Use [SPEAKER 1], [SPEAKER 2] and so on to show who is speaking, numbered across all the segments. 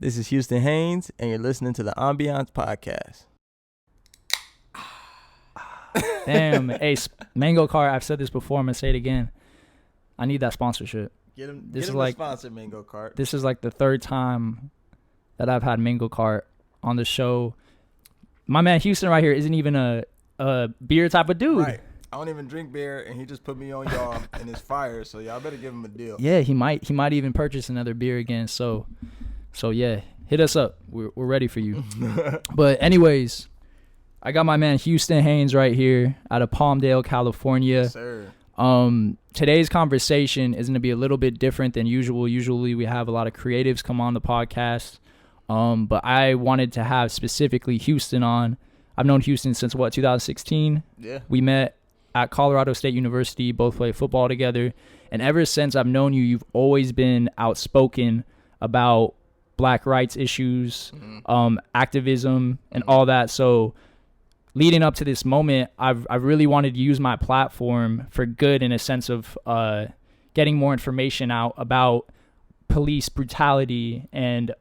[SPEAKER 1] This is Houston Haynes, and you're listening to the Ambiance podcast.
[SPEAKER 2] Damn. Hey, Mango Cart, I've said this before. I'm going to say it again. I need that sponsorship.
[SPEAKER 1] Get him
[SPEAKER 2] like,
[SPEAKER 1] sponsor Mango Cart.
[SPEAKER 2] This is like the third time that I've had Mango Cart on the show. My man Houston right here isn't even a beer type of dude.
[SPEAKER 1] Right. I don't even drink beer, and he just put me on y'all, and it's fire, so y'all better give him a deal.
[SPEAKER 2] Yeah, he might even purchase another beer again. So yeah, hit us up. We're ready for you. But anyways, I got my man Houston Haynes right here out of Palmdale, California.
[SPEAKER 1] Yes, sir.
[SPEAKER 2] Today's conversation is going to be a little bit different than usual. Usually we have a lot of creatives come on the podcast. But I wanted to have specifically Houston on. I've known Houston since 2016?
[SPEAKER 1] Yeah.
[SPEAKER 2] We met at Colorado State University, both played football together. And ever since I've known you, you've always been outspoken about black rights issues, activism, and all that. So leading up to this moment, I've really wanted to use my platform for good in a sense of getting more information out about police brutality and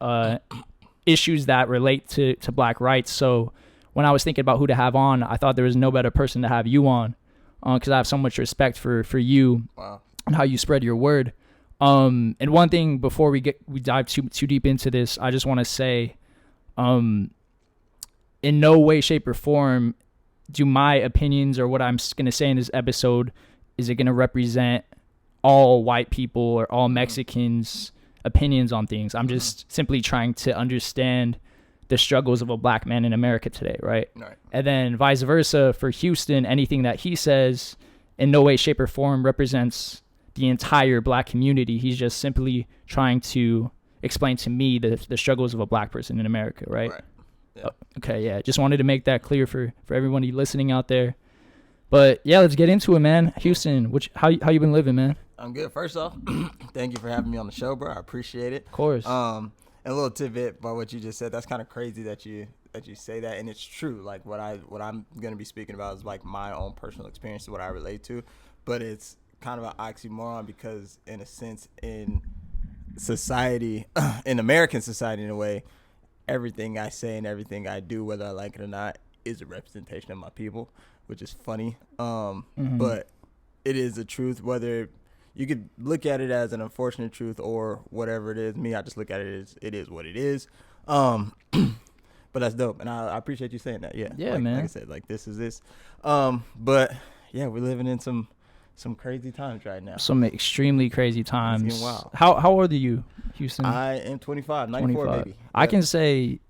[SPEAKER 2] issues that relate to black rights. So when I was thinking about who to have on, I thought there was no better person to have you on because I have so much respect for you.
[SPEAKER 1] Wow.
[SPEAKER 2] And how you spread your word. And one thing before we dive too deep into this, I just want to say, in no way, shape, or form do my opinions or what I'm going to say in this episode, is it going to represent all white people or all Mexicans' opinions on things. I'm just simply trying to understand the struggles of a black man in America today, right? And then vice versa for Houston, anything that he says in no way, shape, or form represents the entire black community. He's just simply trying to explain to me the struggles of a black person in America, right?
[SPEAKER 1] Yeah.
[SPEAKER 2] Okay, yeah. Just wanted to make that clear for everybody listening out there. But yeah, let's get into it, man. Houston, how you been living, man?
[SPEAKER 1] I'm good. First off, thank you for having me on the show, bro. I appreciate it.
[SPEAKER 2] Of course.
[SPEAKER 1] And a little tidbit about what you just said. That's kind of crazy that you say that, and it's true. Like what I'm gonna be speaking about is like my own personal experience, what I relate to, but it's kind of an oxymoron because in a sense in society, in American society in a way, everything I say and everything I do, whether I like it or not, is a representation of my people, which is funny. But it is the truth, whether you could look at it as an unfortunate truth or whatever it is. Me, I just look at it as it is what it is. But that's dope, and I appreciate you saying that. Yeah,
[SPEAKER 2] man.
[SPEAKER 1] Like I said, like this is this. But yeah, we're living in some crazy times right now.
[SPEAKER 2] Some extremely crazy times.
[SPEAKER 1] It's getting wild.
[SPEAKER 2] How old are you, Houston?
[SPEAKER 1] I am 25, 94,
[SPEAKER 2] 25.
[SPEAKER 1] baby.
[SPEAKER 2] I can say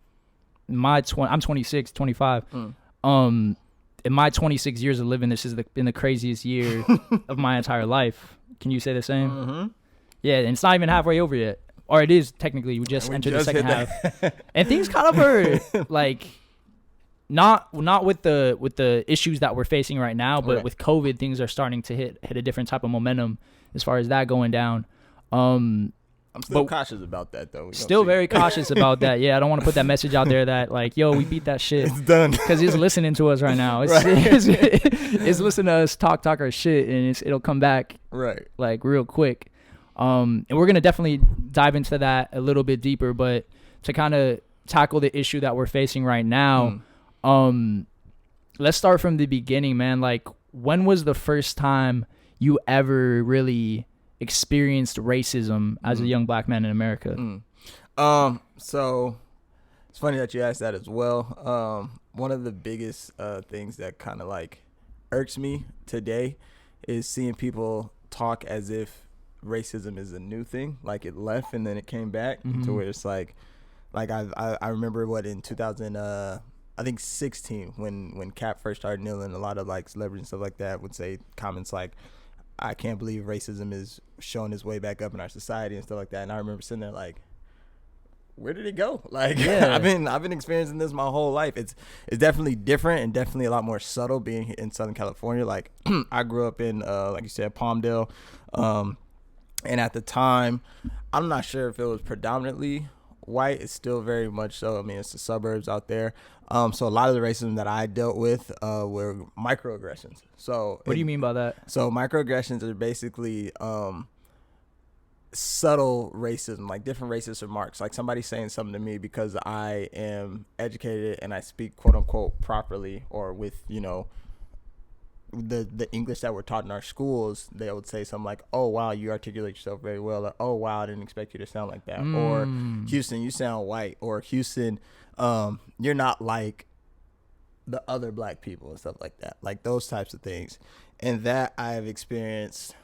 [SPEAKER 2] I'm 26, 25. In my 26 years of living, this has been the craziest year of my entire life. Can you say the same?
[SPEAKER 1] Mm-hmm.
[SPEAKER 2] Yeah, and it's not even halfway over yet. Or it is technically. We just entered the second half. And things kind of are like not with the issues that we're facing right now, but with COVID, things are starting to hit a different type of momentum as far as that going down.
[SPEAKER 1] I'm still cautious about that, though.
[SPEAKER 2] Still very cautious about that. Yeah, I don't want to put that message out there that, like, yo, we beat that shit.
[SPEAKER 1] It's done.
[SPEAKER 2] Because he's listening to us right now. It's listening to us talk our shit, and it'll come back, like, real quick. And we're going to definitely dive into that a little bit deeper. But to kind of tackle the issue that we're facing right now, let's start from the beginning, man. Like, when was the first time you ever really experienced racism as a young black man in America?
[SPEAKER 1] So it's funny that you asked that as well. One of the biggest things that kind of like irks me today is seeing people talk as if racism is a new thing, like it left and then it came back to where it's like I remember in 2000 I think 16 when Cap first started kneeling, a lot of like celebrities and stuff like that would say comments like, I can't believe racism is showing its way back up in our society and stuff like that. And I remember sitting there like, where did it go? Like, yeah. I've been experiencing this my whole life. It's definitely different and definitely a lot more subtle being in Southern California. Like, I grew up in, like you said, Palmdale. And at the time, I'm not sure if it was predominantly white. It's still very much so. I mean, it's the suburbs out there. So a lot of the racism that I dealt with were microaggressions. So
[SPEAKER 2] what do you mean by that?
[SPEAKER 1] So microaggressions are basically subtle racism, like different racist remarks, like somebody saying something to me because I am educated and I speak quote unquote properly, or with, you know, the English that we're taught in our schools. They would say something like, "Oh wow, you articulate yourself very well," or "Oh wow, I didn't expect you to sound like that," or "Houston, you sound white," or "Houston, you're not like the other black people," and stuff like that, like those types of things. And that I have experienced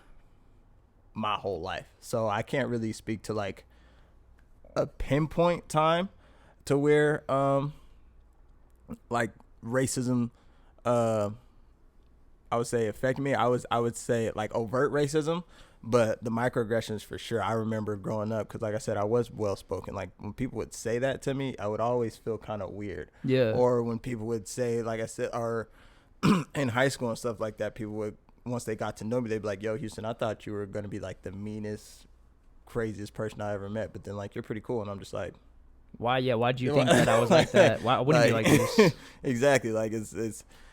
[SPEAKER 1] my whole life, so I can't really speak to like a pinpoint time to where like racism I would say affect me. I would say like overt racism, but the microaggressions for sure. I remember growing up because, like I said, I was well spoken. Like when people would say that to me, I would always feel kind of weird.
[SPEAKER 2] Yeah.
[SPEAKER 1] Or when people would say, like I said, or in high school and stuff like that, people would, once they got to know me, they'd be like, "Yo, Houston, I thought you were gonna be like the meanest, craziest person I ever met, but then like you're pretty cool." And I'm just like,
[SPEAKER 2] why? Yeah. Why'd you think that I was like that? Why wouldn't be like this?
[SPEAKER 1] Exactly. Like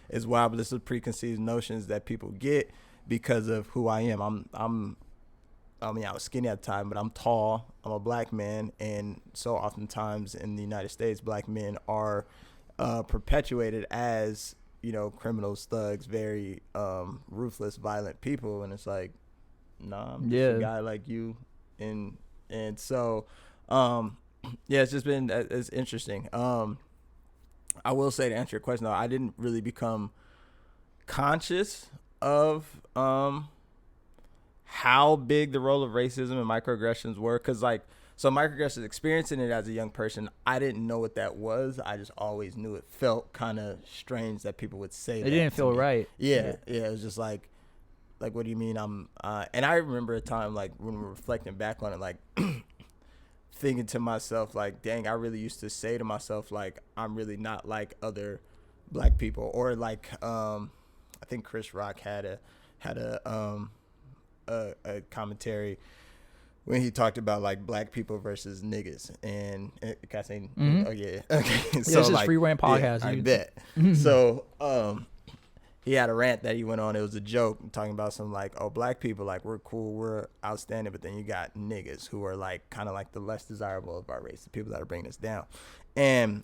[SPEAKER 1] it's wild, but this is preconceived notions that people get because of who I am. I mean, I was skinny at the time, but I'm tall. I'm a black man, and so oftentimes in the United States, black men are perpetuated as, you know, criminals, thugs, very ruthless, violent people, and it's like, nah, I'm just a guy like you, and so, yeah, it's just been, it's interesting. I will say, to answer your question though, I didn't really become conscious of how big the role of racism and microaggressions were, because like, so microaggressions, experiencing it as a young person, I didn't know what that was. I just always knew it felt kind of strange that people would say
[SPEAKER 2] It
[SPEAKER 1] that
[SPEAKER 2] didn't
[SPEAKER 1] to
[SPEAKER 2] feel
[SPEAKER 1] me.
[SPEAKER 2] right.
[SPEAKER 1] Yeah, it was just like, what do you mean I'm and I remember a time like when we're reflecting back on it, like thinking to myself like, dang, I really used to say to myself like, I'm really not like other black people. Or like I think Chris Rock had a commentary when he talked about like black people versus niggas, and can I say, oh yeah, okay,
[SPEAKER 2] Yeah,
[SPEAKER 1] so
[SPEAKER 2] this is
[SPEAKER 1] like
[SPEAKER 2] free reign podcast.
[SPEAKER 1] yeah, I bet. So he had a rant that he went on. It was a joke talking about some like, oh, black people, like we're cool, we're outstanding, but then you got niggas who are like kind of like the less desirable of our race, the people that are bringing us down. And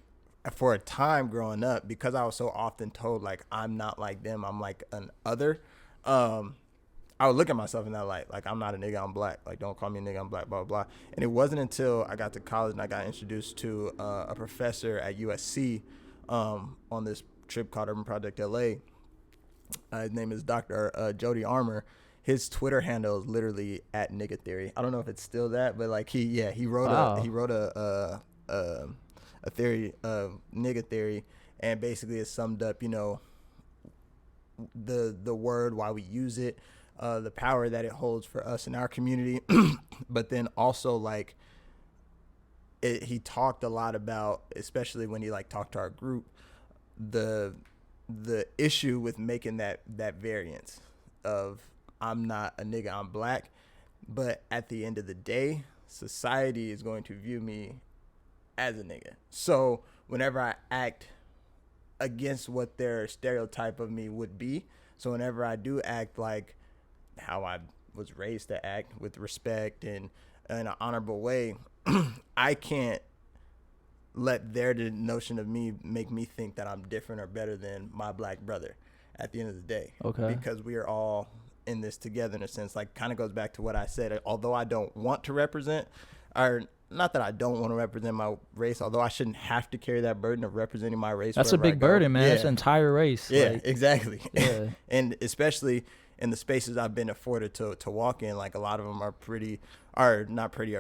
[SPEAKER 1] for a time growing up, because I was so often told like I'm not like them, I'm like an other, I would look at myself in that light, like I'm not a nigga, I'm black, like don't call me a nigga, I'm black, blah blah blah. And it wasn't until I got to college and I got introduced to a professor at USC on this trip called Urban Project LA. His name is Dr. Jody Armour. His Twitter handle is literally at nigga theory. I don't know if it's still that, but like he wrote a theory of nigga theory, and basically it summed up, you know, the word, why we use it, the power that it holds for us in our community, but then also like he talked a lot about, especially when he like talked to our group, the issue with making that variance of I'm not a nigga, I'm black, but at the end of the day, society is going to view me as a nigga. So whenever I act against what their stereotype of me would be, so whenever I do act like how I was raised to act, with respect and in an honorable way, I can't let their notion of me make me think that I'm different or better than my black brother at the end of the day.
[SPEAKER 2] Okay.
[SPEAKER 1] Because we are all in this together in a sense. Like, kind of goes back to what I said. Although I don't want to represent, or not that I don't want to represent my race, although I shouldn't have to carry that burden of representing my race.
[SPEAKER 2] That's a big burden, man. It's an entire race.
[SPEAKER 1] Yeah,
[SPEAKER 2] like,
[SPEAKER 1] exactly.
[SPEAKER 2] Yeah.
[SPEAKER 1] And especially in the spaces I've been afforded to walk in, like a lot of them are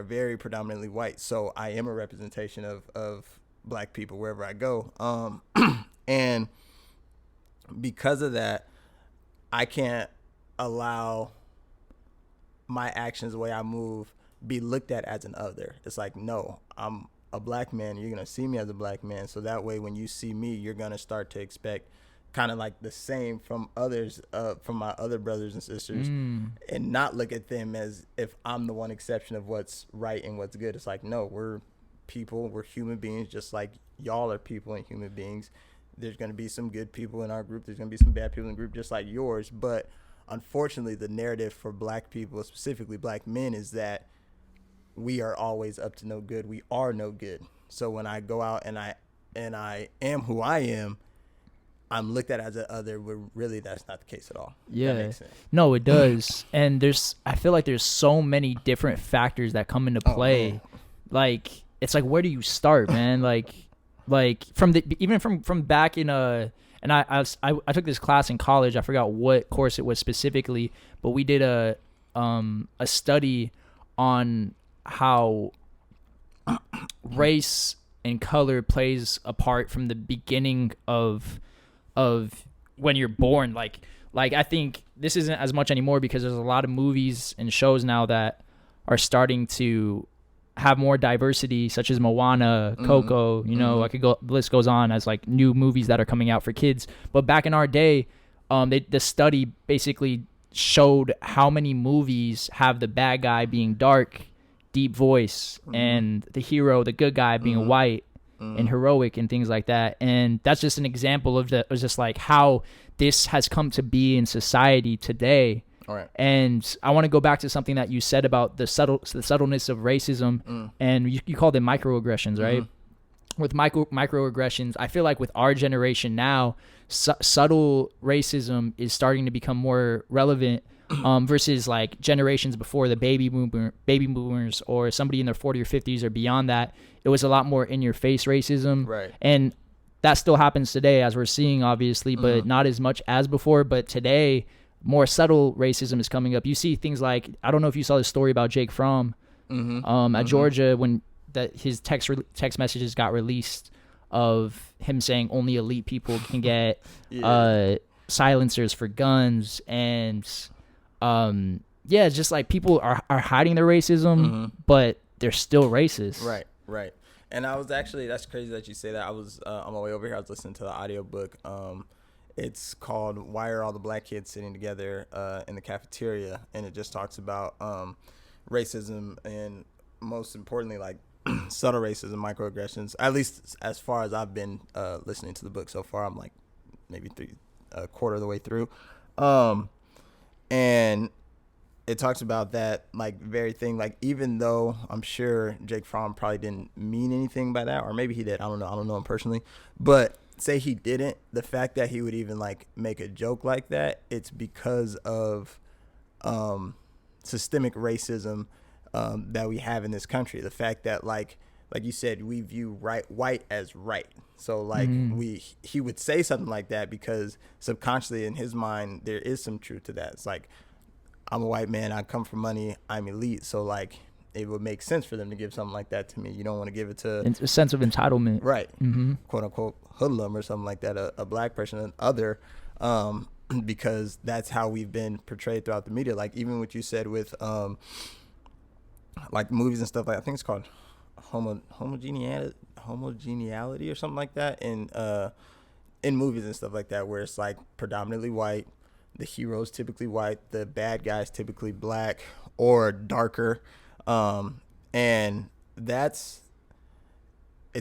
[SPEAKER 1] very predominantly white. So I am a representation of black people wherever I go. And because of that, I can't allow my actions, the way I move, be looked at as an other. It's like, no, I'm a black man. You're going to see me as a black man. So that way, when you see me, you're going to start to expect kind of like the same from others, from my other brothers and sisters, and not look at them as if I'm the one exception of what's right and what's good. It's like, no, we're people, we're human beings, just like y'all are people and human beings. There's going to be some good people in our group. There's going to be some bad people in the group, just like yours. But unfortunately, the narrative for black people, specifically black men, is that we are always up to no good. We are no good. So when I go out and I am who I am, I'm looked at as an other, but really that's not the case at all.
[SPEAKER 2] Yeah.
[SPEAKER 1] That makes sense.
[SPEAKER 2] No, it does. And I feel like there's so many different factors that come into play. Like, it's like, where do you start, man? like from back in and I took this class in college. I forgot what course it was specifically, but we did a study on how race and color plays a part from the beginning of when you're born. Like I think this isn't as much anymore because there's a lot of movies and shows now that are starting to have more diversity, such as Moana, Coco, you know, the list goes on as like new movies that are coming out for kids. But back in our day, the study basically showed how many movies have the bad guy being dark, deep voice, and the hero, the good guy, being white and heroic and things like that. And that's just an example of just like how this has come to be in society today.
[SPEAKER 1] All right.
[SPEAKER 2] And I want to go back to something that you said about the subtleness of racism, and you called it microaggressions, right? With microaggressions, I feel like with our generation now, subtle racism is starting to become more relevant versus like generations before, the baby boomers or somebody in their 40s or 50s or beyond that. It was a lot more in your face racism,
[SPEAKER 1] right?
[SPEAKER 2] And that still happens today, as we're seeing, obviously, but not as much as before. But today, more subtle racism is coming up. You see things like, I don't know if you saw the story about Jake Fromm at Georgia, when his text messages got released of him saying only elite people can get silencers for guns, and it's just like people are hiding their racism, but they're still racist.
[SPEAKER 1] Right. And I was actually, that's crazy that you say that. I was on my way over here, I was listening to the audiobook. It's called Why Are All the Black Kids Sitting Together in the Cafeteria? And it just talks about racism and, most importantly, like subtle racism, microaggressions. At least as far as I've been listening to the book so far, I'm like maybe a quarter of the way through. And it talks about that like very thing. Like, even though I'm sure Jake Fromm probably didn't mean anything by that, or maybe he did. I don't know him personally, but say he didn't, the fact that he would even like make a joke like that, it's because of systemic racism that we have in this country. The fact that like you said, we view white as right. So like he would say something like that because subconsciously in his mind there is some truth to that. It's like, I'm a white man, I come from money, I'm elite, so like it would make sense for them to give something like that to me. You don't want to give it to
[SPEAKER 2] a sense of entitlement,
[SPEAKER 1] right? Quote unquote hoodlum or something like that, a black person, an other, because that's how we've been portrayed throughout the media. Like even what you said with like movies and stuff, like I think it's called homogeneity or something like that in movies and stuff like that, where it's like predominantly white. The hero's typically white, the bad guy's typically black or darker, and it's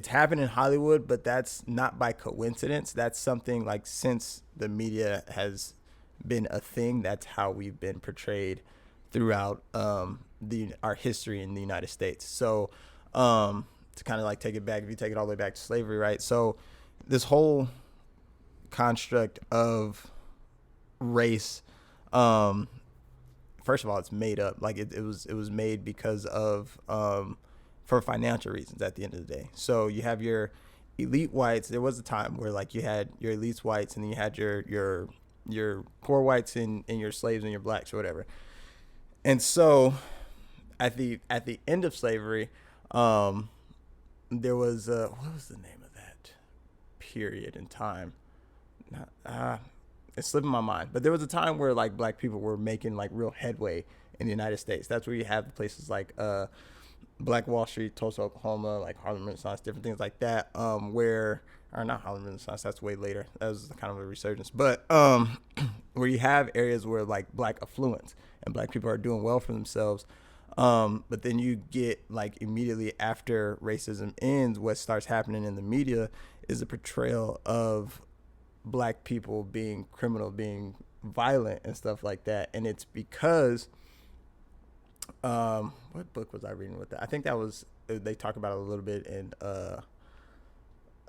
[SPEAKER 1] happened in Hollywood, but that's not by coincidence. That's something like, since the media has been a thing, that's how we've been portrayed throughout our history in the United States. So to kind of like take it back, if you take it all the way back to slavery, right? So this whole construct of race, first of all, it's made up. Like it was made because of for financial reasons at the end of the day. So you have your elite whites. There was a time where like you had your elite whites, and then you had your poor whites and your slaves and your blacks or whatever. And so at the end of slavery, there was what was the name of that period in time? It's slipping my mind, but there was a time where like black people were making like real headway in the United States. That's where you have places like Black Wall Street, Tulsa, Oklahoma, like Harlem Renaissance, different things like that, or not Harlem Renaissance, that's way later. That was kind of a resurgence. But where you have areas where like black affluence and black people are doing well for themselves. But then you get like immediately after racism ends, what starts happening in the media is the portrayal of black people being criminal, being violent and stuff like that. And it's because What book was I reading with that? I think that was they talk about it a little bit in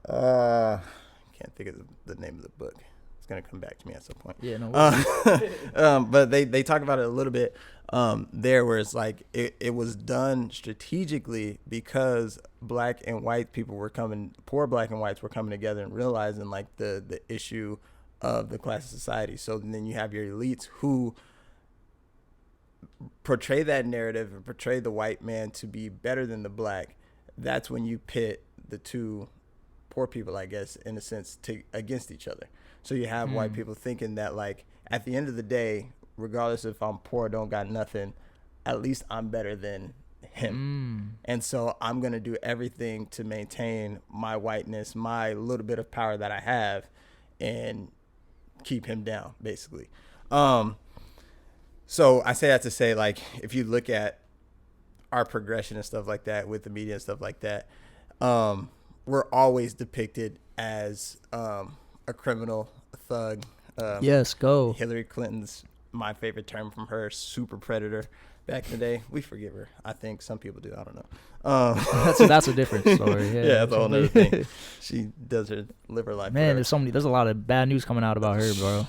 [SPEAKER 1] can't think of the name of the book. It's gonna come back to me at some point.
[SPEAKER 2] Yeah, no.
[SPEAKER 1] But they talk about it a little bit there, where it's like it was done strategically because black and white people were coming, poor black and whites were coming together and realizing like the issue of the class of society. So then you have your elites who portray that narrative and portray the white man to be better than the black. That's when you pit the two poor people, I guess, in a sense, against each other. So you have white people thinking that, like, at the end of the day, regardless if I'm poor or don't got nothing, at least I'm better than him. And so I'm going to do everything to maintain my whiteness, my little bit of power that I have, and keep him down, basically. So I say that to say, like, if you look at our progression and stuff like that with the media and stuff like that, we're always depicted as a criminal, a thug.
[SPEAKER 2] Yes, go.
[SPEAKER 1] Hillary Clinton's my favorite term from her, super predator. Back in the day, we forgive her. I think some people do. I don't know.
[SPEAKER 2] That's a different story. Yeah,
[SPEAKER 1] that's a whole other thing. She does her liver life.
[SPEAKER 2] Man, there's a lot of bad news coming out about her, bro.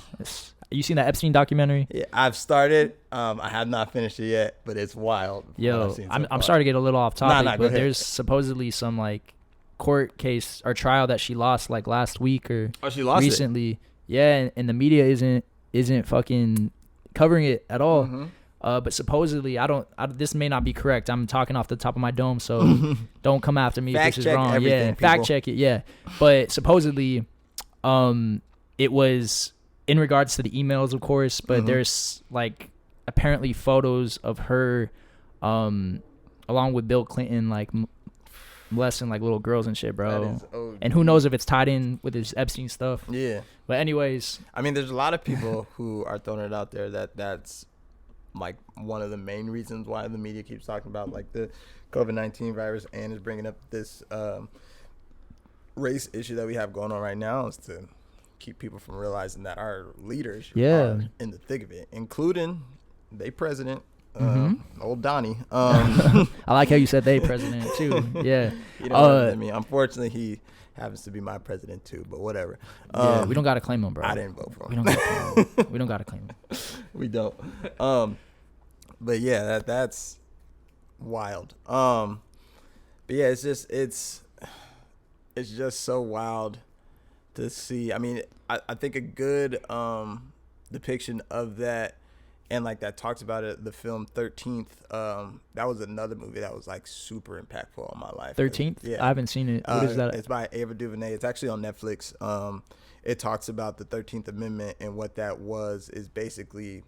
[SPEAKER 2] You seen that Epstein documentary?
[SPEAKER 1] Yeah, I've started. I have not finished it yet, but it's wild.
[SPEAKER 2] Yo, I'm sorry to get a little off topic, but there's supposedly some like court case or trial that she lost like last week or
[SPEAKER 1] she lost
[SPEAKER 2] recently. Yeah, and the media isn't fucking covering it at all. But supposedly, this may not be correct. I'm talking off the top of my dome, so don't come after me if this is wrong. Yeah, fact check it. Yeah, but supposedly, it was in regards to the emails, of course. But there's like apparently photos of her, along with Bill Clinton, like molesting like little girls and shit, bro. And who knows if it's tied in with his Epstein stuff.
[SPEAKER 1] Yeah.
[SPEAKER 2] But anyways,
[SPEAKER 1] I mean, there's a lot of people who are throwing it out there that's like one of the main reasons why the media keeps talking about like the COVID-19 virus and is bringing up this race issue that we have going on right now, is to keep people from realizing that our leaders are in the thick of it, including they president, old Donnie.
[SPEAKER 2] I like how you said they president too. Yeah.
[SPEAKER 1] You know what I mean? Unfortunately, he happens to be my president too, but whatever.
[SPEAKER 2] Yeah, we don't gotta claim him, bro.
[SPEAKER 1] I didn't vote for him.
[SPEAKER 2] We don't gotta claim him. We don't gotta claim him.
[SPEAKER 1] We don't. But yeah, that's wild. But yeah, it's just so wild to see. I mean, I think a good depiction of that, and like that talks about it, the film 13th. That was another movie that was like super impactful on my life.
[SPEAKER 2] 13th? Yeah, I haven't seen it. What is that?
[SPEAKER 1] It's by Ava DuVernay. It's actually on Netflix. It talks about the 13th Amendment, and what that is basically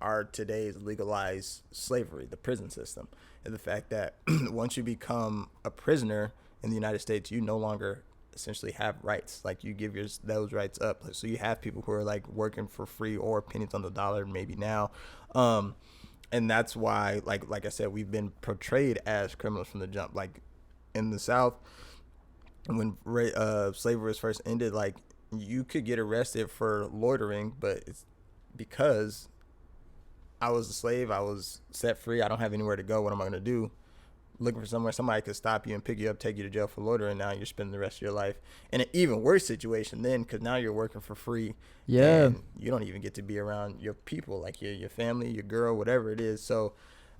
[SPEAKER 1] our today's legalized slavery, the prison system, and the fact that once you become a prisoner in the United States, you no longer essentially have rights. Like, you give those rights up. So you have people who are like working for free or pennies on the dollar maybe now, and that's why like I said, we've been portrayed as criminals from the jump. Like in the South, when slavery was first ended, like you could get arrested for loitering, but it's because I was a slave, I was set free, I don't have anywhere to go. What am I going to do? Looking for somewhere somebody could stop you and pick you up, take you to jail for loitering, and now you're spending the rest of your life in an even worse situation then, because now you're working for free.
[SPEAKER 2] Yeah.
[SPEAKER 1] And you don't even get to be around your people, like your family, your girl, whatever it is. So,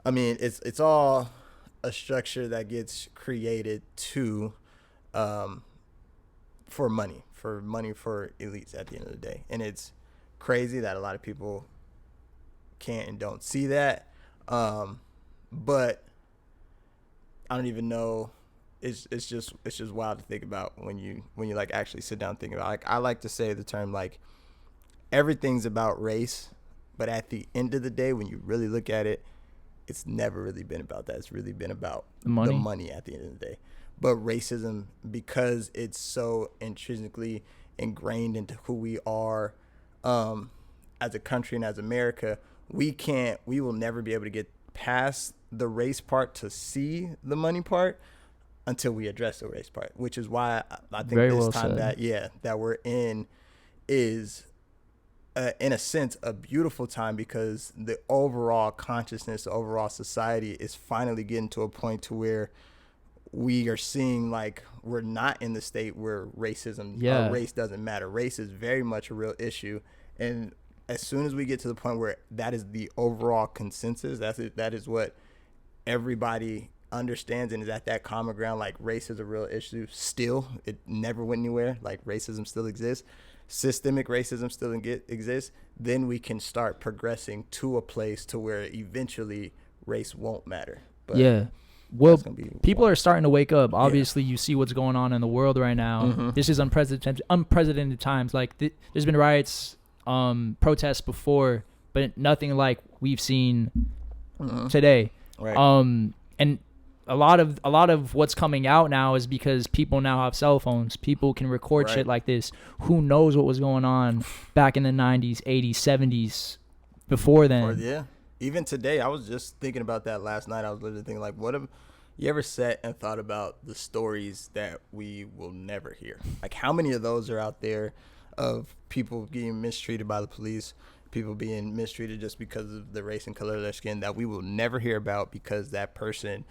[SPEAKER 1] I mean, it's all a structure that gets created for money for elites at the end of the day. And it's crazy that a lot of people can't and don't see that. But I don't even know. It's just wild to think about when you like actually sit down and think about it. Like, I like to say the term like everything's about race, but at the end of the day, when you really look at it, it's never really been about that. It's really been about the money at the end of the day. But racism, because it's so intrinsically ingrained into who we are as a country and as America, we will never be able to get past the race part to see the money part until we address the race part, which is why I think that we're in is in a sense, a beautiful time, because the overall consciousness, the overall society is finally getting to a point to where we are seeing like we're not in the state where racism or race doesn't matter. Race is very much a real issue. And as soon as we get to the point where that is the overall consensus, that is what everybody understands and is at that common ground, like race is a real issue still. It never went anywhere. Like racism still exists. Systemic racism still exists. Then we can start progressing to a place to where eventually race won't matter. But
[SPEAKER 2] yeah. Well, people
[SPEAKER 1] wild.
[SPEAKER 2] are starting to wake up. Obviously, you see what's going on in the world right now.
[SPEAKER 1] Mm-hmm.
[SPEAKER 2] This is unprecedented times. Like there's been riots, protests before, but nothing like we've seen today.
[SPEAKER 1] Right.
[SPEAKER 2] And a lot of what's coming out now is because people now have cell phones. People can record shit like this. Who knows what was going on back in the 90s, 80s, 70s before then.
[SPEAKER 1] Even today, I was just thinking about that last night. I was literally thinking, like, what have you ever sat and thought about the stories that we will never hear? Like, how many of those are out there of people being mistreated by the police, people being mistreated just because of the race and color of their skin, that we will never hear about because that person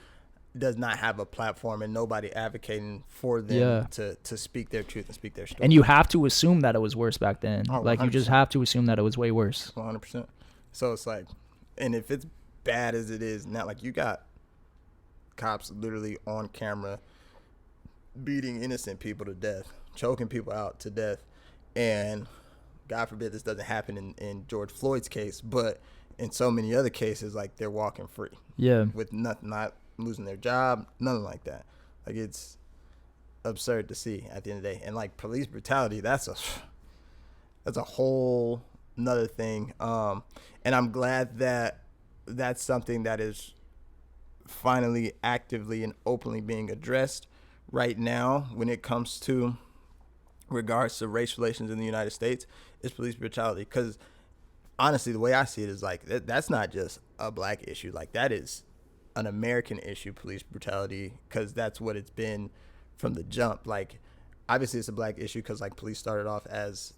[SPEAKER 1] does not have a platform and nobody advocating for them to speak their truth and speak their story.
[SPEAKER 2] And you have to assume that it was worse back then. Like, you just have to assume that it was way worse.
[SPEAKER 1] 100%. So it's like, and if it's bad as it is now, like you got cops literally on camera beating innocent people to death, choking people out to death, and God forbid this doesn't happen in George Floyd's case, but in so many other cases, like they're walking free. Yeah. With nothing, not losing their job, nothing like that. Like it's absurd to see at the end of the day. And like police brutality, that's a whole another thing. And I'm glad that that's something that is finally actively and openly being addressed right now when it comes to regards to race relations in the United States is police brutality. Because honestly, the way I see it is like that's not just a black issue. Like that is an American issue, police brutality, because that's what it's been from the jump. Like obviously it's a black issue because like police started off as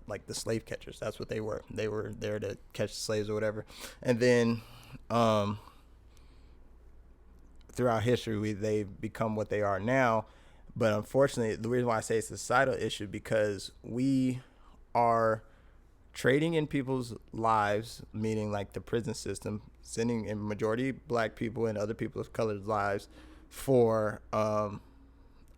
[SPEAKER 1] like the slave catchers. That's what they were. They were there to catch the slaves or whatever. And then throughout history, they've become what they are now. But unfortunately, the reason why I say it's a societal issue because we are trading in people's lives, meaning like the prison system, sending in majority black people and other people of color's lives for $1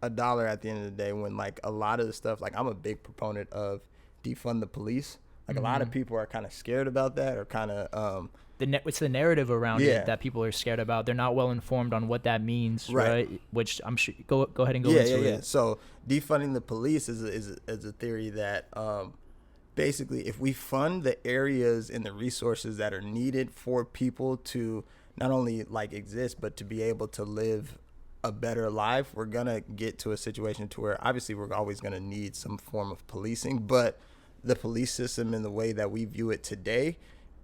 [SPEAKER 1] at the end of the day, when like a lot of the stuff, like I'm a big proponent of defund the police. Like a lot of people are kind of scared about that, or kind of
[SPEAKER 2] it's the narrative around it that people are scared about. They're not well informed on what that means, right? Which I'm sure go ahead and go into it.
[SPEAKER 1] So defunding the police is a theory that basically if we fund the areas and the resources that are needed for people to not only like exist but to be able to live a better life, we're gonna get to a situation to where obviously we're always gonna need some form of policing, but the police system in the way that we view it today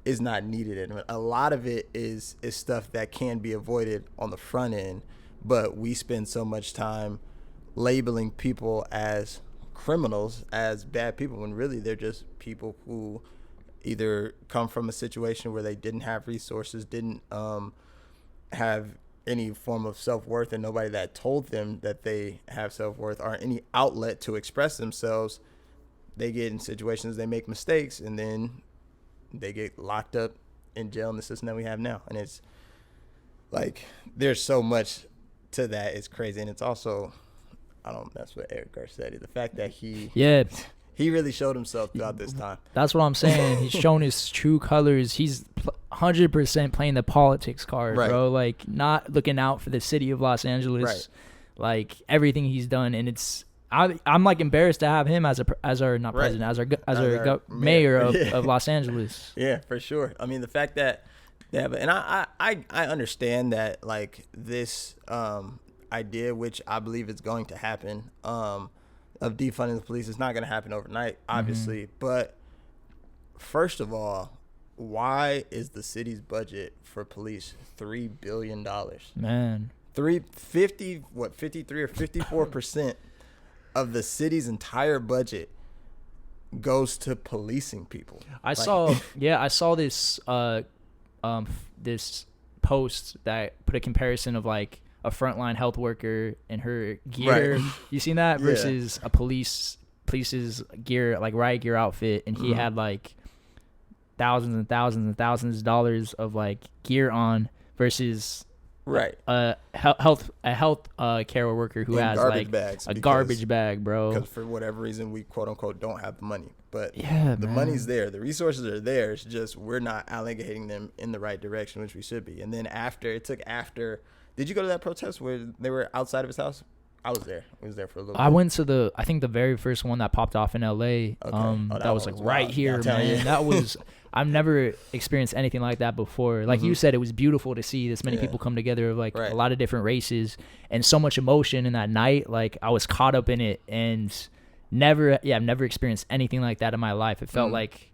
[SPEAKER 1] is not needed. And a lot of it is stuff that can be avoided on the front end, but we spend so much time labeling people as criminals, as bad people, when really they're just people who either come from a situation where they didn't have resources, didn't have any form of self-worth, and nobody that told them that they have self-worth or any outlet to express themselves. They get in situations, they make mistakes, and then they get locked up in jail in the system that we have now. And it's like there's so much to that. It's crazy. And it's also, I don't mess with Eric Garcetti. The fact that he really showed himself throughout this time.
[SPEAKER 2] That's what I'm saying. He's shown his true colors. He's 100% playing the politics card, bro. Like not looking out for the city of Los Angeles. Like everything he's done. And it's, I'm like embarrassed to have him as our mayor of Los Angeles.
[SPEAKER 1] Yeah, for sure. I mean, the fact that they have, and I understand that like this idea, which I believe is going to happen, of defunding the police, is not going to happen overnight, obviously. But first of all, why is the city's budget for police $3 billion? Man, 53 or 54% of the city's entire budget goes to policing people.
[SPEAKER 2] I saw this this post that put a comparison of like a frontline health worker and her gear.
[SPEAKER 1] Right.
[SPEAKER 2] You seen that?
[SPEAKER 1] Yeah.
[SPEAKER 2] Versus a police's gear, like riot gear outfit, and he had like thousands and thousands and thousands of dollars of like gear on versus
[SPEAKER 1] Right.
[SPEAKER 2] a health care worker who has like
[SPEAKER 1] bags
[SPEAKER 2] a garbage bag, bro.
[SPEAKER 1] Because for whatever reason we quote unquote don't have the money, but
[SPEAKER 2] the
[SPEAKER 1] money's there, the resources are there. It's just we're not allocating them in the right direction, which we should be. And then after, did you go to that protest where they were outside of his house? I was there. I was there for a little bit.
[SPEAKER 2] I went to I think the very first one that popped off in LA.
[SPEAKER 1] Okay.
[SPEAKER 2] That was like right here,
[SPEAKER 1] man.
[SPEAKER 2] man. That was, I've never experienced anything like that before. Like you said, it was beautiful to see this many people come together of like a lot of different races and so much emotion in that night. Like I was caught up in it and I've never experienced anything like that in my life. It felt like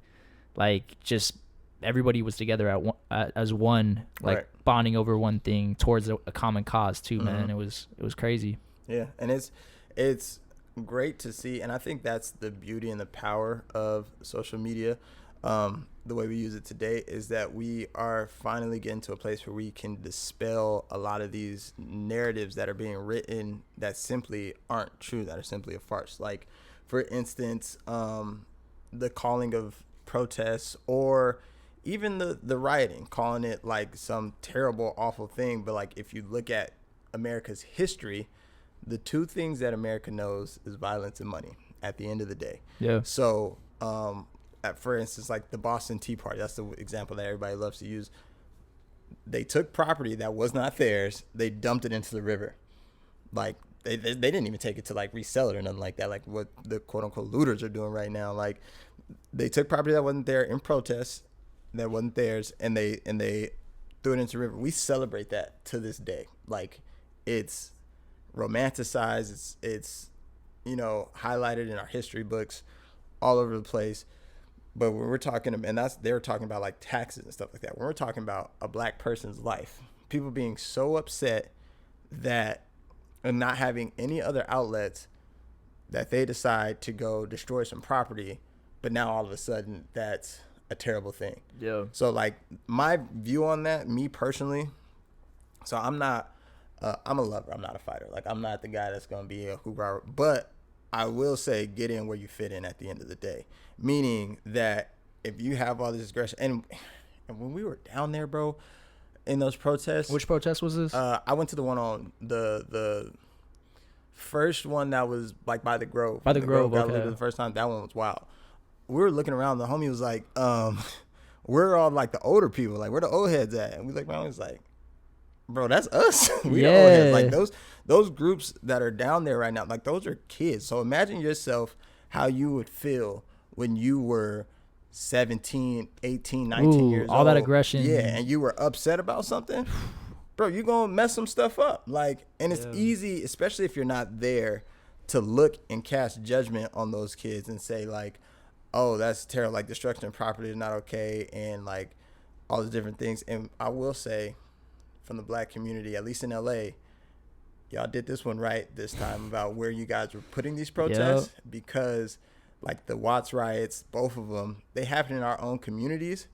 [SPEAKER 2] just everybody was together as one, like bonding over one thing towards a common cause too, man. It was crazy.
[SPEAKER 1] Yeah, and it's great to see, and I think that's the beauty and the power of social media. The way we use it today is that we are finally getting to a place where we can dispel a lot of these narratives that are being written that simply aren't true, that are simply a farce. Like, for instance, the calling of protests or even the rioting, calling it like some terrible, awful thing. But like, if you look at America's history, the two things that America knows is violence and money at the end of the day.
[SPEAKER 2] Yeah.
[SPEAKER 1] So, for instance, like the Boston Tea Party, that's the example that everybody loves to use. They took property that was not theirs. They dumped it into the river. Like, they didn't even take it to like resell it or nothing like that. Like what the quote unquote looters are doing right now. Like, they took property that wasn't there in protest, that wasn't theirs, and they threw it into the river. We celebrate that to this day. Like, it's romanticized, it's highlighted in our history books all over the place. But when we're talking, and they were talking about like taxes and stuff like that, when we're talking about a black person's life, people being so upset that and not having any other outlets, that they decide to go destroy some property, but now all of a sudden that's a terrible thing.
[SPEAKER 2] Yeah.
[SPEAKER 1] So like my view on that, me personally, so I'm not I'm a lover. I'm not a fighter. Like, I'm not the guy that's going to be a hoorah. But I will say, get in where you fit in at the end of the day. Meaning that if you have all this aggression, and when we were down there, bro, in those protests.
[SPEAKER 2] Which protest was this?
[SPEAKER 1] I went to the one on the first one that was like by the Grove.
[SPEAKER 2] By the Grove,
[SPEAKER 1] got
[SPEAKER 2] okay.
[SPEAKER 1] looted the first time. That one was wild. We were looking around. The homie was like, we're all like the older people. Like, where the old heads at? And we looked around. It was like, bro, that's us. We the old heads. Like those groups that are down there right now, like those are kids. So imagine yourself how you would feel when you were 17, 18, 19 years old.
[SPEAKER 2] All that aggression.
[SPEAKER 1] Yeah, and you were upset about something. Bro, you're going to mess some stuff up. Like, and it's easy, especially if you're not there, to look and cast judgment on those kids and say like, oh, that's terrible. Like, destruction of property is not okay. And like all the different things. And I will say, from the black community, at least in LA, y'all did this one right this time about where you guys were putting these protests, because like the Watts riots, both of them, they happen in our own communities.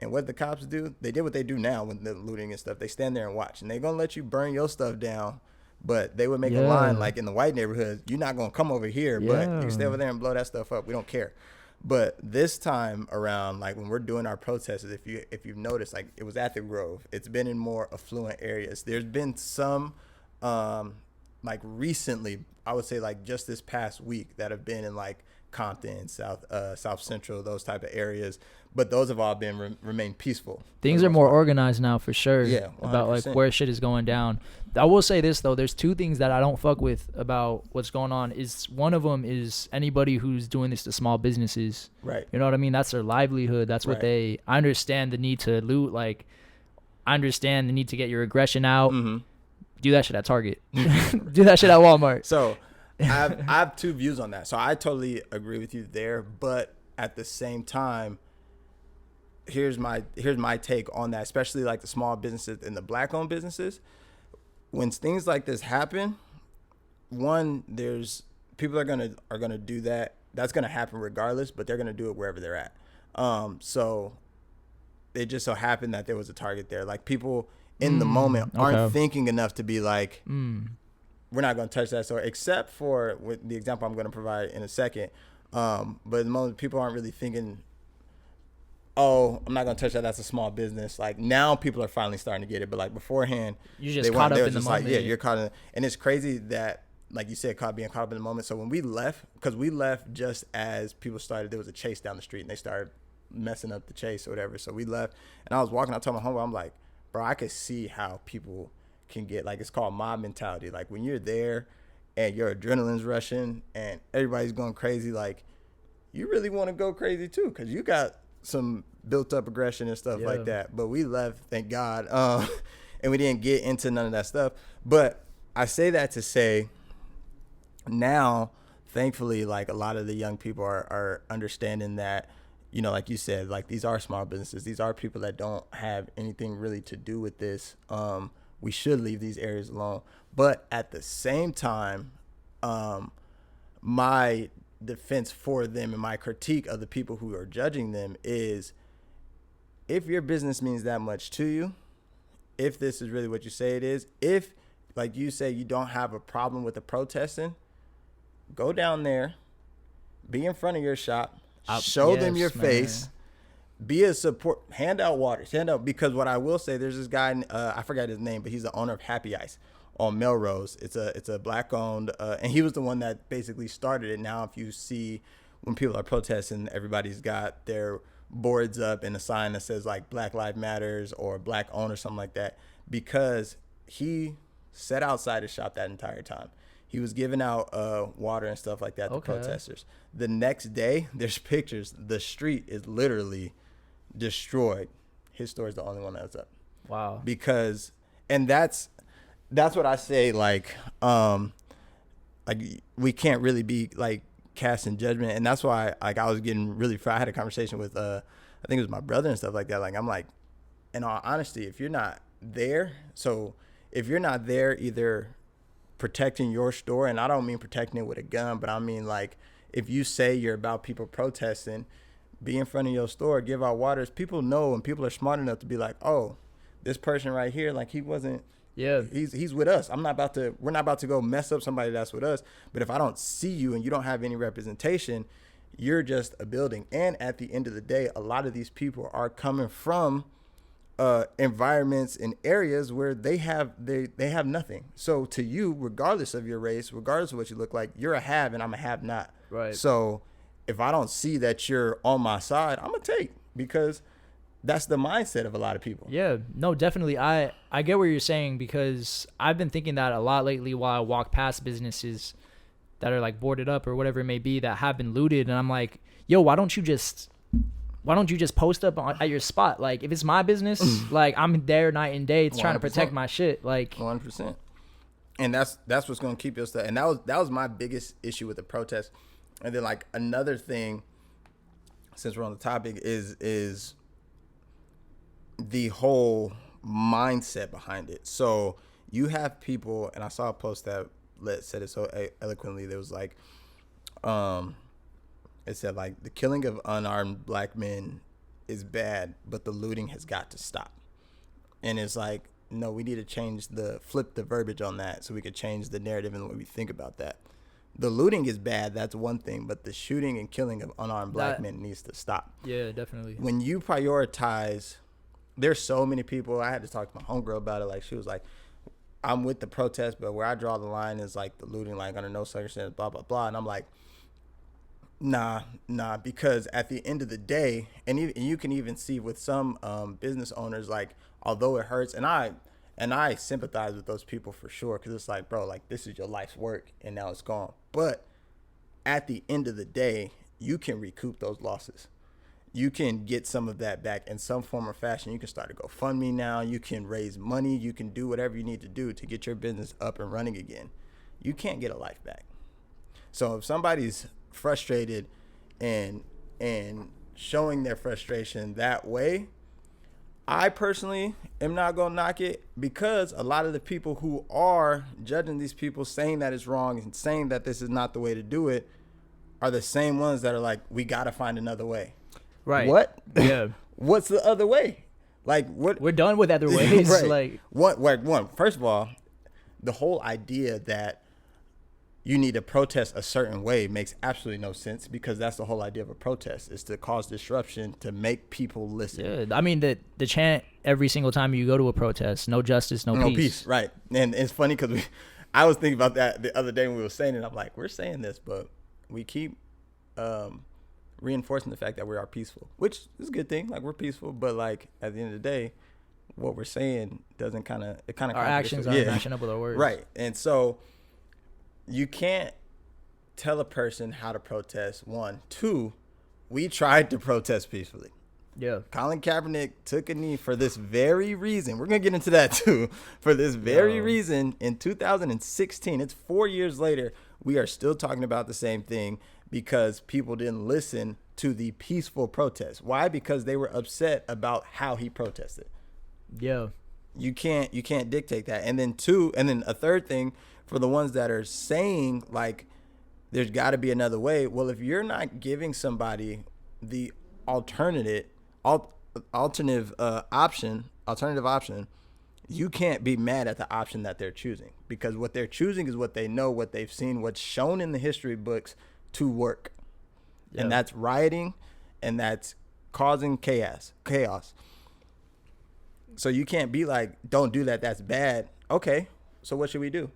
[SPEAKER 1] And what the cops do, they did what they do now when they're looting and stuff. They stand there and watch, and they're going to let you burn your stuff down. But they would make a line like in the white neighborhoods, you're not going to come over here, but you can stay over there and blow that stuff up. We don't care. But this time around, like when we're doing our protests, if you've noticed, like it was at the Grove. It's been in more affluent areas. There's been some, like recently, I would say like just this past week, that have been in like Compton, South Central, those type of areas. But those have all been remained peaceful.
[SPEAKER 2] Things are more organized now for sure.
[SPEAKER 1] Yeah, 100%.
[SPEAKER 2] About like where shit is going down. I will say this though, there's two things that I don't fuck with about what's going on. Is one of them is anybody who's doing this to small businesses.
[SPEAKER 1] Right.
[SPEAKER 2] You know what I mean? That's their livelihood. That's what I understand the need to loot. Like, I understand the need to get your aggression out. Mm-hmm. Do that shit at Target. Do that shit at Walmart.
[SPEAKER 1] So I have two views on that. So I totally agree with you there, but at the same time, here's my take on that, especially like the small businesses and the black-owned businesses. When things like this happen, one, there's people are gonna do that that's going to happen regardless, but they're going to do it wherever they're at. So it just so happened that there was a target there. Like, people in the moment aren't thinking enough to be like, we're not going to touch that store, except for with the example I'm going to provide in a second. But at the moment, people aren't really thinking, oh, I'm not going to touch that. That's a small business. Like, now people are finally starting to get it. But like beforehand,
[SPEAKER 2] you just caught up in the moment.
[SPEAKER 1] Like, yeah, you're caught in. And it's crazy that, like you said, being caught up in the moment. So when we left, because we left just as people started, there was a chase down the street and they started messing up the chase or whatever. So we left and I was walking. I told my homeboy, I'm like, bro, I could see how people can get, like, it's called mob mentality. Like, when you're there and your adrenaline's rushing and everybody's going crazy, like, you really want to go crazy too, because you got some built up aggression and stuff like that. But we left, thank God, and we didn't get into none of that stuff. But I say that to say, now, thankfully, like, a lot of the young people are understanding that, you know, like you said, like, these are small businesses. These are people that don't have anything really to do with this. We should leave these areas alone. But at the same time, my defense for them and my critique of the people who are judging them is, if your business means that much to you, if this is really what you say it is, if, like you say, you don't have a problem with the protesting, go down there, be in front of your shop, show them your face, be a support, hand out waters, because what I will say, there's this guy, I forgot his name, but he's the owner of Happy Ice on Melrose. It's a black owned, and he was the one that basically started it. Now, if you see when people are protesting, everybody's got their boards up and a sign that says like Black Lives Matters or Black Owned or something like that, because he sat outside his shop that entire time. He was giving out water and stuff like that to protesters. The next day, there's pictures. The street is literally destroyed. His store is the only one that's up.
[SPEAKER 2] Wow.
[SPEAKER 1] Because, and that's what I say, like we can't really be like casting judgment. And that's why, like, I was getting really, I had a conversation with, I think it was my brother and stuff like that. Like, I'm like, in all honesty, if you're not there, either protecting your store, and I don't mean protecting it with a gun, but I mean, like, if you say you're about people protesting, be in front of your store, give out waters. People know, and people are smart enough to be like, oh, this person right here, like, he wasn't, he's with us. We're not about to go mess up somebody that's with us. But if I don't see you and you don't have any representation, you're just a building. And at the end of the day, a lot of these people are coming from environments and areas where they have nothing. So to you, regardless of your race, regardless of what you look like, you're a have and I'm a have not.
[SPEAKER 2] Right.
[SPEAKER 1] So if I don't see that you're on my side, I'm gonna take, because that's the mindset of a lot of people.
[SPEAKER 2] Yeah, no, definitely. I get what you're saying, because I've been thinking that a lot lately while I walk past businesses that are like boarded up or whatever it may be that have been looted, and I'm like, yo, why don't you just post up at your spot? Like, if it's my business, like, I'm there night and day, it's 100%. Trying to protect my shit. Like
[SPEAKER 1] 100%. And that's what's going to keep your stuff. And that was my biggest issue with the protest. And then, like, another thing, since we're on the topic, is the whole mindset behind it. So you have people, and I saw a post that said it so eloquently. There was like, it said, like, the killing of unarmed black men is bad, but the looting has got to stop. And it's like, no, we need to flip the verbiage on that so we could change the narrative and the way we think about that. The looting is bad, that's one thing, but the shooting and killing of unarmed black men needs to stop.
[SPEAKER 2] Yeah, definitely.
[SPEAKER 1] When you prioritize, there's so many people, I had to talk to my homegirl about it, like, she was like, I'm with the protest, but where I draw the line is like the looting, like, under no circumstances, blah, blah, blah. And I'm like, nah, because at the end of the day, and you can even see with some business owners, like, although it hurts, and I sympathize with those people for sure, because it's like, bro, like, this is your life's work and now it's gone. But at the end of the day, you can recoup those losses. You can get some of that back in some form or fashion. You can start a GoFundMe now. You can raise money. You can do whatever you need to do to get your business up and running again. You can't get a life back. So if somebody's frustrated and showing their frustration that way, I personally am not going to knock it, because a lot of the people who are judging these people, saying that it's wrong and saying that this is not the way to do it, are the same ones that are like, we got to find another way.
[SPEAKER 2] Right.
[SPEAKER 1] What?
[SPEAKER 2] Yeah.
[SPEAKER 1] What's the other way? Like, what?
[SPEAKER 2] We're done with other ways.
[SPEAKER 1] Right.
[SPEAKER 2] Like,
[SPEAKER 1] one, first of all, the whole idea that you need to protest a certain way makes absolutely no sense, because that's the whole idea of a protest, is to cause disruption, to make people listen.
[SPEAKER 2] yeah, I mean, the chant every single time you go to a protest: no justice, no peace.
[SPEAKER 1] Right. And it's funny because I was thinking about that the other day when we were saying it. I'm like, we're saying this, but we keep reinforcing the fact that we are peaceful, which is a good thing. Like, we're peaceful, but like at the end of the day, what we're saying doesn't our
[SPEAKER 2] actions aren't matching up with our words.
[SPEAKER 1] Right. And so you can't tell a person how to protest. One. Two, we tried to protest peacefully.
[SPEAKER 2] Yeah.
[SPEAKER 1] Colin Kaepernick took a knee for this very reason. We're going to get into that too. For this very reason, in 2016, it's 4 years later, we are still talking about the same thing, because people didn't listen to the peaceful protest. Why? Because they were upset about how he protested.
[SPEAKER 2] Yeah.
[SPEAKER 1] You can't dictate that. And then a third thing, for the ones that are saying like there's got to be another way. Well, if you're not giving somebody the alternative option, you can't be mad at the option that they're choosing, because what they're choosing is what they know, what they've seen, what's shown in the history books to work. Yeah. And that's rioting, and that's causing chaos. So you can't be like, don't do that, that's bad. Okay, so what should we do?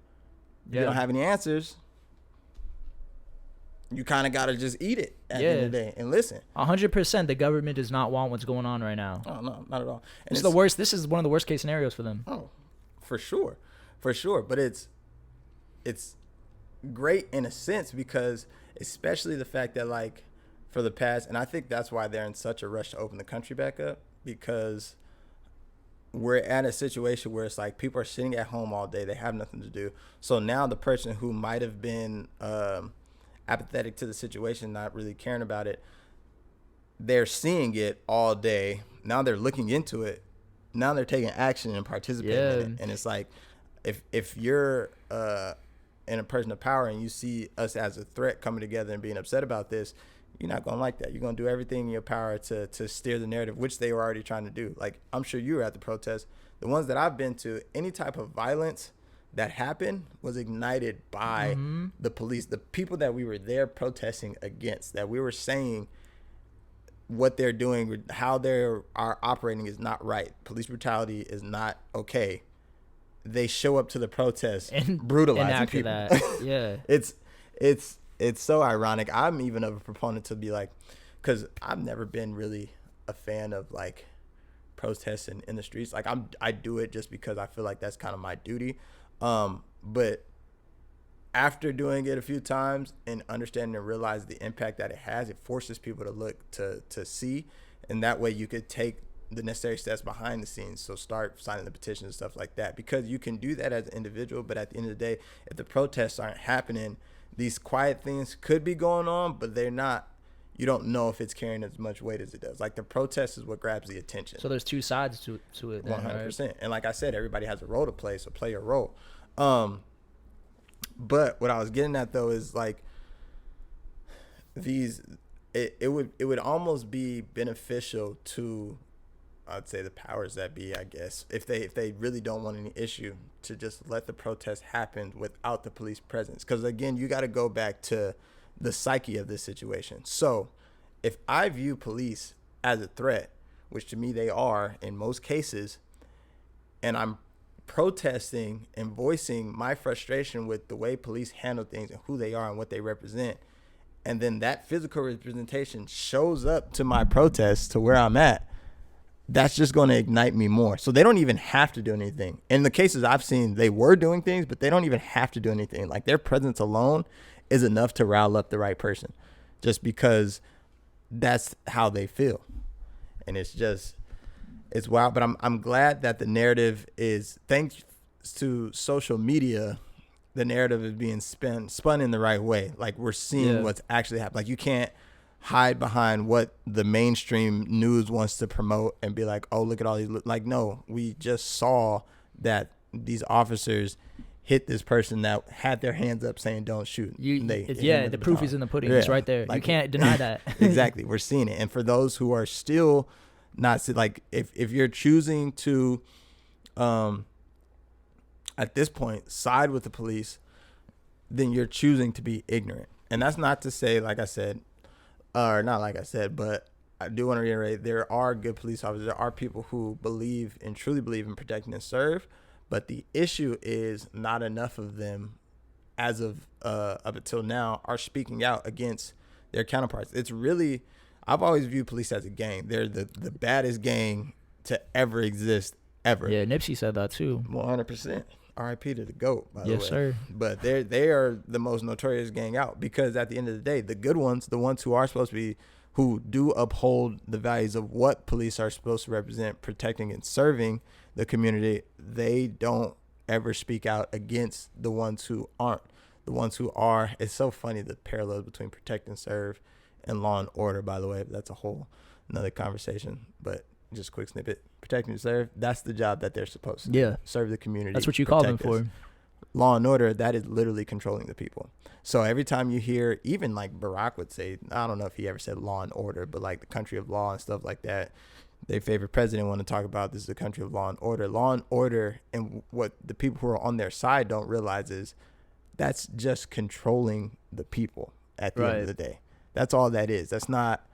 [SPEAKER 1] If you don't have any answers, you kind of got to just eat it at the end of the day and listen.
[SPEAKER 2] 100%. The government does not want what's going on right now.
[SPEAKER 1] Oh, no, not at all. And
[SPEAKER 2] it's the worst. This is one of the worst case scenarios for them.
[SPEAKER 1] Oh, for sure. But it's great in a sense, because especially the fact that, like, for the past, and I think that's why they're in such a rush to open the country back up, because we're at a situation where it's like people are sitting at home all day. They have nothing to do. So now the person who might have been apathetic to the situation, not really caring about it, they're seeing it all day. Now they're looking into it. Now they're taking action and participating in it. And it's like, if you're in a person of power and you see us as a threat coming together and being upset about this, you're not going to like that. You're going to do everything in your power to steer the narrative, which they were already trying to do. Like, I'm sure you were at the protest. The ones that I've been to, any type of violence that happened was ignited by the police, the people that we were there protesting against, that we were saying what they're doing, how they are operating is not right. Police brutality is not okay. They show up to the protest and brutalizing people.
[SPEAKER 2] That, yeah.
[SPEAKER 1] It's so ironic. I'm even of a proponent to be like, because I've never been really a fan of like protests in the streets. Like, I do it just because I feel like that's kind of my duty. But after doing it a few times and understanding and realize the impact that it has, it forces people to look to see, and that way you could take the necessary steps behind the scenes. So start signing the petitions and stuff like that, because you can do that as an individual. But at the end of the day, if the protests aren't happening, these quiet things could be going on, but they're not. You don't know if it's carrying as much weight as it does. Like, the protest is what grabs the attention.
[SPEAKER 2] So there's two sides to it.
[SPEAKER 1] 100%. Right? And like I said, everybody has a role to play, so play your role. But what I was getting at though is like it would almost be beneficial to, I'd say, the powers that be, I guess, if they really don't want any issue, to just let the protest happen without the police presence. Because again, you got to go back to the psyche of this situation. So if I view police as a threat, which to me they are in most cases, and I'm protesting and voicing my frustration with the way police handle things and who they are and what they represent, and then that physical representation shows up to my protest to where I'm at, that's just going to ignite me more. So they don't even have to do anything. In the cases I've seen, they were doing things, but they don't even have to do anything. Like, their presence alone is enough to rile up the right person, just because that's how they feel. And it's wild. But I'm glad that the narrative is, thanks to social media, the narrative is being spun in the right way. Like, we're seeing what's actually happening. Like, you can't hide behind what the mainstream news wants to promote and be like, oh, look at all these. Like, no, we just saw that these officers hit this person that had their hands up saying don't shoot.
[SPEAKER 2] The proof is in the pudding. It's right there. You can't deny that.
[SPEAKER 1] Exactly. We're seeing it. And for those who are still not, like, if you're choosing to at this point side with the police, then you're choosing to be ignorant. And that's not to say, like I said, or not like I said, but I do want to reiterate, there are good police officers. There are people who believe and truly believe in protect and serve. But the issue is not enough of them, as of up until now, are speaking out against their counterparts. It's really, I've always viewed police as a gang. They're the baddest gang to ever exist, ever.
[SPEAKER 2] Yeah, Nipsey said that too.
[SPEAKER 1] 100%. R.I.P. to the GOAT, by the way.
[SPEAKER 2] Yes, sir.
[SPEAKER 1] But they are the most notorious gang out, because at the end of the day, the good ones, the ones who are supposed to be, who do uphold the values of what police are supposed to represent, protecting and serving the community, they don't ever speak out against the ones who aren't. The ones who are, it's so funny, the parallels between protect and serve and law and order, by the way. That's a whole another conversation, but just a quick snippet. Protect and serve, that's the job that they're supposed to do. Serve the community.
[SPEAKER 2] That's what you call them for.
[SPEAKER 1] Law and order, that is literally controlling the people. So every time you hear, even like Barack would say, I don't know if he ever said law and order, but like the country of law and stuff like that, their favorite president want to talk about, this is the country of law and order. Law and order, and what the people who are on their side don't realize is that's just controlling the people at the end of the day. That's all that is. That's not,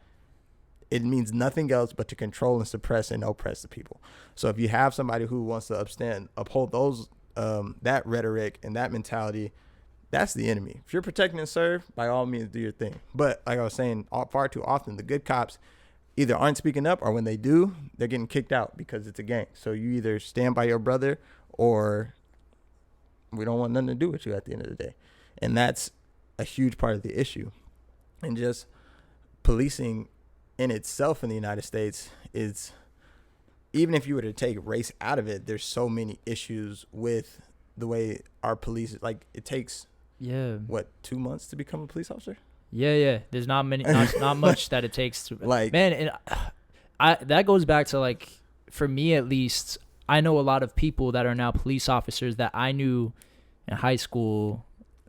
[SPEAKER 1] it means nothing else but to control and suppress and oppress the people. So if you have somebody who wants to uphold those, that rhetoric and that mentality, that's the enemy. If you're protecting and serve, by all means, do your thing. But like I was saying, far too often, the good cops either aren't speaking up, or when they do, they're getting kicked out because it's a gang. So you either stand by your brother, or we don't want nothing to do with you at the end of the day. And that's a huge part of the issue. And just policing in itself in the United States is, even if you were to take race out of it, there's so many issues with the way our police, like, it takes, 2 months to become a police officer?
[SPEAKER 2] Yeah. There's not much that it takes to, like, man. And that goes back to, like, for me at least, I know a lot of people that are now police officers that I knew in high school,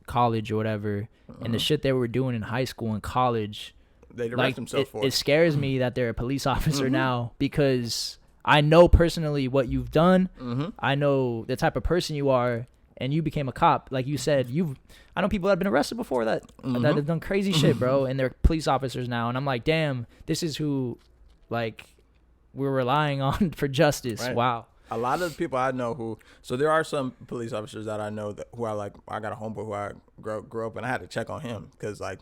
[SPEAKER 2] college, or whatever, and the shit they were doing in high school and college,
[SPEAKER 1] they arrest themselves for it.
[SPEAKER 2] It scares me that they're a police officer now, because I know personally what you've done. I know the type of person you are, and you became a cop. Like you said, I know people that have been arrested before that have done crazy shit, bro, and they're police officers now. And I'm like, damn, this is who, like, we're relying on for justice. Right. Wow.
[SPEAKER 1] A lot of the people I know so there are some police officers that I know who are like, I got a homeboy who I grew up, and I had to check on him because, like,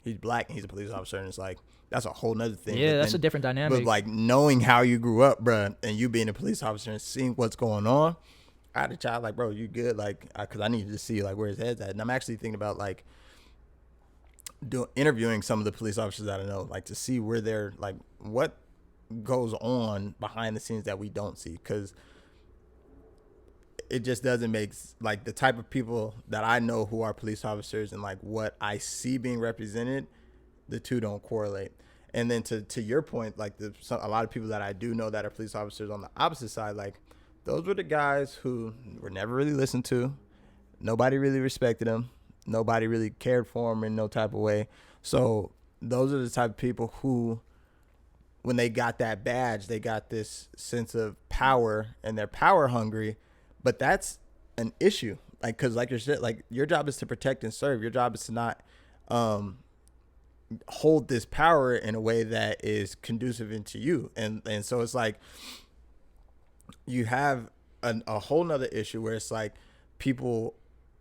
[SPEAKER 1] he's black and he's a police officer, and it's like, that's a whole nother thing.
[SPEAKER 2] Yeah, that's a different dynamic.
[SPEAKER 1] But, like, knowing how you grew up, bro, and you being a police officer and seeing what's going on, I had to chat, like, bro, you good? Like, because I needed to see, like, where his head's at. And I'm actually thinking about, like, interviewing some of the police officers that I know, like, to see where they're, like, what goes on behind the scenes that we don't see. Because it just doesn't make, like, the type of people that I know who are police officers and, like, what I see being represented, the two don't correlate. And then to your point, like, a lot of people that I do know that are police officers on the opposite side, like, those were the guys who were never really listened to. Nobody really respected them. Nobody really cared for them in no type of way. So those are the type of people who, when they got that badge, they got this sense of power, and they're power hungry. But that's an issue. Like, because like you said, like, your job is to protect and serve. Your job is to not hold this power in a way that is conducive into you. And so it's like, you have a whole nother issue where it's like, people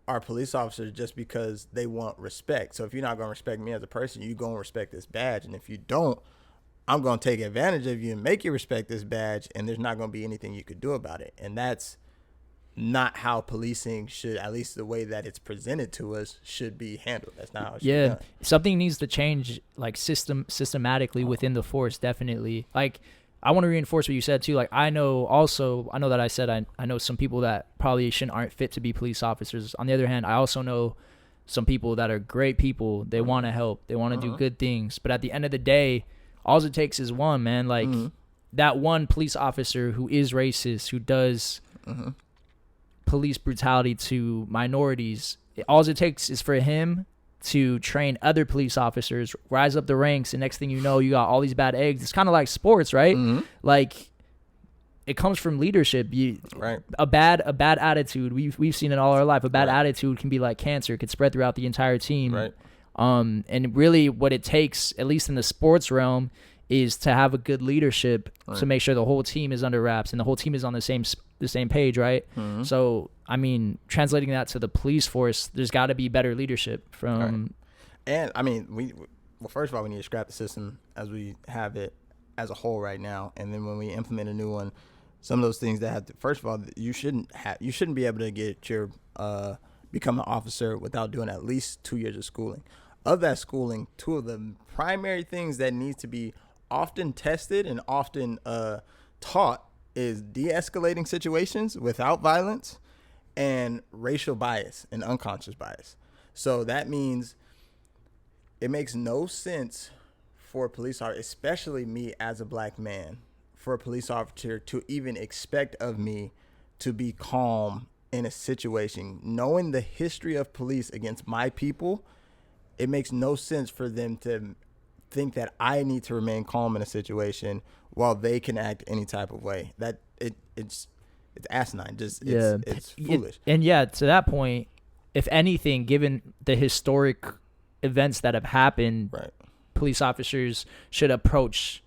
[SPEAKER 1] are police officers just because they want respect. So if you're not going to respect me as a person, you're going to respect this badge. And if you don't, I'm going to take advantage of you and make you respect this badge, and there's not going to be anything you could do about it. And that's not how policing should, at least the way that it's presented to us, should be handled. That's not how it should be done.
[SPEAKER 2] Something needs to change, like, systematically within the force, definitely. Like, I want to reinforce what you said too. Like, I know that I said I know some people that probably aren't fit to be police officers. On the other hand, I also know some people that are great people. They want to help. They want to do good things. But at the end of the day, all it takes is one, man. Like, that one police officer who is racist, who does police brutality to minorities. All it takes is for him to train other police officers, rise up the ranks, and next thing you know, you got all these bad eggs. It's kind of like sports, right?
[SPEAKER 1] Mm-hmm.
[SPEAKER 2] Like, it comes from leadership.
[SPEAKER 1] Right.
[SPEAKER 2] A bad attitude. We've seen it all our life. A bad attitude can be like cancer. It could spread throughout the entire team.
[SPEAKER 1] Right.
[SPEAKER 2] And really, what it takes, at least in the sports realm, is to have a good leadership to make sure the whole team is under wraps and the whole team is on the same page, right? Mm-hmm. So, I mean, translating that to the police force, there's got to be better leadership from.
[SPEAKER 1] Right. And I mean, first of all, we need to scrap the system as we have it as a whole right now, and then when we implement a new one, some of those things that have to. First of all, you shouldn't be able to get your become an officer without doing at least 2 years of schooling. Of that schooling, two of the primary things that need to be often tested and often taught is de-escalating situations without violence and racial bias and unconscious bias. So that means it makes no sense for a police officer, especially me as a black man, for a police officer to even expect of me to be calm in a situation. Knowing the history of police against my people, it makes no sense for them to think that I need to remain calm in a situation while they can act any type of way. That it's asinine. It's foolish.
[SPEAKER 2] And to that point, if anything, given the historic events that have happened,
[SPEAKER 1] right,
[SPEAKER 2] police officers should approach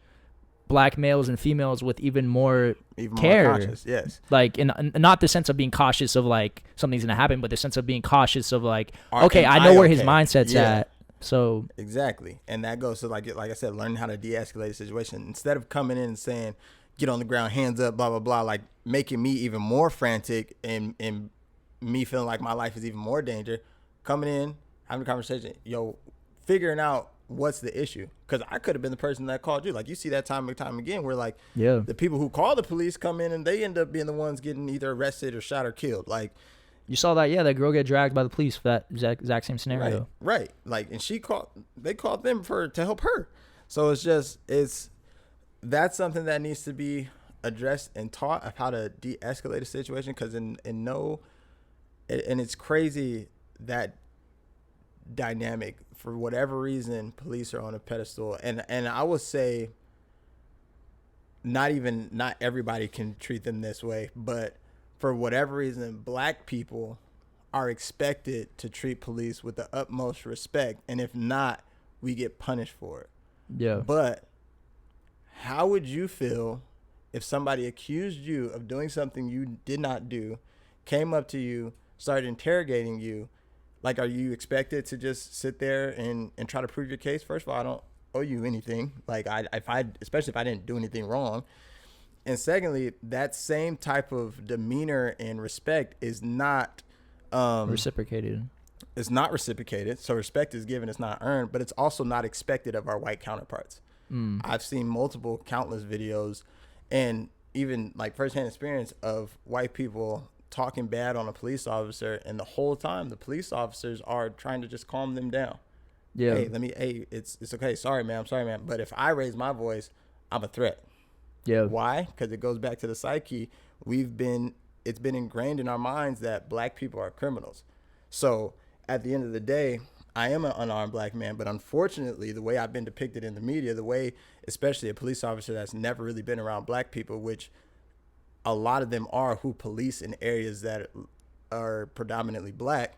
[SPEAKER 2] black males and females with even more care.
[SPEAKER 1] More cautious, yes.
[SPEAKER 2] Like, in not the sense of being cautious of like something's gonna happen, but the sense of being cautious of like, okay, I know where his mindset's at. So
[SPEAKER 1] exactly, and that goes to like I said, learning how to de-escalate a situation instead of coming in and saying, "Get on the ground, hands up," blah blah blah, like making me even more frantic and me feeling like my life is even more danger. Coming in, having a conversation, figuring out what's the issue, because I could have been the person that called you. Like, you see that time and time again, where like the people who call the police come in and they end up being the ones getting either arrested or shot or killed. Like,
[SPEAKER 2] you saw that, that girl get dragged by the police for that exact same scenario.
[SPEAKER 1] Right. Like, and they called them to help her. So that's something that needs to be addressed and taught of how to de-escalate a situation. Because and it's crazy that dynamic, for whatever reason, police are on a pedestal, and I would say not everybody can treat them this way, but for whatever reason, black people are expected to treat police with the utmost respect, and if not, we get punished for it. Yeah. But how would you feel if somebody accused you of doing something you did not do, came up to you, started interrogating you? Like, are you expected to just sit there and try to prove your case? First of all, I don't owe you anything. Like, especially if I didn't do anything wrong. And secondly, that same type of demeanor and respect is not
[SPEAKER 2] reciprocated.
[SPEAKER 1] It's not reciprocated. So respect is given, it's not earned, but it's also not expected of our white counterparts. I've seen countless videos and even like firsthand experience of white people talking bad on a police officer, and the whole time the police officers are trying to just calm them down. Yeah. Hey, it's okay. Sorry, man. I'm sorry, man. But if I raise my voice, I'm a threat. Yeah. Why? Because it goes back to the psyche. It's been ingrained in our minds that black people are criminals. So at the end of the day, I am an unarmed black man, but unfortunately, the way I've been depicted in the media, the way, especially a police officer that's never really been around black people, which a lot of them are, who police in areas that are predominantly black,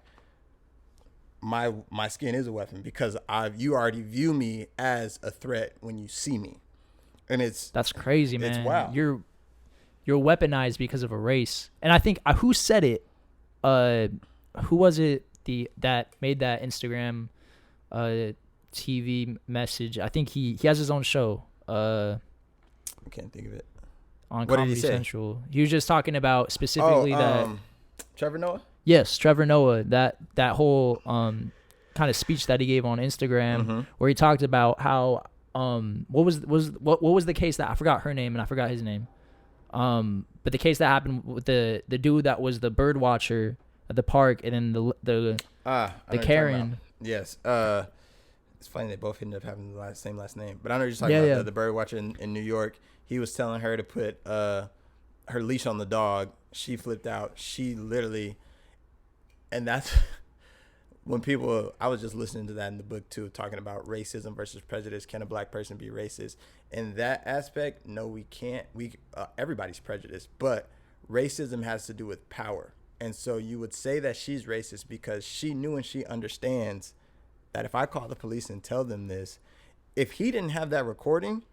[SPEAKER 1] my skin is a weapon, because you already view me as a threat when you see me. And
[SPEAKER 2] that's crazy, man.
[SPEAKER 1] It's wow.
[SPEAKER 2] You're weaponized because of a race. And I think who said it? Who was it that made that Instagram TV message? I think he has his own show. I
[SPEAKER 1] can't think of it.
[SPEAKER 2] On Comedy Central. He was just talking about specifically that
[SPEAKER 1] Trevor Noah?
[SPEAKER 2] Yes, Trevor Noah. That whole kind of speech that he gave on Instagram, where he talked about how what was the case that I forgot her name and I forgot his name. But the case that happened with the dude that was the bird watcher at the park, and then the Karen.
[SPEAKER 1] Yes. It's funny they both ended up having the same last name, but I know you're talking about the bird watcher in New York. He was telling her to put her leash on the dog. She flipped out. She literally, and that's when people, I was just listening to that in the book too, talking about racism versus prejudice. Can a black person be racist? In that aspect, no, we can't. Everybody's prejudiced, but racism has to do with power. And so you would say that she's racist because she knew and she understands that if I call the police and tell them this, if he didn't have that recording,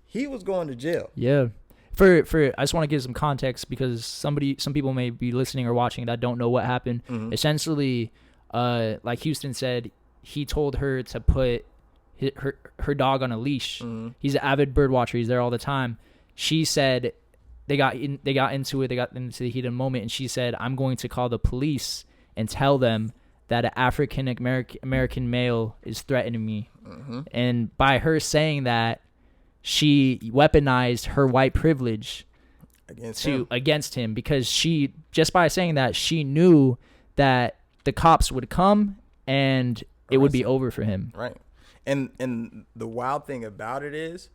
[SPEAKER 1] he was going to jail.
[SPEAKER 2] Yeah. For I just want to give some context because some people may be listening or watching that don't know what happened. Mm-hmm. Essentially, like Houston said, he told her to put her dog on a leash. Mm-hmm. He's an avid bird watcher. He's there all the time. She said they got into the heat of the moment, and she said, "I'm going to call the police and tell them that an African American male is threatening me." Mm-hmm. And by her saying that, she weaponized her white privilege against him because she, just by saying that, she knew that the cops would come and it would be over for him.
[SPEAKER 1] Right. And the wild thing about it is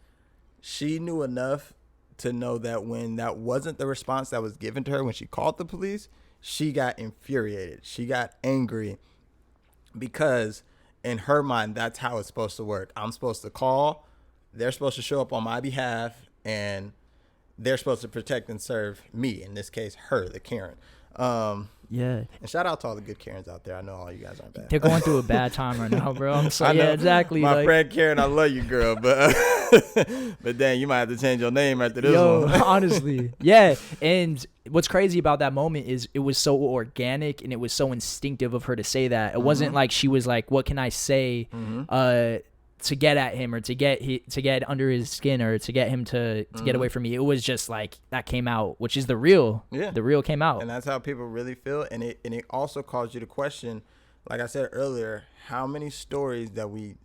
[SPEAKER 1] she knew enough to know that when that wasn't the response that was given to her when she called the police, she got infuriated. She got angry because in her mind, that's how it's supposed to work. I'm supposed to call. They're supposed to show up on my behalf, and they're supposed to protect and serve me, in this case, her, the Karen.
[SPEAKER 2] Yeah. And
[SPEAKER 1] shout out to all the good Karens out there. I know all you guys aren't bad.
[SPEAKER 2] They're going through a bad time right now, bro. I'm sorry. Yeah, exactly.
[SPEAKER 1] My friend Karen, I love you, girl, but dang, you might have to change your name after this one.
[SPEAKER 2] Honestly. Yeah. And what's crazy about that moment is it was so organic and it was so instinctive of her to say that. It wasn't like she was like, what can I say to get at him or to get under his skin or to get him to get away from me. It was just like that came out, which is the real. Yeah. The real came out.
[SPEAKER 1] And that's how people really feel. And it also caused you to question, like I said earlier, how many stories that we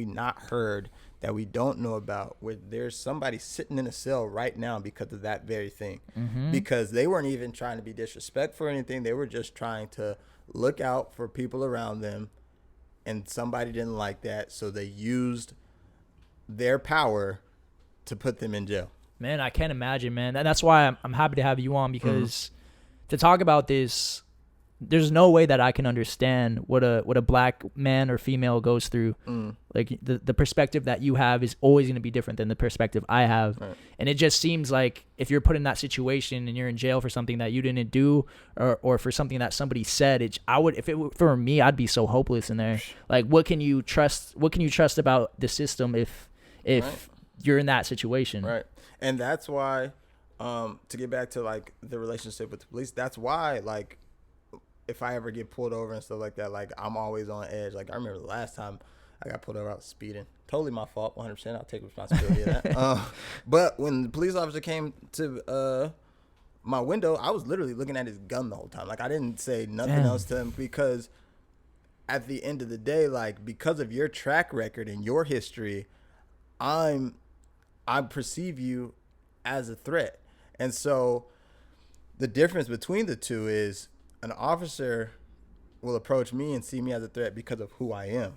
[SPEAKER 1] not heard that we don't know about where there's somebody sitting in a cell right now because of that very thing. Mm-hmm. Because they weren't even trying to be disrespectful or anything. They were just trying to look out for people around them. And somebody didn't like that, so they used their power to put them in jail.
[SPEAKER 2] Man, I can't imagine, man. And that's why I'm happy to have you on because to talk about this, there's no way that I can understand what a black man or female goes through. Like the perspective that you have is always going to be different than the perspective I have. Right. And it just seems like if you're put in that situation and you're in jail for something that you didn't do or for something that somebody said, if it were for me, I'd be so hopeless in there. Like what can you trust about the system if you're in that situation?
[SPEAKER 1] Right. And that's why to get back to like the relationship with the police, that's why like if I ever get pulled over and stuff like that, like I'm always on edge. Like I remember the last time I got pulled over, I was speeding. Totally my fault, 100%. I'll take responsibility of that. But when the police officer came to my window, I was literally looking at his gun the whole time. Like I didn't say nothing else to him because at the end of the day, like because of your track record and your history, I perceive you as a threat. And so the difference between the two is an officer will approach me and see me as a threat because of who I am.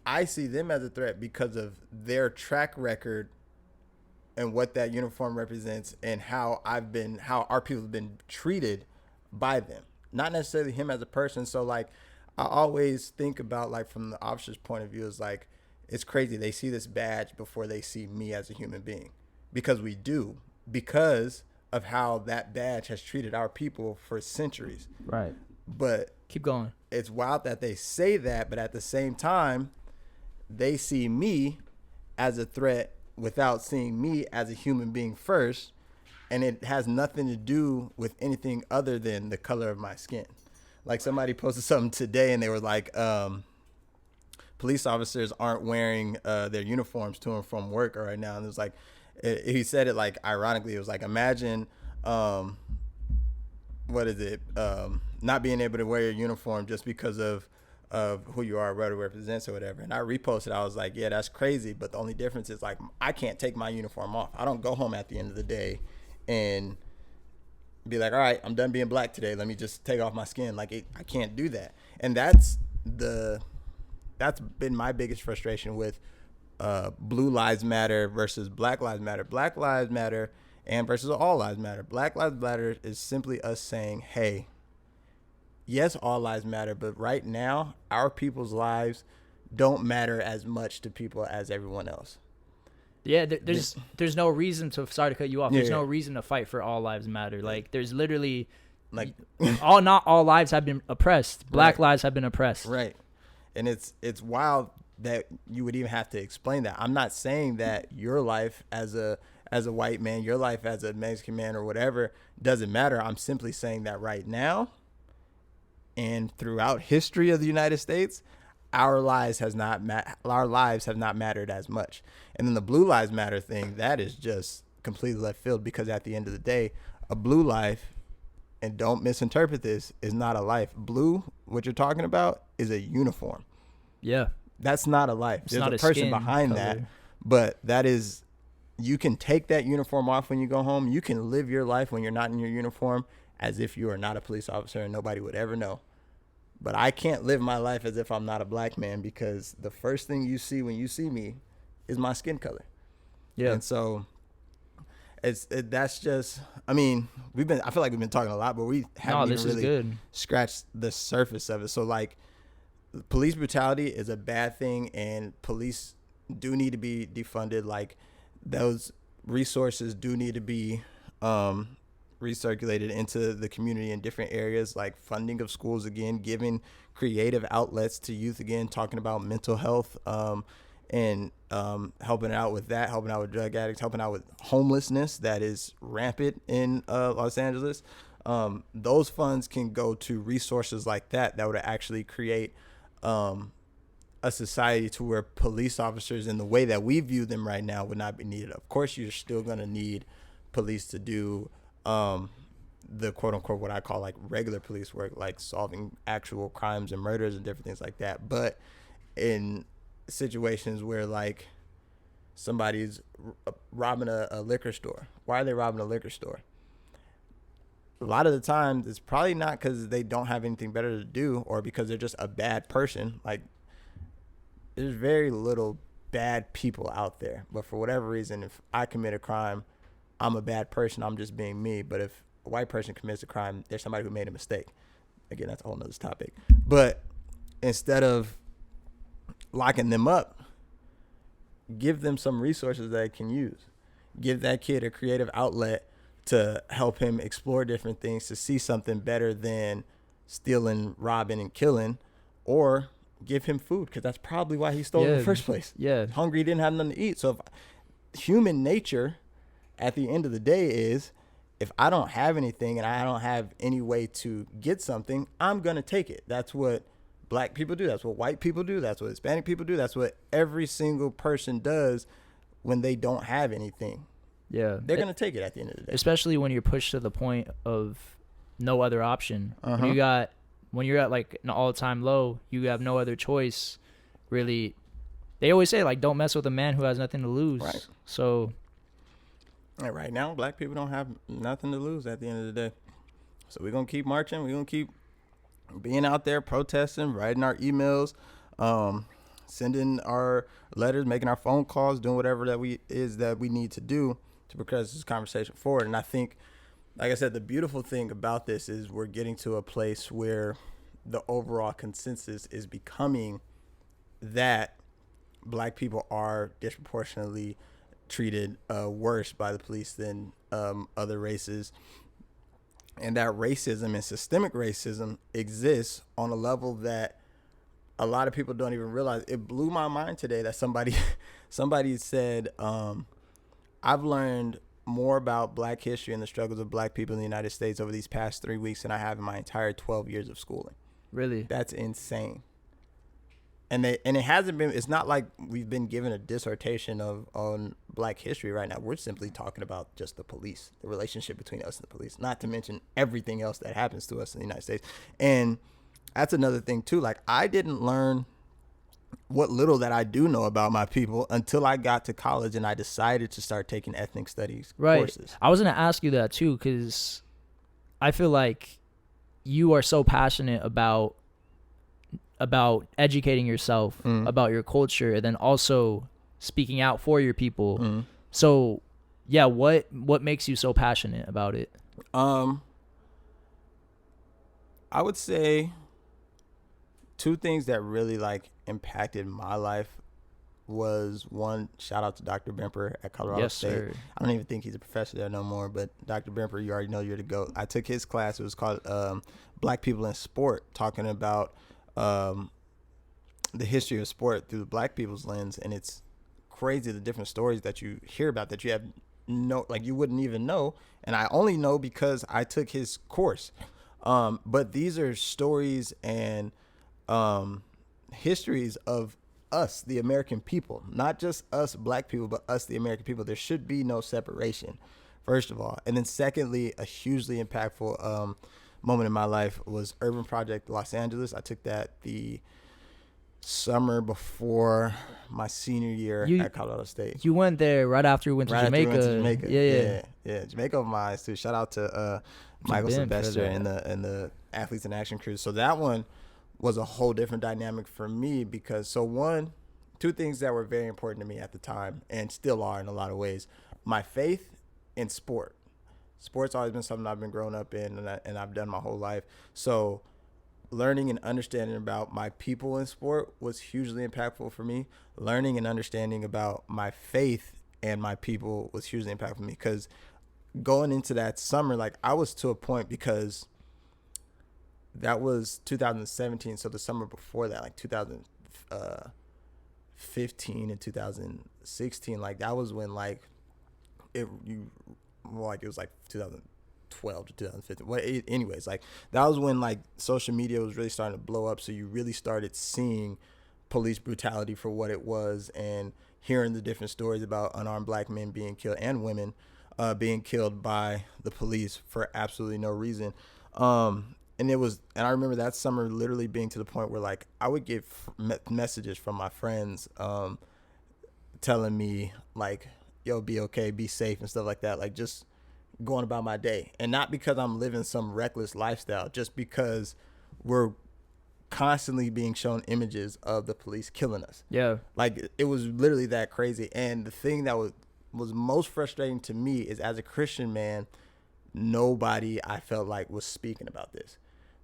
[SPEAKER 1] I see them as a threat because of their track record and what that uniform represents and how our people have been treated by them. Not necessarily him as a person. So like I always think about like from the officer's point of view is like it's crazy. They see this badge before they see me as a human being. Because we do. Because of how that badge has treated our people for centuries.
[SPEAKER 2] Right.
[SPEAKER 1] But
[SPEAKER 2] keep going.
[SPEAKER 1] It's wild that they say that, but at the same time, they see me as a threat without seeing me as a human being first. And it has nothing to do with anything other than the color of my skin. Like somebody posted something today and they were like, police officers aren't wearing their uniforms to and from work right now. And it was like, he said it like ironically. It was like, imagine, not being able to wear your uniform just because of who you are, what it represents or whatever. And I reposted. I was like, yeah, that's crazy. But the only difference is like, I can't take my uniform off. I don't go home at the end of the day and be like, all right, I'm done being black today. Let me just take off my skin. Like I can't do that. And that's been my biggest frustration with Blue Lives Matter versus Black Lives Matter. Black Lives Matter and versus all lives matter. Black Lives Matter is simply us saying, hey, yes, all lives matter, but right now our people's lives don't matter as much to people as everyone else.
[SPEAKER 2] Yeah, there's no reason to, sorry to cut you off. There's no
[SPEAKER 1] Yeah.
[SPEAKER 2] reason to fight for all lives matter. Like, there's literally
[SPEAKER 1] Like,
[SPEAKER 2] not all lives have been oppressed. Black
[SPEAKER 1] Right.
[SPEAKER 2] lives have been oppressed.
[SPEAKER 1] right. And it's wild that you would even have to explain that. I'm not saying that your life as a white man, your life as a Mexican man or whatever doesn't matter. I'm simply saying that right now and throughout history of the United States, our lives have not mattered as much. And then the Blue Lives Matter thing, that is just completely left field, because at the end of the day, a blue life, and don't misinterpret this, is not a life. Blue, what you're talking about, is a uniform.
[SPEAKER 2] Yeah.
[SPEAKER 1] That's not a life.
[SPEAKER 2] It's
[SPEAKER 1] There's
[SPEAKER 2] not
[SPEAKER 1] a
[SPEAKER 2] a
[SPEAKER 1] person
[SPEAKER 2] skin
[SPEAKER 1] behind
[SPEAKER 2] color.
[SPEAKER 1] that, but that is, you can take that uniform off when you go home. You can live your life when you're not in your uniform as if you are not a police officer and nobody would ever know. But I can't live my life as if I'm not a black man, because the first thing you see when you see me is my skin color.
[SPEAKER 2] Yeah.
[SPEAKER 1] And so that's just, I mean, I feel like we've been talking a lot, but we haven't
[SPEAKER 2] this
[SPEAKER 1] even
[SPEAKER 2] is
[SPEAKER 1] really
[SPEAKER 2] good.
[SPEAKER 1] scratched the surface of it. So like, police brutality is a bad thing, and police do need to be defunded. Like, those resources do need to be recirculated into the community in different areas, like funding of schools again, giving creative outlets to youth again, talking about mental health, and helping out with that, helping out with drug addicts, helping out with homelessness that is rampant in Los Angeles. Those funds can go to resources like that would actually create a society to where police officers, in the way that we view them right now, would not be needed. Of course, you're still going to need police to do the quote unquote, what I call like regular police work, like solving actual crimes and murders and different things like that. But in situations where like somebody's robbing a liquor store, why are they robbing a liquor store? A lot of the times it's probably not because they don't have anything better to do, or because they're just a bad person. Like, there's very little bad people out there, but for whatever reason, if I commit a crime, I'm a bad person, I'm just being me. But if a white person commits a crime, there's somebody who made a mistake. Again, that's a whole nother topic. But instead of locking them up, give them some resources that they can use. Give that kid a creative outlet to help him explore different things, to see something better than stealing, robbing, and killing. Or give him food, because that's probably why he stole in the first place.
[SPEAKER 2] Yeah.
[SPEAKER 1] Hungry, didn't have nothing to eat. So if human nature at the end of the day is, if I don't have anything and I don't have any way to get something, I'm going to take it. That's what black people do. That's what white people do. That's what Hispanic people do. That's what every single person does when they don't have anything.
[SPEAKER 2] Yeah.
[SPEAKER 1] They're going to take it at the end of the day.
[SPEAKER 2] Especially when you're pushed to the point of no other option.
[SPEAKER 1] Uh-huh.
[SPEAKER 2] When you're at like an all-time low, you have no other choice, really. They always say, like, don't mess with a man who has nothing to lose.
[SPEAKER 1] Right.
[SPEAKER 2] So,
[SPEAKER 1] And right now, black people don't have nothing to lose at the end of the day. So we're going to keep marching. We're going to keep being out there, protesting, writing our emails, sending our letters, making our phone calls, doing whatever that we need to do to progress this conversation forward. And I think, like I said, the beautiful thing about this is we're getting to a place where the overall consensus is becoming that black people are disproportionately treated worse by the police than other races, and that racism and systemic racism exists on a level that a lot of people don't even realize. It blew my mind today that somebody said, I've learned more about black history and the struggles of black people in the United States over these past 3 weeks than I have in my entire 12 years of schooling.
[SPEAKER 2] really.
[SPEAKER 1] That's insane. And it hasn't been, it's not like we've been given a dissertation on black history right now. We're simply talking about just the police, the relationship between us and the police, not to mention everything else that happens to us in the United States. And that's another thing too. Like, I didn't learn what little that I do know about my people until I got to college and I decided to start taking ethnic studies courses.
[SPEAKER 2] I was going to ask you that too, because I feel like you are so passionate about educating yourself about your culture, and then also speaking out for your people. So yeah, what makes you so passionate about it?
[SPEAKER 1] I would say two things that really like impacted my life was one, shout out to Dr. Bemper at Colorado
[SPEAKER 2] Yes,
[SPEAKER 1] State.
[SPEAKER 2] sir.
[SPEAKER 1] I don't even think he's a professor there no more, but Dr. Bemper, you already know you're the GOAT. I took his class. It was called Black People in Sport, talking about the history of sport through the black people's lens. And it's crazy the different stories that you hear about that you have like you wouldn't even know. And I only know because I took his course. But these are stories and histories of us, the American people, not just us black people, but us, the American people. There should be no separation, first of all. And then secondly, a hugely impactful moment in my life was Urban Project Los Angeles. I took that the summer before my senior year at Colorado State.
[SPEAKER 2] You went there right after you went to Jamaica.
[SPEAKER 1] Yeah. Jamaica of mine too. Shout out to Michael Sylvester and the Athletes in Action crew. So that one was a whole different dynamic for me because two things that were very important to me at the time and still are in a lot of ways: my faith and sport. Sport's always been something I've been growing up in and I've done my whole life. So learning and understanding about my people in sport was hugely impactful for me. Learning and understanding about my faith and my people was hugely impactful for me because going into that summer, like I was to a point because that was 2017. So the summer before that, like 2015 and 2016, like that was when like it was like 2012 to 2015. Well, anyways, like that was when like social media was really starting to blow up. So you really started seeing police brutality for what it was and hearing the different stories about unarmed black men being killed and women being killed by the police for absolutely no reason. And I remember that summer literally being to the point where like I would get messages from my friends telling me like, yo, be okay, be safe and stuff like that. Like just going about my day. And not because I'm living some reckless lifestyle, just because we're constantly being shown images of the police killing us.
[SPEAKER 2] Yeah.
[SPEAKER 1] Like it was literally that crazy. And the thing that was most frustrating to me is as a Christian man, nobody I felt like was speaking about this.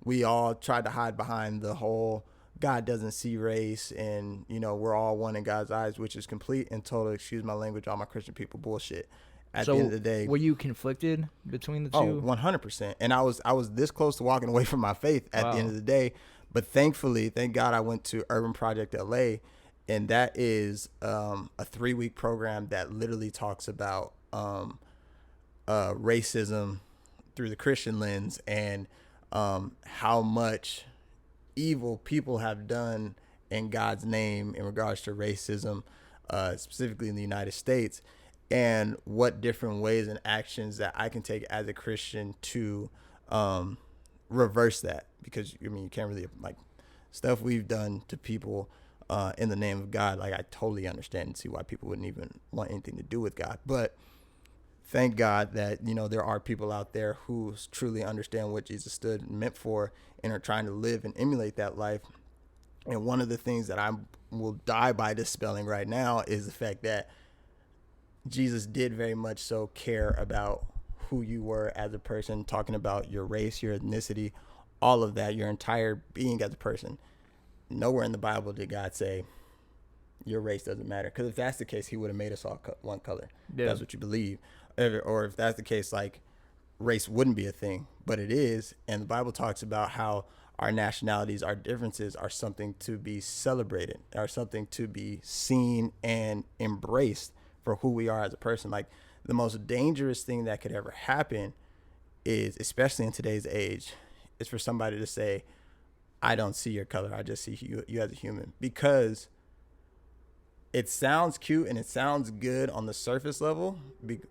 [SPEAKER 1] We all tried to hide behind the whole God doesn't see race and, you know, we're all one in God's eyes, which is complete and total, excuse my language, all my Christian people bullshit. At the end of the day,
[SPEAKER 2] were you conflicted between the two?
[SPEAKER 1] Oh, 100%. And I was this close to walking away from my faith at the end of the day. But thankfully, thank God I went to Urban Project LA. And that is a 3-week program that literally talks about racism through the Christian lens and how much evil people have done in God's name in regards to racism, specifically in the United States, and what different ways and actions that I can take as a Christian to reverse that. Because, I mean, you can't really, like, stuff we've done to people in the name of God, like, I totally understand and see why people wouldn't even want anything to do with God. But thank God that, you know, there are people out there who truly understand what Jesus stood and meant for and are trying to live and emulate that life. And one of the things that I will die by dispelling right now is the fact that Jesus did very much so care about who you were as a person, talking about your race, your ethnicity, all of that, your entire being as a person. Nowhere in the Bible did God say your race doesn't matter. Because if that's the case, he would have made us all one color. Yeah. That's what you believe. Or if that's the case, like, race wouldn't be a thing. But it is. And the Bible talks about how our nationalities, our differences are something to be celebrated, are something to be seen and embraced for who we are as a person. Like, the most dangerous thing that could ever happen is, especially in today's age, is for somebody to say, I don't see your color, I just see you as a human. Because it sounds cute and it sounds good on the surface level,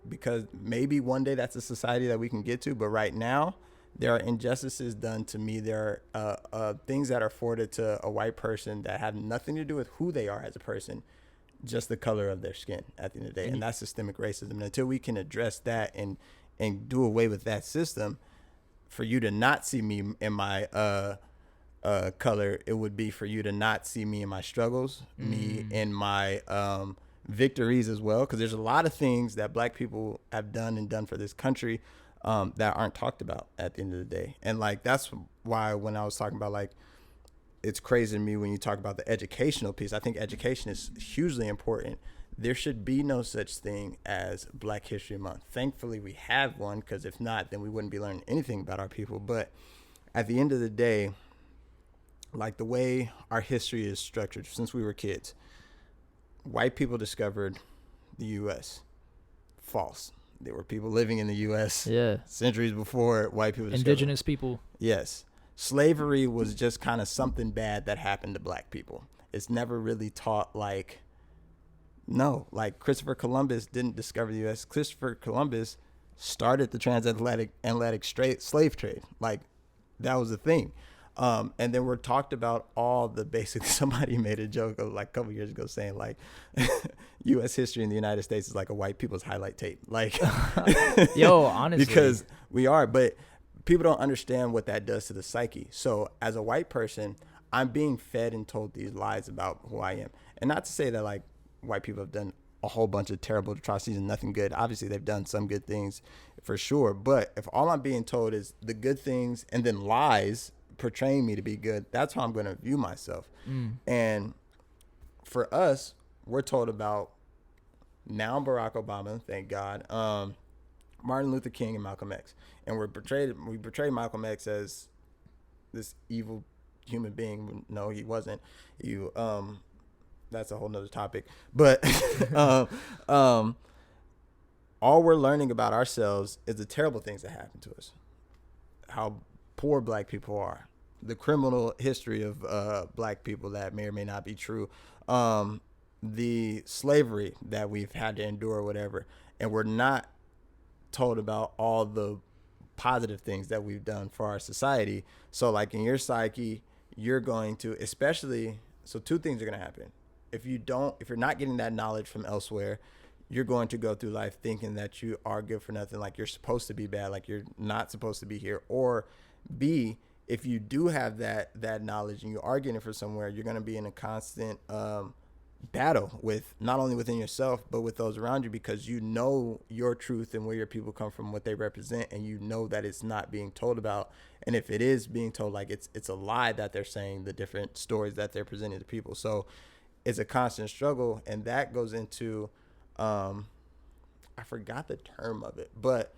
[SPEAKER 1] because maybe one day that's a society that we can get to. But right now, there are injustices done to me. There are things that are afforded to a white person that have nothing to do with who they are as a person, just the color of their skin at the end of the day. And that's systemic racism. And until we can address that and do away with that system, for you to not see me in my color, it would be for you to not see me in my struggles, me in my victories as well, because there's a lot of things that black people have done for this country that aren't talked about at the end of the day. And like that's why when I was talking about like it's crazy to me when you talk about the educational piece. I think education is hugely important. There should be no such thing as Black History Month. Thankfully, we have one, because if not, then we wouldn't be learning anything about our people. But at the end of the day, like the way our history is structured since we were kids, white people discovered the U.S. False. There were people living in the U.S. Centuries before white people discovered.
[SPEAKER 2] Indigenous people.
[SPEAKER 1] Yes. Slavery was just kind of something bad that happened to black people. It's never really taught like, no, like Christopher Columbus didn't discover the U.S. Christopher Columbus started the transatlantic slave trade. Like that was the thing. And then we're talked about all the basically, somebody made a joke of like a couple years ago saying like U.S. history in the United States is like a white people's highlight tape. Like,
[SPEAKER 2] yo, honestly,
[SPEAKER 1] because we are, but people don't understand what that does to the psyche. So as a white person, I'm being fed and told these lies about who I am. And not to say that like white people have done a whole bunch of terrible atrocities and nothing good. Obviously they've done some good things for sure. But if all I'm being told is the good things and then lies portraying me to be good, that's how I'm going to view myself. And for us, we're told about now Barack Obama, thank God, Martin Luther King and Malcolm X. And we portray Malcolm X as this evil human being. No, he wasn't. That's a whole nother topic. But all we're learning about ourselves is the terrible things that happen to us. How poor black people are. The criminal history of black people that may or may not be true. The slavery that we've had to endure or whatever. And we're not told about all the positive things that we've done for our society. So like in your psyche, you're going to, especially, so two things are going to happen. If you're not getting that knowledge from elsewhere, you're going to go through life thinking that you are good for nothing, like you're supposed to be bad, like you're not supposed to be here. Or B, if you do have that knowledge and you are getting it from somewhere, you're going to be in a constant battle with not only within yourself, but with those around you, because you know your truth and where your people come from, what they represent, and you know that it's not being told about. And if it is being told, like it's a lie that they're saying, the different stories that they're presenting to people. So it's a constant struggle, and that goes into I forgot the term of it, but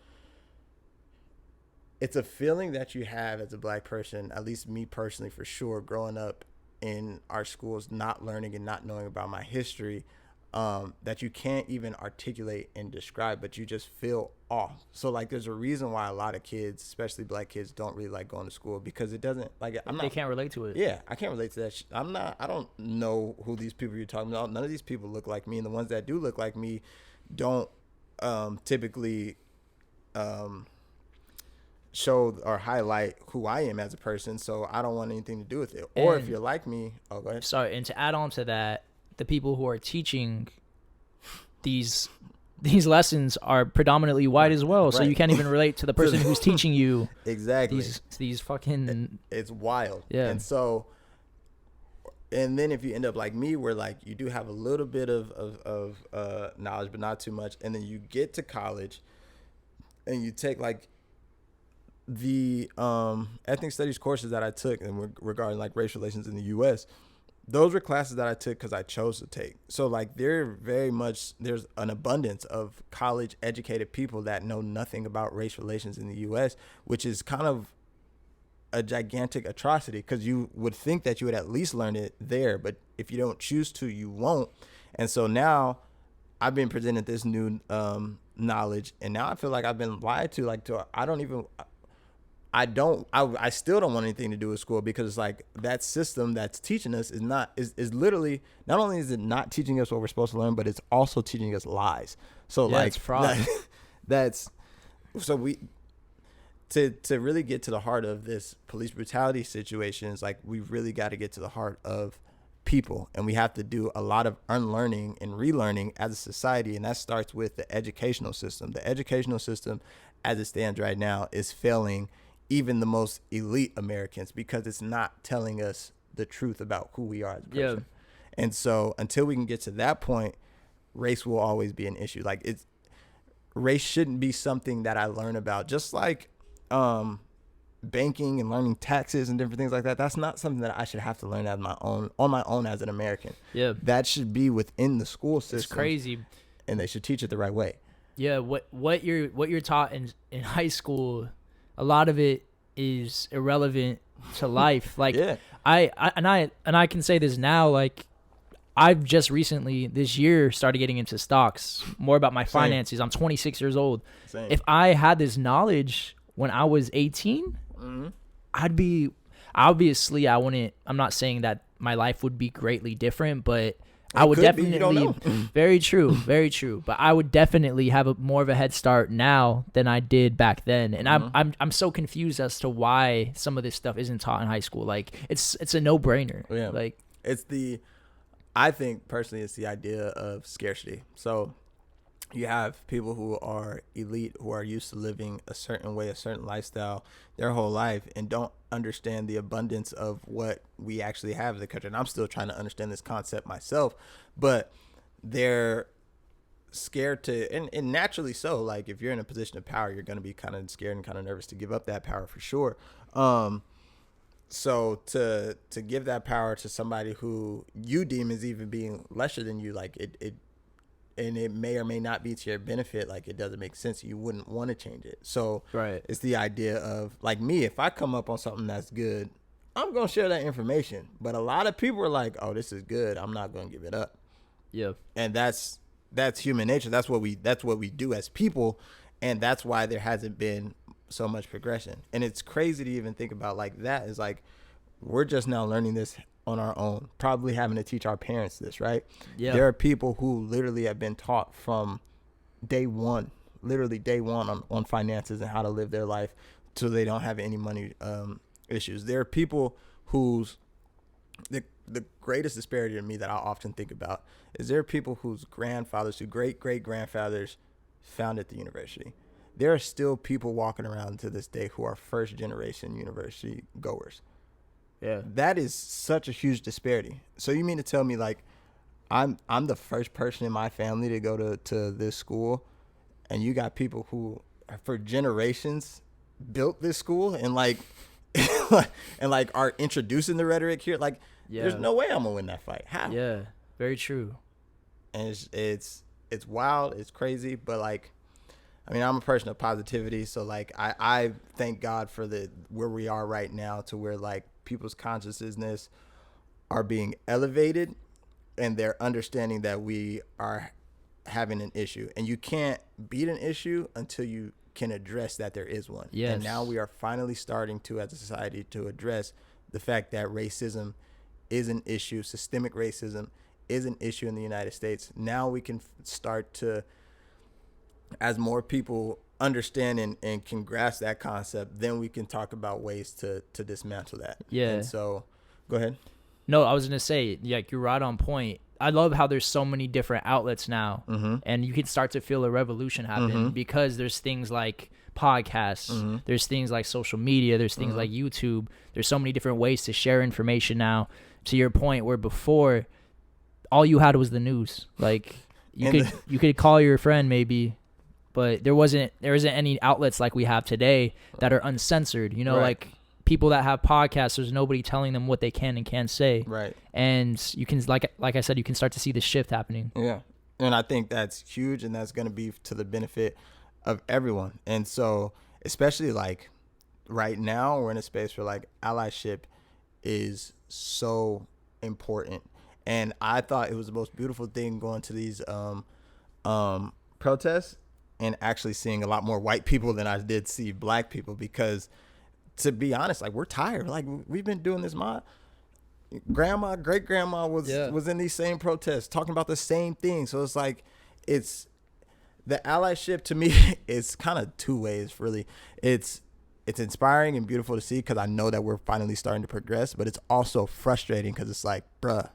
[SPEAKER 1] it's a feeling that you have as a black person, at least me personally for sure, growing up in our schools, not learning and not knowing about my history, that you can't even articulate and describe, but you just feel off. So like there's a reason why a lot of kids, especially black kids, don't really like going to school, because it doesn't, like, they
[SPEAKER 2] can't relate to it.
[SPEAKER 1] Yeah, I can't relate to that. I don't know who these people you're talking about. None of these people look like me, and the ones that do look like me don't typically show or highlight who I am as a person, so I don't want anything to do with it. Or if you're like me, go ahead.
[SPEAKER 2] Sorry, and to add on to that, the people who are teaching these lessons are predominantly white as well, so you can't even relate to the person who's teaching you
[SPEAKER 1] exactly
[SPEAKER 2] these fucking.
[SPEAKER 1] It's wild.
[SPEAKER 2] Yeah.
[SPEAKER 1] And so, and then if you end up like me, where like you do have a little bit of knowledge, but not too much, and then you get to college, and you take like the ethnic studies courses that I took, and regarding like race relations in the U.S., those were classes that I took because I chose to take. So like there's an abundance of college educated people that know nothing about race relations in the U.S., which is kind of a gigantic atrocity, because you would think that you would at least learn it there, but if you don't choose to, you won't. And so now I've been presented this new knowledge, and now I feel like I've been lied to. I still don't want anything to do with school, because it's like that system that's teaching us is literally, not only is it not teaching us what we're supposed to learn, but it's also teaching us lies. So
[SPEAKER 2] yeah, it's fraud.
[SPEAKER 1] To really get to the heart of this police brutality situation, is like we really got to get to the heart of people, and we have to do a lot of unlearning and relearning as a society, and that starts with the educational system. The educational system as it stands right now is failing even the most elite Americans, because it's not telling us the truth about who we are as a person. And so until we can get to that point, race will always be an issue. Like race shouldn't be something that I learn about. Just like banking and learning taxes and different things like that. That's not something that I should have to learn on my own as an American.
[SPEAKER 2] Yeah.
[SPEAKER 1] That should be within the school system.
[SPEAKER 2] It's crazy.
[SPEAKER 1] And they should teach it the right way.
[SPEAKER 2] Yeah, what you're taught in high school, a lot of it is irrelevant to life. Like
[SPEAKER 1] yeah.
[SPEAKER 2] I can say this now, like I've just recently this year started getting into stocks, more about my finances. I'm 26 years old.
[SPEAKER 1] Same.
[SPEAKER 2] If I had this knowledge when I was 18, I'd be, obviously I'm not saying that my life would be greatly different, but I would definitely, very true, very true. But I would definitely have more of a head start now than I did back then. And I'm so confused as to why some of this stuff isn't taught in high school. Like it's a no brainer.
[SPEAKER 1] Yeah.
[SPEAKER 2] Like
[SPEAKER 1] I think personally it's the idea of scarcity. So you have people who are elite, who are used to living a certain way, a certain lifestyle their whole life, and don't understand the abundance of what we actually have in the country. And I'm still trying to understand this concept myself, but they're scared to, and naturally so. Like if you're in a position of power, you're going to be kind of scared and kind of nervous to give up that power for sure. So to give that power to somebody who you deem as even being lesser than you, like and it may or may not be to your benefit, like it doesn't make sense. You wouldn't want to change it. So
[SPEAKER 2] right.
[SPEAKER 1] It's the idea of, like me, if I come up on something that's good, I'm going to share that information. But a lot of people are like, oh, this is good, I'm not going to give it up.
[SPEAKER 2] Yeah.
[SPEAKER 1] And that's human nature. That's what we do as people. And that's why there hasn't been so much progression. And it's crazy to even think about like that. Is like, we're just now learning this on our own, probably having to teach our parents this, right?
[SPEAKER 2] Yeah.
[SPEAKER 1] There are people who literally have been taught from day one on finances and how to live their life so they don't have any money issues. There are people whose the greatest disparity to me that I often think about is there are people whose grandfathers, who great-great-grandfathers founded the university. There are still people walking around to this day who are first generation university goers.
[SPEAKER 2] Yeah.
[SPEAKER 1] That is such a huge disparity. So you mean to tell me like I'm the first person in my family to go to this school, and you got people who for generations built this school and like and like are introducing the rhetoric here? Like there's no way I'm gonna win that fight. How?
[SPEAKER 2] Yeah. Very true.
[SPEAKER 1] And it's wild, it's crazy, but like I mean, I'm a person of positivity, so like I thank God for where we are right now, to where like people's consciousness are being elevated and they're understanding that we are having an issue, and you can't beat an issue until you can address that there is one.
[SPEAKER 2] Yes.
[SPEAKER 1] And now we are finally starting to, as a society, to address the fact that racism is an issue. Systemic racism is an issue in the United States. Now we can start to, as more people understand and can grasp that concept, then we can talk about ways to dismantle that.
[SPEAKER 2] Yeah.
[SPEAKER 1] And so, go ahead.
[SPEAKER 2] No, I was going to say, like, you're right on point. I love how there's so many different outlets now, and you can start to feel a revolution happen because there's things like podcasts, there's things like social media, there's things like YouTube. There's so many different ways to share information now, to your point, where before all you had was the news. Like you could call your friend maybe, but there isn't any outlets like we have today that are uncensored, you know, like people that have podcasts, there's nobody telling them what they can and can't say. Right. And you can, like I said, you can start to see the shift happening.
[SPEAKER 1] Yeah. And I think that's huge, and that's going to be to the benefit of everyone. And so, especially like right now, we're in a space where like allyship is so important. And I thought it was the most beautiful thing going to these protests and actually seeing a lot more white people than I did see black people, because to be honest, like, we're tired. Like, we've been doing this. My grandma, great grandma was in these same protests talking about the same thing. So it's like, it's the allyship to me is kind of two ways, really. It's inspiring and beautiful to see, because I know that we're finally starting to progress, but it's also frustrating because it's like, bruh,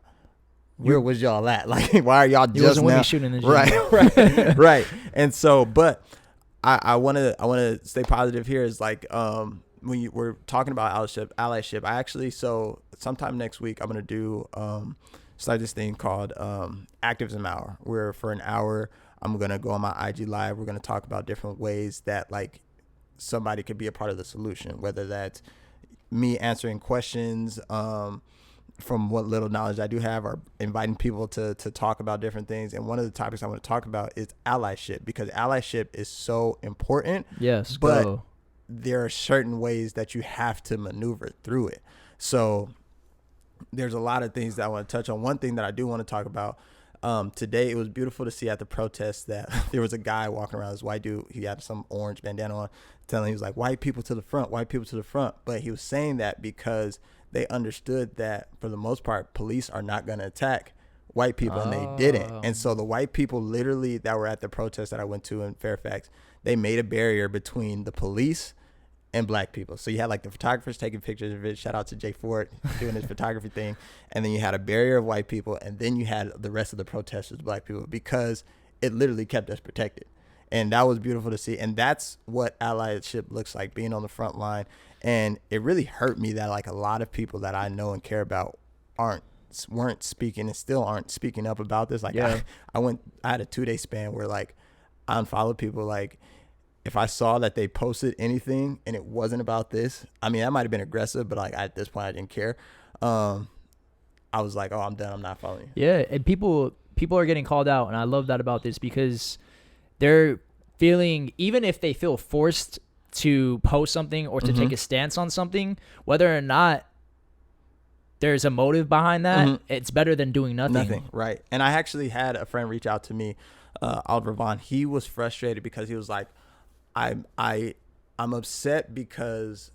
[SPEAKER 1] where was y'all at? Like, why are y'all just
[SPEAKER 2] wasn't
[SPEAKER 1] now?
[SPEAKER 2] with me shooting the gym.
[SPEAKER 1] Right. Right. And so, but I want to stay positive here. Is like, when we're talking about allyship, I actually, so sometime next week, I'm going to do started this thing called Activism Hour, where for an hour I'm gonna go on my IG live. We're gonna talk about different ways that like somebody could be a part of the solution, whether that's me answering questions from what little knowledge I do have, or inviting people to talk about different things. And one of the topics I want to talk about is allyship, because allyship is so important.
[SPEAKER 2] Yes,
[SPEAKER 1] but
[SPEAKER 2] go.
[SPEAKER 1] there are certain ways that you have to maneuver through it. So there's a lot of things that I want to touch on. One thing that I do want to talk about, today, it was beautiful to see at the protest that there was a guy walking around, this white dude. He had some orange bandana on, he was like, white people to the front, white people to the front. But he was saying that because they understood that for the most part, police are not going to attack white people, and they didn't. And so the white people literally that were at the protest that I went to in Fairfax, they made a barrier between the police and black people. So you had like the photographers taking pictures of it. Shout out to Jay Ford doing his photography thing. And then you had a barrier of white people, and then you had the rest of the protesters, black people, because it literally kept us protected. And that was beautiful to see. And that's what allyship looks like, being on the front line. And it really hurt me that like a lot of people that I know and care about weren't speaking and still aren't speaking up about this. Like I had a 2-day span where like I unfollowed people. Like if I saw that they posted anything and it wasn't about this, I mean, that might have been aggressive, but like at this point I didn't care. I was like, oh, I'm done. I'm not following you.
[SPEAKER 2] Yeah. And people are getting called out. And I love that about this, because they're feeling, even if they feel forced to post something or to take a stance on something, whether or not there's a motive behind that, it's better than doing nothing.
[SPEAKER 1] Right. And I actually had a friend reach out to me, Oliver Vaughn. He was frustrated because he was like, I'm upset because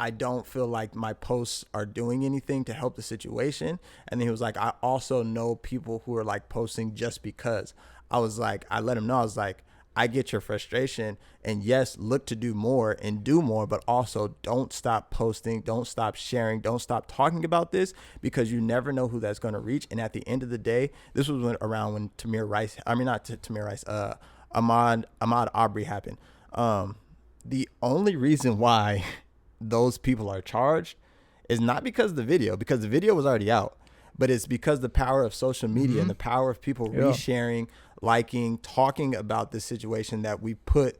[SPEAKER 1] I don't feel like my posts are doing anything to help the situation. And then he was like, I also know people who are like posting just because. I was like, I let him know, I was like, I get your frustration, and yes, look to do more and do more, but also don't stop posting, don't stop sharing, don't stop talking about this, because you never know who that's going to reach. And at the end of the day, this was around when Ahmaud Arbery happened. The only reason why those people are charged is not because of the video, because the video was already out, but it's because the power of social media and the power of people resharing, liking, talking about this situation, that we put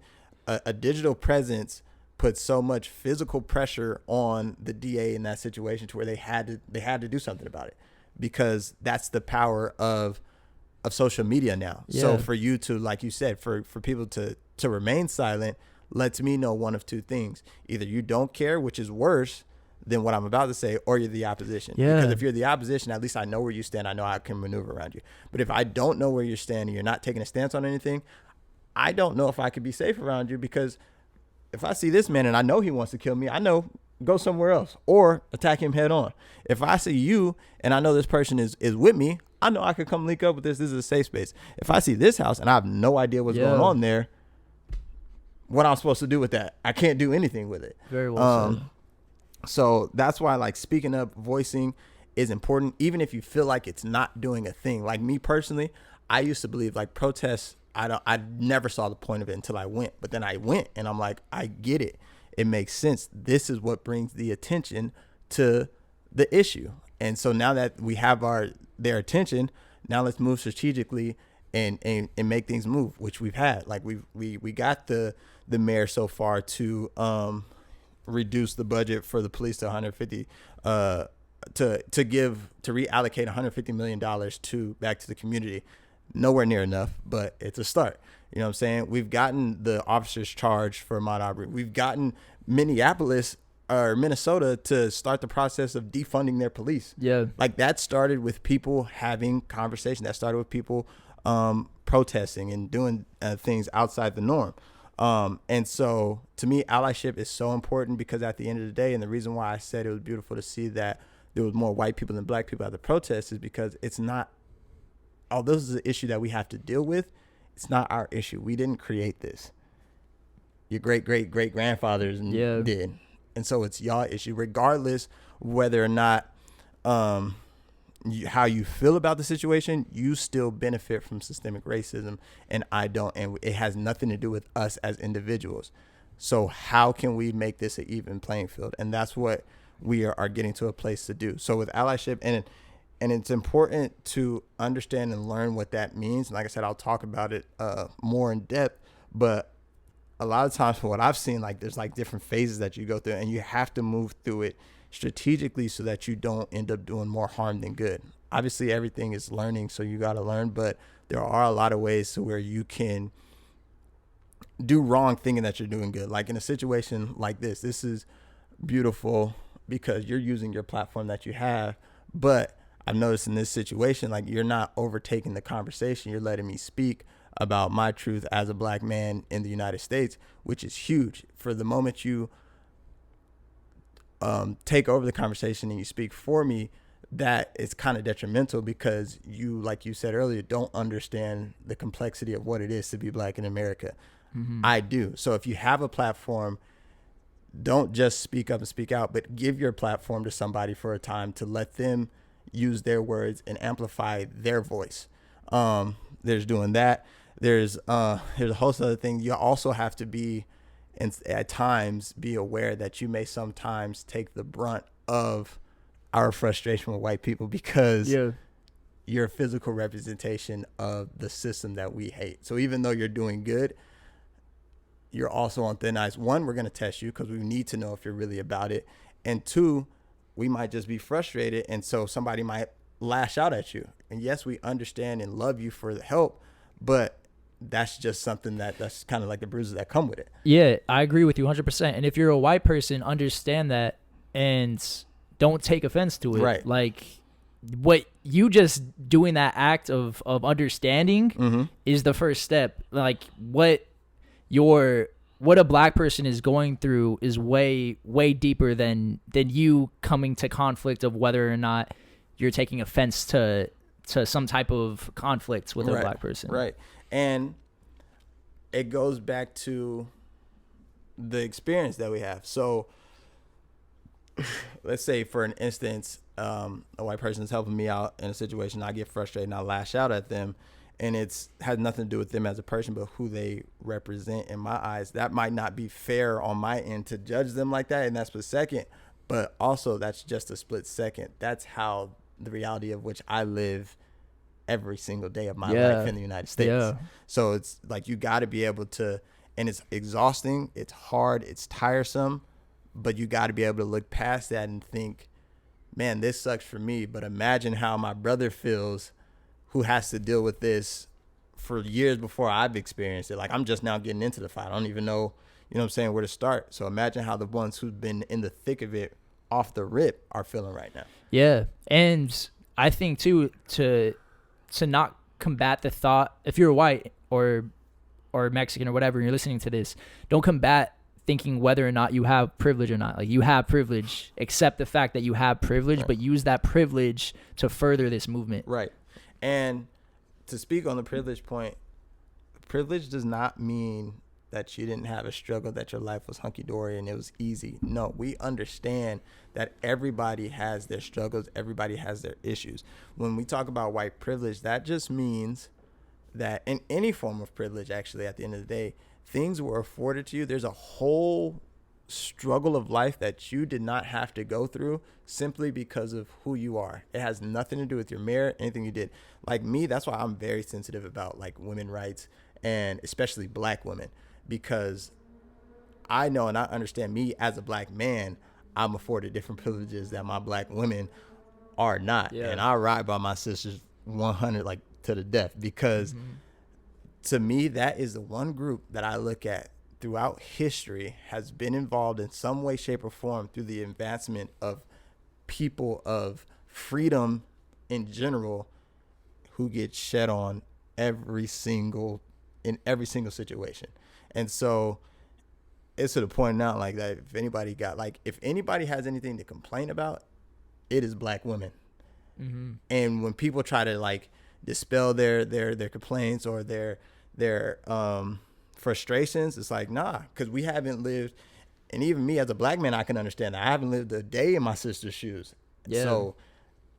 [SPEAKER 1] a digital presence, put so much physical pressure on the DA in that situation to where they had to do something about it, because that's the power of social media now. Yeah. So for you to, like you said, for people to remain silent lets me know one of two things. Either you don't care, which is worse than what I'm about to say, or you're the opposition. Yeah. Because if you're the opposition, at least I know where you stand. I know I can maneuver around you. But if I don't know where you're standing, you're not taking a stance on anything, I don't know if I could be safe around you, because if I see this man and I know he wants to kill me, I know go somewhere else or attack him head on. If I see you and I know this person is with me, I know I could come link up with this. This is a safe space. If I see this house and I have no idea what's going on there, what I'm supposed to do with that? I can't do anything with it.
[SPEAKER 2] Very well said.
[SPEAKER 1] So that's why like speaking up, voicing is important, even if you feel like it's not doing a thing. Like me personally, I used to believe like protests, I never saw the point of it until I went. But then I went and I'm like, I get it. It makes sense. This is what brings the attention to the issue. And so now that we have their attention, now let's move strategically and make things move, which we've had. Like we got the mayor so far to reduce the budget for the police to 150 to reallocate $150 million back to the community. Nowhere near enough, but it's a start. You know what I'm saying? We've gotten the officers charged for Ahmaud Arbery. We've gotten Minneapolis or Minnesota to start the process of defunding their police. Yeah. Like that started with people having conversation. That started with people protesting and doing things outside the norm. And so to me, allyship is so important, because at the end of the day, and the reason why I said it was beautiful to see that there was more white people than black people at the protest is because it's not, although this is an issue that we have to deal with, it's not our issue. We didn't create this. Your great-great-great-grandfathers did. And so it's y'all issue, regardless whether or not how you feel about the situation. You still benefit from systemic racism, and I don't. And it has nothing to do with us as individuals. So how can we make this an even playing field? And that's what we are getting to a place to do. So with allyship, and And it's important to understand and learn what that means. And like I said, I'll talk about it more in depth. But a lot of times, from what I've seen, like there's like different phases that you go through, and you have to move through it strategically so that you don't end up doing more harm than good. Obviously, everything is learning, so you got to learn. But there are a lot of ways to where you can do wrong thinking that you're doing good. Like in a situation like this is beautiful because you're using your platform that you have. But I've noticed in this situation, like you're not overtaking the conversation. You're letting me speak about my truth as a black man in the United States, which is huge. For the moment you take over the conversation and you speak for me, that is kind of detrimental because you, like you said earlier, don't understand the complexity of what it is to be black in America. Mm-hmm. I do. So if you have a platform, don't just speak up and speak out, but give your platform to somebody for a time to let them use their words and amplify their voice. There's doing that. There's a host of other things. You also have to be, and at times, be aware that you may sometimes take the brunt of our frustration with white people because you're a physical representation of the system that we hate. So even though you're doing good, you're also on thin ice. One, we're going to test you because we need to know if you're really about it. And two, we might just be frustrated. And so somebody might lash out at you. And yes, we understand and love you for the help, but that's just something that's kind of like the bruises that come with it.
[SPEAKER 2] Yeah, I agree with you 100%. And if you're a white person, understand that and don't take offense to it.
[SPEAKER 1] Right.
[SPEAKER 2] Like what you just doing that act of understanding is the first step. Like what a black person is going through is way deeper than you coming to conflict of whether or not you're taking offense to some type of conflict with a black person.
[SPEAKER 1] Right. And it goes back to the experience that we have. So let's say, for an instance, a white person is helping me out in a situation. I get frustrated and I lash out at them. And it's has nothing to do with them as a person, but who they represent in my eyes. That might not be fair on my end to judge them like that in that split second, but also that's just a split second. That's how the reality of which I live every single day of my life in the United States. Yeah. So it's like you got to be able to, and it's exhausting, it's hard, it's tiresome, but you got to be able to look past that and think, man, this sucks for me, but imagine how my brother feels who has to deal with this for years before I've experienced it. Like, I'm just now getting into the fight. I don't even know, you know what I'm saying, where to start. So imagine how the ones who've been in the thick of it off the rip are feeling right now.
[SPEAKER 2] Yeah. And I think, too, to not combat the thought, if you're white or Mexican or whatever, and you're listening to this, don't combat thinking whether or not you have privilege or not. Like, you have privilege. Accept the fact that you have privilege, but use that privilege to further this movement.
[SPEAKER 1] Right. And to speak on the privilege point, privilege does not mean that you didn't have a struggle, that your life was hunky-dory and it was easy. No, we understand that everybody has their struggles, everybody has their issues. When we talk about white privilege, that just means that in any form of privilege, actually, at the end of the day, things were afforded to you. There's a whole struggle of life that you did not have to go through simply because of who you are. It has nothing to do with your merit, anything you did. Like me, that's why I'm very sensitive about like women rights, and especially black women, because I know and I understand, me as a black man, I'm afforded different privileges that my black women are not. Yeah. And I ride by my sisters 100 like to the death, because to me, that is the one group that I look at throughout history has been involved in some way, shape, or form through the advancement of people of freedom in general, who get shed on in every single situation. And so it's to the point now, like, that if anybody has anything to complain about, it is black women. And when people try to like dispel their complaints or their frustrations, it's like, nah, because we haven't lived, and even me as a black man, I can understand that I haven't lived a day in my sister's shoes. Yeah. So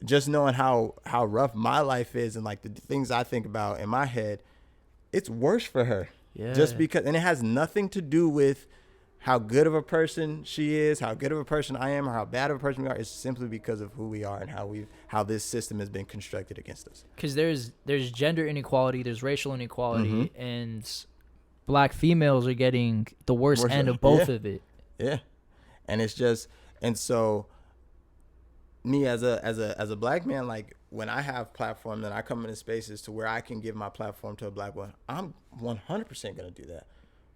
[SPEAKER 1] just knowing how rough my life is and like the things I think about in my head, it's worse for her. Yeah. Just because, and it has nothing to do with how good of a person she is, how good of a person I am, or how bad of a person we are, is simply because of who we are and how this system has been constructed against us.
[SPEAKER 2] Because there's gender inequality, there's racial inequality, and black females are getting the worst end of both of it.
[SPEAKER 1] Yeah, and it's just, and so me as a black man, like when I have platform, then I come into spaces to where I can give my platform to a black woman. I'm 100% gonna do that.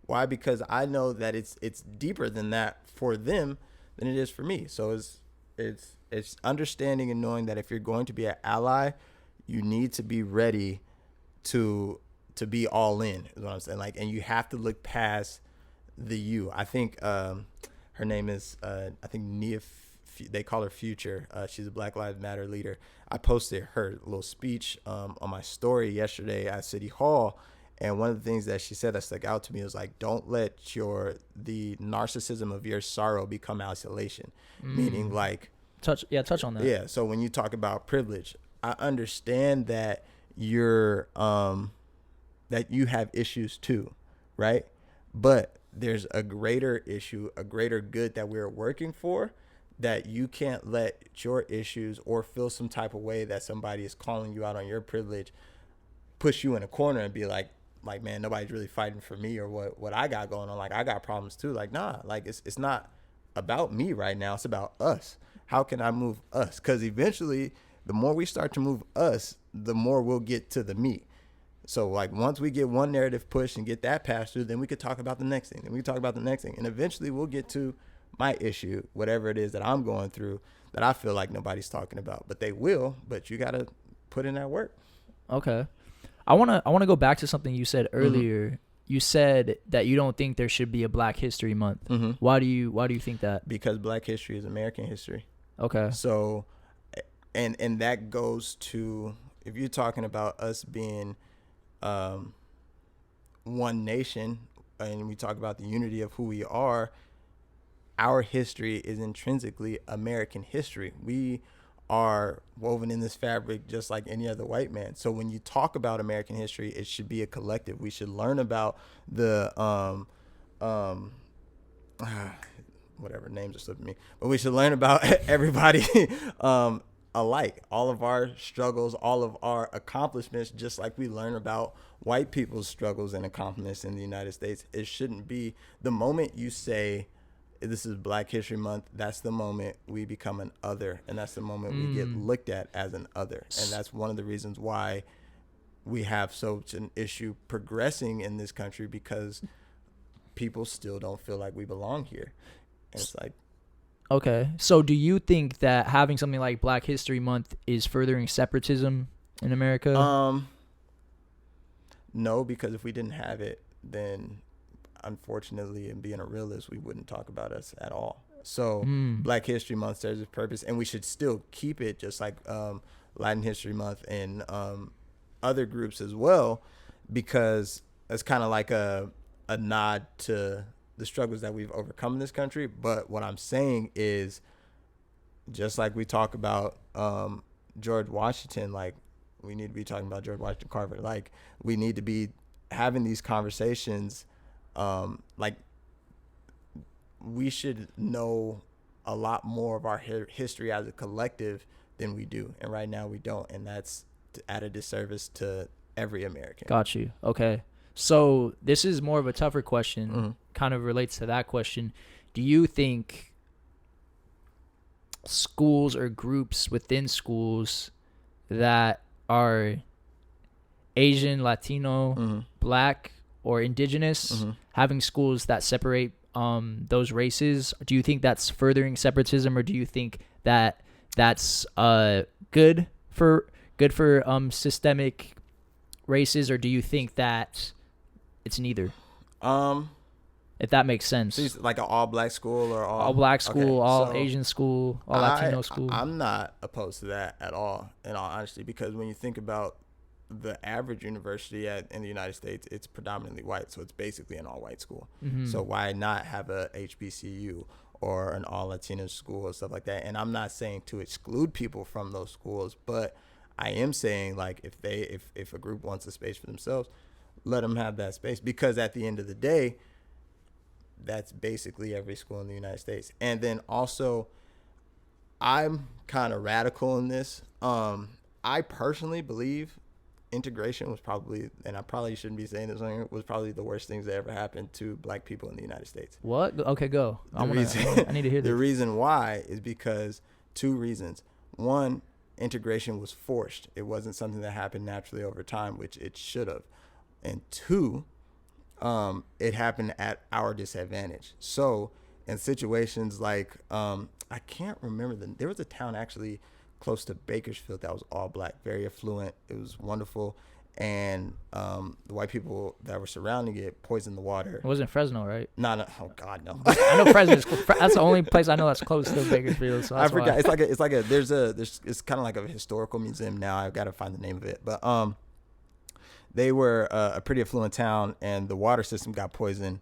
[SPEAKER 1] Why? Because I know that it's deeper than that for them than it is for me. So it's understanding and knowing that if you're going to be an ally, you need to be ready to be all in, is what I'm saying. Like, and you have to look past the you. I think her name is I think Nia. They call her Future. She's a Black Lives Matter leader. I posted her little speech on my story yesterday at City Hall. And one of the things that she said that stuck out to me was like, don't let the narcissism of your sorrow become isolation. Meaning like,
[SPEAKER 2] touch on that.
[SPEAKER 1] Yeah. So when you talk about privilege, I understand that that you have issues too, right? But there's a greater issue, a greater good that we're working for, that you can't let your issues or feel some type of way that somebody is calling you out on your privilege push you in a corner and be like, man, nobody's really fighting for me or what I got going on. Like, I got problems too. Like, nah, like it's not about me right now. It's about us. How can I move us? Because eventually, the more we start to move us, the more we'll get to the me. So like once we get one narrative pushed and get that passed through, then we could talk about the next thing. Then we can talk about the next thing. And eventually we'll get to my issue, whatever it is that I'm going through that I feel like nobody's talking about. But they will, but you got to put in that work.
[SPEAKER 2] Okay. I want to go back to something you said earlier. You said that you don't think there should be a Black History Month. Why do you think that?
[SPEAKER 1] Because Black history is American history.
[SPEAKER 2] Okay.
[SPEAKER 1] So and that goes to, if you're talking about us being one nation, and we talk about the unity of who we are, our history is intrinsically American history. We are woven in this fabric just like any other white man. So when you talk about American history, it should be a collective. We should learn about the whatever names are slipping me, but we should learn about everybody alike, all of our struggles, all of our accomplishments, just like we learn about white people's struggles and accomplishments in the United States. It shouldn't be the moment you say this is Black History Month, that's the moment we become an other, and that's the moment we get looked at as an other. And that's one of the reasons why we have such an issue progressing in this country, because people still don't feel like we belong here. And it's like,
[SPEAKER 2] okay, so do you think that having something like Black History Month is furthering separatism in America?
[SPEAKER 1] No, because if we didn't have it, then unfortunately, and being a realist, we wouldn't talk about us at all. So Black History Month serves its purpose, and we should still keep it, just like Latin History Month and other groups as well, because it's kind of like a nod to the struggles that we've overcome in this country. But what I'm saying is, just like we talk about George Washington, like we need to be talking about George Washington Carver. Like we need to be having these conversations. Like we should know a lot more of our history as a collective than we do. And right now we don't. And that's at a disservice to every American.
[SPEAKER 2] Got you. Okay. So this is more of a tougher question, kind of relates to that question. Do you think schools or groups within schools that are Asian, Latino, Black, or Indigenous, having schools that separate those races, do you think that's furthering separatism, or do you think that that's good for systemic races, or do you think that it's neither? If that makes sense.
[SPEAKER 1] So like an all Black school or
[SPEAKER 2] all Black school, okay, all Asian school, all Latino school.
[SPEAKER 1] I'm not opposed to that at all, in all honesty, because when you think about the average university in the United States, it's predominantly white, so it's basically an all-white school. So why not have a HBCU or an all-Latino school or stuff like that? And I'm not saying to exclude people from those schools, but I am saying, like, if a group wants a space for themselves, let them have that space, because at the end of the day, that's basically every school in the United States. And then also, I'm kind of radical in this. I personally believe integration was probably, and I probably shouldn't be saying this on here, was probably the worst things that ever happened to black people in the United States.
[SPEAKER 2] What? Okay, go. I need to hear this.
[SPEAKER 1] The reason why is because two reasons. One, integration was forced. It wasn't something that happened naturally over time, which it should have. And two, it happened at our disadvantage. So in situations like, I can't remember, there was a town actually close to Bakersfield that was all black, very affluent. It was wonderful. And the white people that were surrounding it poisoned the water.
[SPEAKER 2] It wasn't Fresno, right?
[SPEAKER 1] No. Oh God, no.
[SPEAKER 2] I know Fresno. That's the only place I know that's close to Bakersfield. So
[SPEAKER 1] I forgot. Why. It's kind of like a historical museum now. I've got to find the name of it. But they were a pretty affluent town, and the water system got poisoned,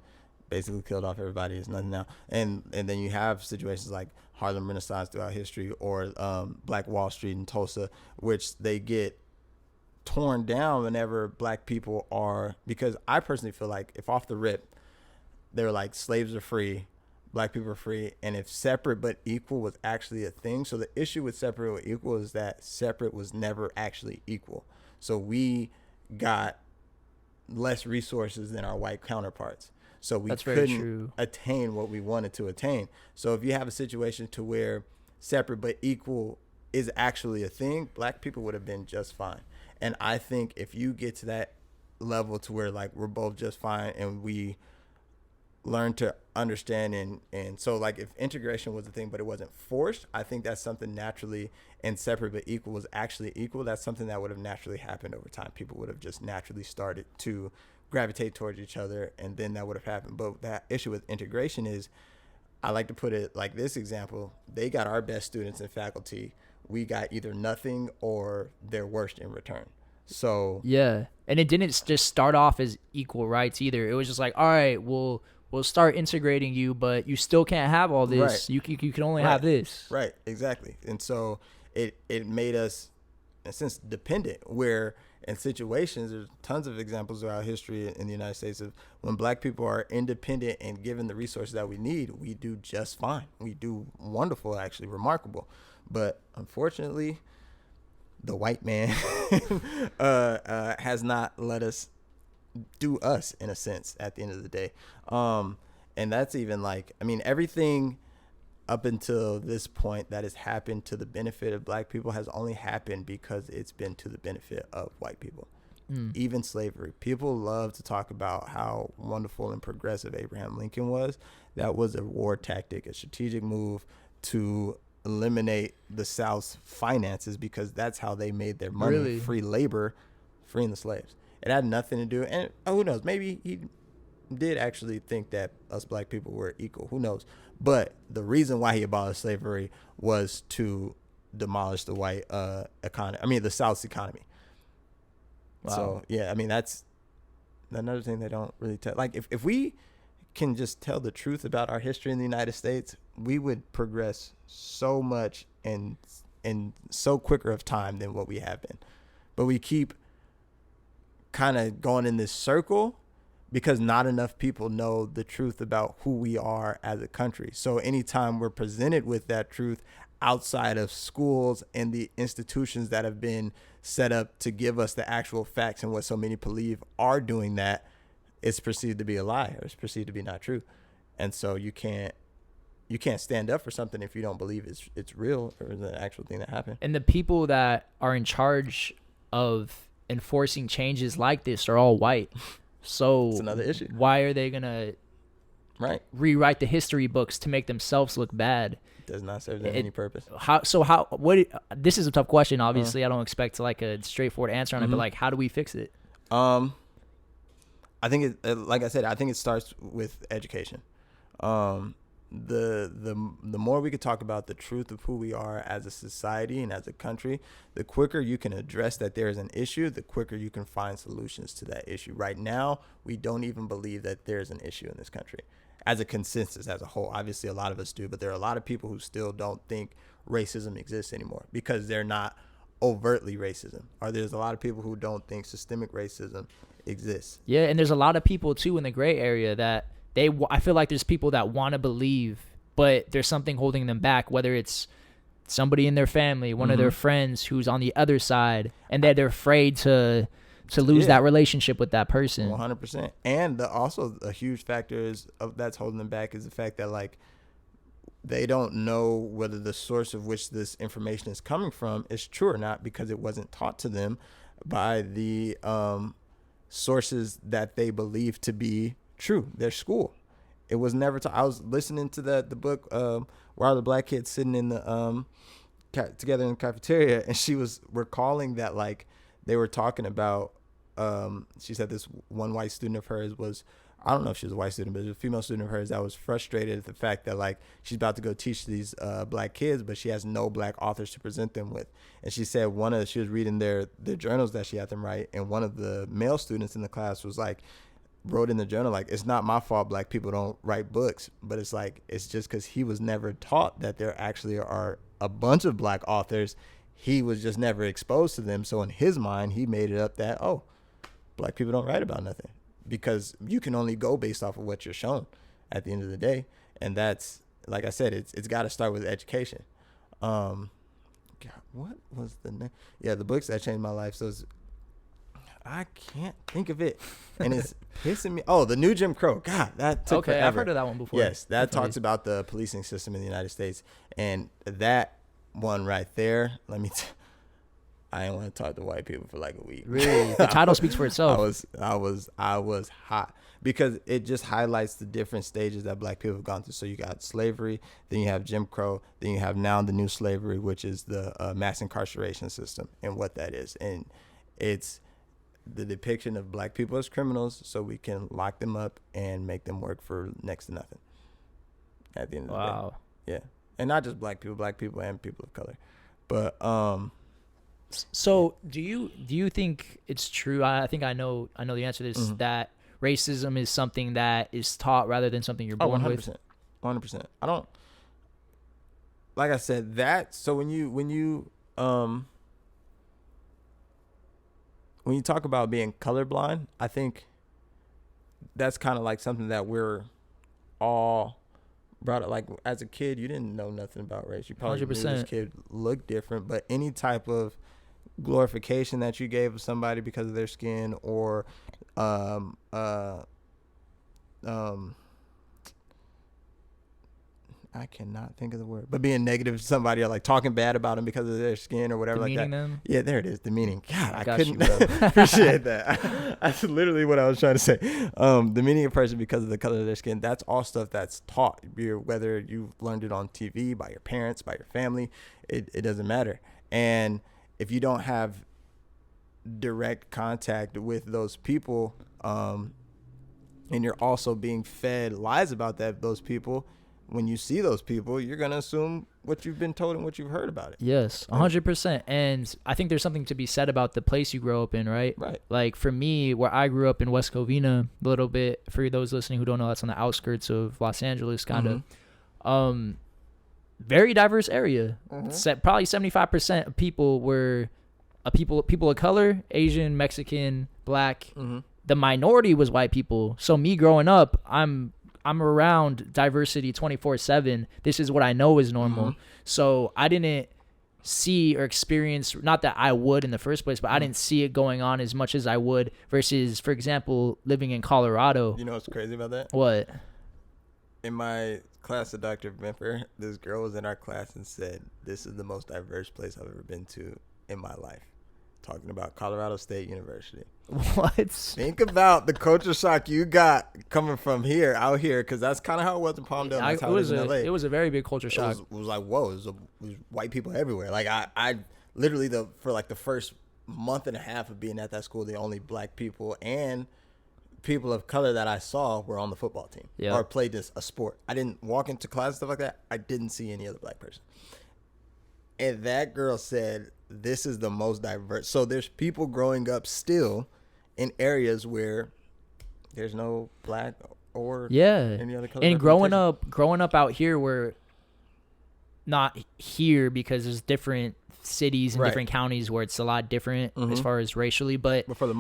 [SPEAKER 1] basically killed off everybody. It's nothing now. And then you have situations like Harlem Renaissance throughout history, or Black Wall Street in Tulsa, which they get torn down whenever black people are, because I personally feel like if off the rip they're like slaves are free, black people are free, and if separate but equal was actually a thing. So the issue with separate but equal is that separate was never actually equal. So we got less resources than our white counterparts, so we couldn't attain what we wanted to attain. So if you have a situation to where separate but equal is actually a thing, black people would have been just fine. And I think if you get to that level to where like we're both just fine and we learn to understand, and so like if integration was a thing but it wasn't forced, I think that's something naturally, and separate but equal was actually equal, that's something that would have naturally happened over time. People would have just naturally started to gravitate towards each other, and then that would have happened. But that issue with integration is, I like to put it like this example: they got our best students and faculty, we got either nothing or their worst in return. So
[SPEAKER 2] yeah, and it didn't just start off as equal rights either. It was just like, all right, we'll start integrating you, but you still can't have all this. Right. You can only have this.
[SPEAKER 1] Right, exactly. And so it made us, in a sense, dependent, where in situations, there's tons of examples throughout history in the United States of when black people are independent and given the resources that we need, we do just fine. We do wonderful, actually remarkable. But unfortunately, the white man has not let us do us, in a sense, at the end of the day. And that's even like, I mean, everything up until this point that has happened to the benefit of black people has only happened because it's been to the benefit of white people. Even slavery. People love to talk about how wonderful and progressive Abraham Lincoln was. That was a war tactic, a strategic move to eliminate the South's finances, because that's how they made their money. Really? Free labor, freeing the slaves. It had nothing to do, and who knows, maybe he did actually think that us black people were equal. Who knows? But the reason why he abolished slavery was to demolish the white economy. I mean, the South's economy. Wow. So yeah, I mean, that's another thing they don't really tell. Like if we can just tell the truth about our history in the United States, we would progress so much in so quicker of time than what we have been. But we keep kind of going in this circle because not enough people know the truth about who we are as a country. So anytime we're presented with that truth outside of schools and the institutions that have been set up to give us the actual facts and what so many believe are doing that, it's perceived to be a lie, or it's perceived to be not true. And so you can't stand up for something if you don't believe it's real or the actual thing that happened.
[SPEAKER 2] And the people that are in charge of enforcing changes like this are all white. So
[SPEAKER 1] it's another issue.
[SPEAKER 2] Why are they gonna rewrite the history books to make themselves look bad?
[SPEAKER 1] It does not serve them any purpose.
[SPEAKER 2] This is a tough question. Obviously, I don't expect like a straightforward answer on it, but like, how do we fix it?
[SPEAKER 1] I think like I said, I think it starts with education. The more we could talk about the truth of who we are as a society and as a country, the quicker you can address that there is an issue, the quicker you can find solutions to that issue. Right now, we don't even believe that there's an issue in this country as a consensus, as a whole. Obviously, a lot of us do, but there are a lot of people who still don't think racism exists anymore because they're not overtly racism. Or there's a lot of people who don't think systemic racism exists.
[SPEAKER 2] Yeah, and there's a lot of people, too, in the gray area that I feel like there's people that want to believe, but there's something holding them back, whether it's somebody in their family, one of their friends who's on the other side, and they're afraid to lose that relationship with that person.
[SPEAKER 1] 100%. And also a huge factor that's holding them back is the fact that like they don't know whether the source of which this information is coming from is true or not, because it wasn't taught to them by the sources that they believe to be true, their school. It was never taught. I was listening to the book where all the black kids sitting in the together in the cafeteria, and she was recalling that like they were talking about she said this one white student of hers was, I don't know if she was a white student, but it was a female student of hers that was frustrated at the fact that like she's about to go teach these black kids, but she has no black authors to present them with. And she said she was reading their journals that she had them write, and one of the male students in the class was like, wrote in the journal like, it's not my fault black people don't write books, but it's like, it's just because he was never taught that there actually are a bunch of black authors. He was just never exposed to them, so in his mind he made it up that, oh, black people don't write about nothing, because you can only go based off of what you're shown at the end of the day. And that's, like I said, it's got to start with education. God, what was the name? Yeah, the books that changed my life. So I can't think of it, and it's pissing me. Oh, The New Jim Crow. God, that took forever.
[SPEAKER 2] I've heard of that one before.
[SPEAKER 1] Yes, that talks about the policing system in the United States, and that one right there. I didn't want to talk to white people for like a week.
[SPEAKER 2] Really, the title speaks for itself.
[SPEAKER 1] I was hot, because it just highlights the different stages that black people have gone through. So you got slavery, then you have Jim Crow, then you have now the new slavery, which is the mass incarceration system and what that is, and it's the depiction of black people as criminals, so we can lock them up and make them work for next to nothing at the end of the day. Yeah. And not just black people and people of color. But
[SPEAKER 2] so do you think it's true? I think I know the answer to this, that racism is something that is taught rather than something you're born
[SPEAKER 1] 100%,
[SPEAKER 2] with?
[SPEAKER 1] 100%. I don't, like I said, that, so when you talk about being colorblind, I think that's kind of like something that we're all brought up. Like as a kid, you didn't know nothing about race. You probably 100%. Knew this kid looked different, but any type of glorification that you gave of somebody because of their skin, or I cannot think of the word, but being negative to somebody or like talking bad about them because of their skin or whatever, like that. Them? Yeah, there it is. Demeaning. God, I couldn't appreciate that. That's literally what I was trying to say. Demeaning a person because of the color of their skin. That's all stuff that's taught. Whether you learned it on TV, by your parents, by your family, it doesn't matter. And if you don't have direct contact with those people, and you're also being fed lies about those people, when you see those people, you're going to assume what you've been told and what you've heard about it.
[SPEAKER 2] Yes, 100%. And I think there's something to be said about the place you grow up in, right?
[SPEAKER 1] Right.
[SPEAKER 2] Like for me, where I grew up in West Covina, a little bit, for those listening who don't know, that's on the outskirts of Los Angeles, kind of. Very diverse area. Probably 75% of people were people of color, Asian, Mexican, Black. The minority was white people. So me growing up, I'm around diversity 24/7. This is what I know is normal. So I didn't see or experience, not that I would in the first place, but I didn't see it going on as much as I would versus, for example, living in Colorado.
[SPEAKER 1] You know what's crazy about that?
[SPEAKER 2] What?
[SPEAKER 1] In my class of Dr. Bimper, this girl was in our class and said, "This is the most diverse place I've ever been to in my life." Talking about Colorado State University.
[SPEAKER 2] What?
[SPEAKER 1] Think about the culture shock you got coming from out here, because that's kind of how it was in Palmdale. That's how it was in LA.
[SPEAKER 2] It was a very big culture shock.
[SPEAKER 1] It was like, whoa, it was white people everywhere. Like I literally for like the first month and a half of being at that school, the only black people and people of color that I saw were on the football team or played a sport. I didn't walk into class and stuff like that. I didn't see any other black person. And that girl said, this is the most diverse. So there's people growing up still in areas where there's no black or any other color.
[SPEAKER 2] And growing up out here, we're not here because there's different cities and different counties where it's a lot different as far as racially. But
[SPEAKER 1] for the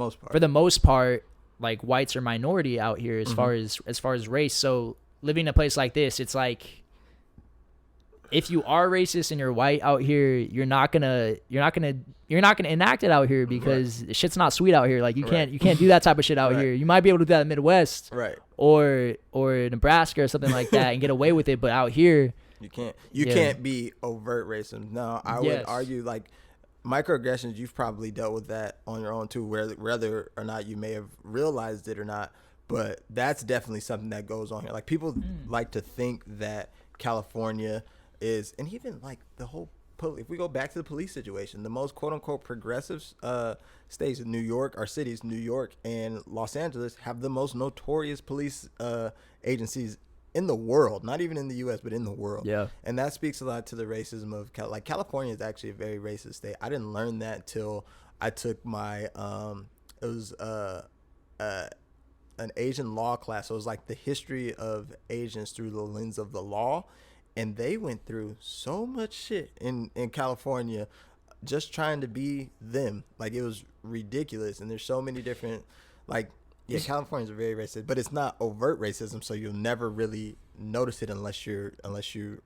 [SPEAKER 1] most part,
[SPEAKER 2] like whites are minority out here as
[SPEAKER 1] Mm-hmm.
[SPEAKER 2] far as race. So living in a place like this, it's like if you are racist and you're white out here, you're not gonna enact it out here because shit's not sweet out here. Like you can't do that type of shit out
[SPEAKER 1] Right.
[SPEAKER 2] here. You might be able to do that in the Midwest
[SPEAKER 1] Right.
[SPEAKER 2] or Nebraska or something like that and get away with it, but out here
[SPEAKER 1] You can't be overt racism. No, I would argue like microaggressions. You've probably dealt with that on your own too, whether or not you may have realized it or not. But that's definitely something that goes on here. Like people like to think that California is, and even like the whole. If we go back to the police situation, the most quote unquote progressive states in New York, our cities, New York and Los Angeles, have the most notorious police agencies in the world, not even in the U.S., but in the world.
[SPEAKER 2] Yeah.
[SPEAKER 1] And that speaks a lot to the racism of like California is actually a very racist state. I didn't learn that until I took my it was an Asian law class. So it was like the history of Asians through the lens of the law, and they went through so much shit in California just trying to be them. Like it was ridiculous, and there's so many different like. Yeah, California's very racist, but it's not overt racism, so you'll never really notice it unless you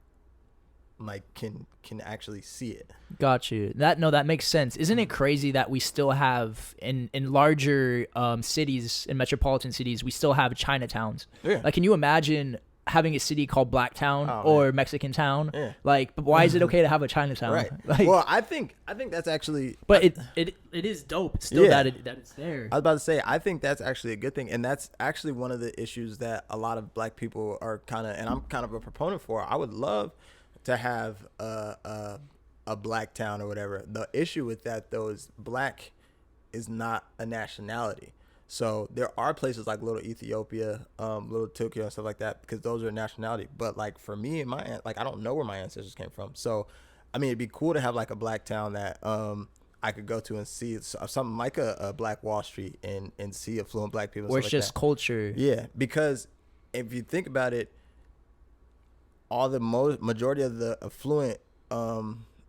[SPEAKER 1] like can actually see it.
[SPEAKER 2] Got you. That makes sense. Isn't it crazy that we still have in larger cities, in metropolitan cities, we still have Chinatowns?
[SPEAKER 1] Yeah.
[SPEAKER 2] Like, can you imagine having a city called Blacktown or Mexican Town?
[SPEAKER 1] Yeah.
[SPEAKER 2] Like, but why is it okay to have a Chinatown?
[SPEAKER 1] Right.
[SPEAKER 2] Like,
[SPEAKER 1] Well, I think that's actually.
[SPEAKER 2] but it is dope still that it's there.
[SPEAKER 1] I was about to say, I think that's actually a good thing, and that's actually one of the issues that a lot of black people are kind of, and I'm kind of a proponent for. I would love to have a black town or whatever. The issue with that though is black is not a nationality. So there are places like Little Ethiopia, Little Tokyo and stuff like that, because those are nationality. But like for me and I don't know where my ancestors came from. So, I mean, it'd be cool to have like a black town that I could go to and see something like a Black Wall Street and see affluent black people.
[SPEAKER 2] Where it's
[SPEAKER 1] like
[SPEAKER 2] just
[SPEAKER 1] that.
[SPEAKER 2] culture.
[SPEAKER 1] Yeah, because if you think about it, all the majority of the affluent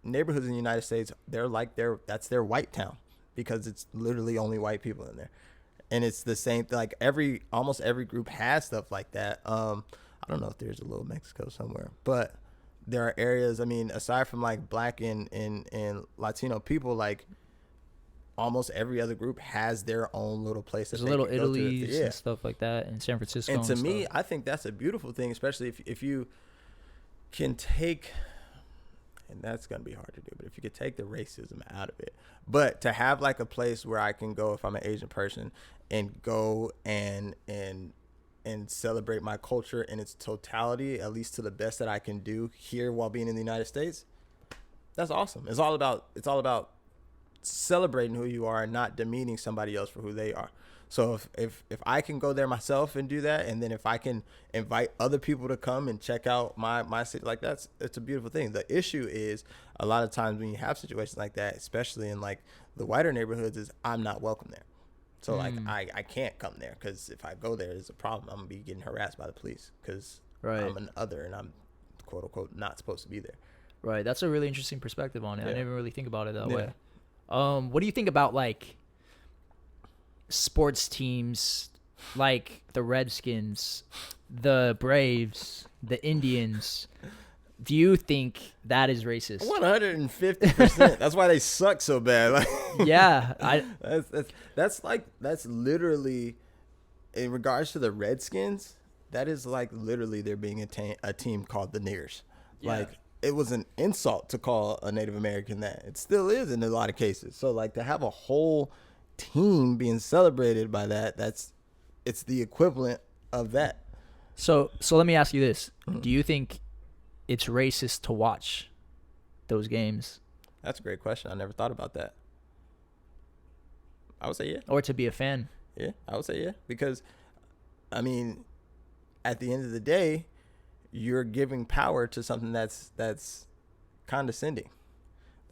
[SPEAKER 1] neighborhoods in the United States, that's their white town, because it's literally only white people in there. And it's the same, like almost every group has stuff like that. I don't know if there's a little Mexico somewhere, but there are areas, I mean, aside from like black and Latino people, like almost every other group has their own little place.
[SPEAKER 2] There's little Italy's and stuff like that in San Francisco.
[SPEAKER 1] And to me, I think that's a beautiful thing, especially if you can take, and that's going to be hard to do, but if you could take the racism out of it, but to have like a place where I can go if I'm an Asian person and go and celebrate my culture in its totality, at least to the best that I can do here while being in the United States, that's awesome. It's all about celebrating who you are and not demeaning somebody else for who they are. So if I can go there myself and do that, and then if I can invite other people to come and check out my city, like it's a beautiful thing. The issue is a lot of times when you have situations like that, especially in like the whiter neighborhoods, is I'm not welcome there. So like I can't come there, because if I go there, there's a problem. I'm gonna be getting harassed by the police because I'm an other and I'm quote unquote not supposed to be there.
[SPEAKER 2] Right. That's a really interesting perspective on it.
[SPEAKER 1] Yeah.
[SPEAKER 2] I never really think about it that way. What do you think about like sports teams like the Redskins, the Braves, the Indians? Do you think that is racist?
[SPEAKER 1] 150%. That's why they suck so bad. Like,
[SPEAKER 2] yeah,
[SPEAKER 1] that's literally, in regards to the Redskins, that is like literally there being a team called the Niggers. Yeah. Like it was an insult to call a Native American that. It still is in a lot of cases. So like to have a whole team being celebrated by it's the equivalent of that.
[SPEAKER 2] So let me ask you this. Do you think it's racist to watch those games?
[SPEAKER 1] That's a great question. I never thought about that. I would say yeah.
[SPEAKER 2] Or to be a fan?
[SPEAKER 1] Yeah, I would say yeah. Because, I mean, at the end of the day, you're giving power to something that's condescending.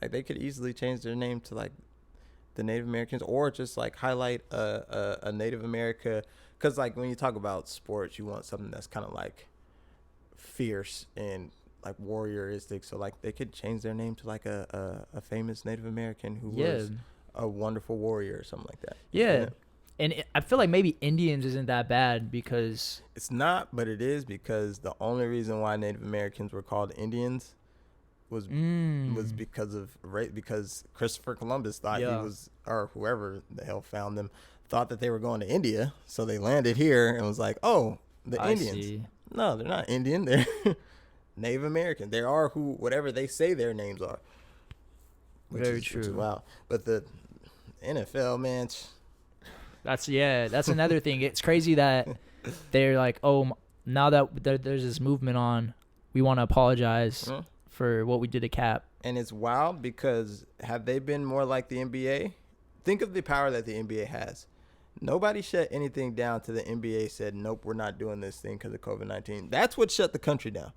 [SPEAKER 1] Like they could easily change their name to like the Native Americans, or just like highlight a Native America. Because like when you talk about sports, you want something that's kind of like fierce and like warrioristic. So like they could change their name to like a famous Native American who was a wonderful warrior or something like that.
[SPEAKER 2] Yeah. I feel like maybe Indians isn't that bad because
[SPEAKER 1] It's not, but it is, because the only reason why Native Americans were called Indians was because of because Christopher Columbus thought he was, or whoever the hell found them, thought that they were going to India, so they landed here and was like, oh, the Indians.
[SPEAKER 2] See.
[SPEAKER 1] No, they're not Indian. They're Native American. They are whatever they say their names are.
[SPEAKER 2] Very true.
[SPEAKER 1] Which is wild. But the NFL, man.
[SPEAKER 2] That's another thing. It's crazy that they're like, oh, now that there's this movement on, we want to apologize for what we did to Cap.
[SPEAKER 1] And it's wild because have they been more like the NBA? Think of the power that the NBA has. Nobody shut anything down till the NBA said, nope, we're not doing this thing because of COVID-19. That's what shut the country down.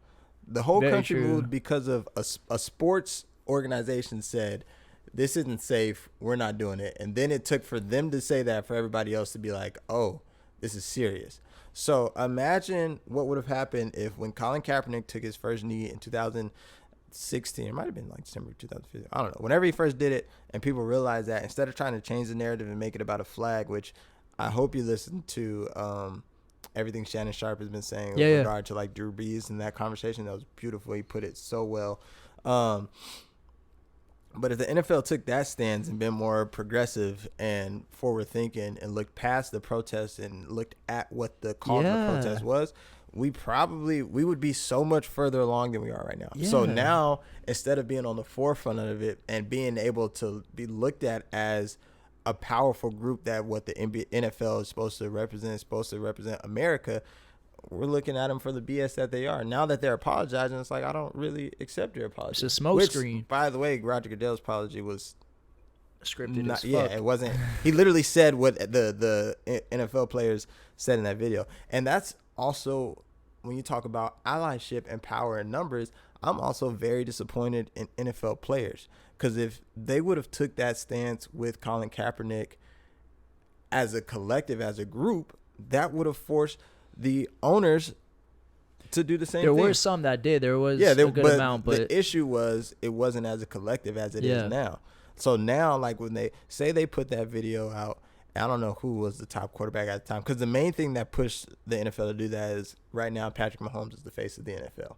[SPEAKER 1] The whole country moved because of a sports organization said, this isn't safe, we're not doing it. And then it took for them to say that for everybody else to be like, oh, this is serious. So imagine what would have happened if when Colin Kaepernick took his first knee in 2016, it might have been like December 2015, I don't know, whenever he first did it, and people realized that instead of trying to change the narrative and make it about a flag, which I hope you listen to everything Shannon Sharp has been saying with regard to like Drew Brees and that conversation. That was beautiful. He put it so well. But if the NFL took that stance and been more progressive and forward thinking and looked past the protests and looked at what the cause of the protest was, we would be so much further along than we are right now. Yeah. So now, instead of being on the forefront of it and being able to be looked at as a powerful group that what the NFL is supposed to represent America, we're looking at them for the BS that they are. Now that they're apologizing, it's like, I don't really accept your apology.
[SPEAKER 2] It's a smokescreen.
[SPEAKER 1] By the way, Roger Goodell's apology was
[SPEAKER 2] scripted as fuck.
[SPEAKER 1] Yeah, it wasn't. He literally said what the NFL players said in that video. And that's also, when you talk about allyship and power and numbers, I'm also very disappointed in NFL players. Because if they would have took that stance with Colin Kaepernick as a collective, as a group, that would have forced the owners to do the same thing.
[SPEAKER 2] There were some that did. There was a good amount. But
[SPEAKER 1] the issue was it wasn't as a collective as it is now. So now, like when they say they put that video out, I don't know who was the top quarterback at the time. Because the main thing that pushed the NFL to do that is right now Patrick Mahomes is the face of the NFL.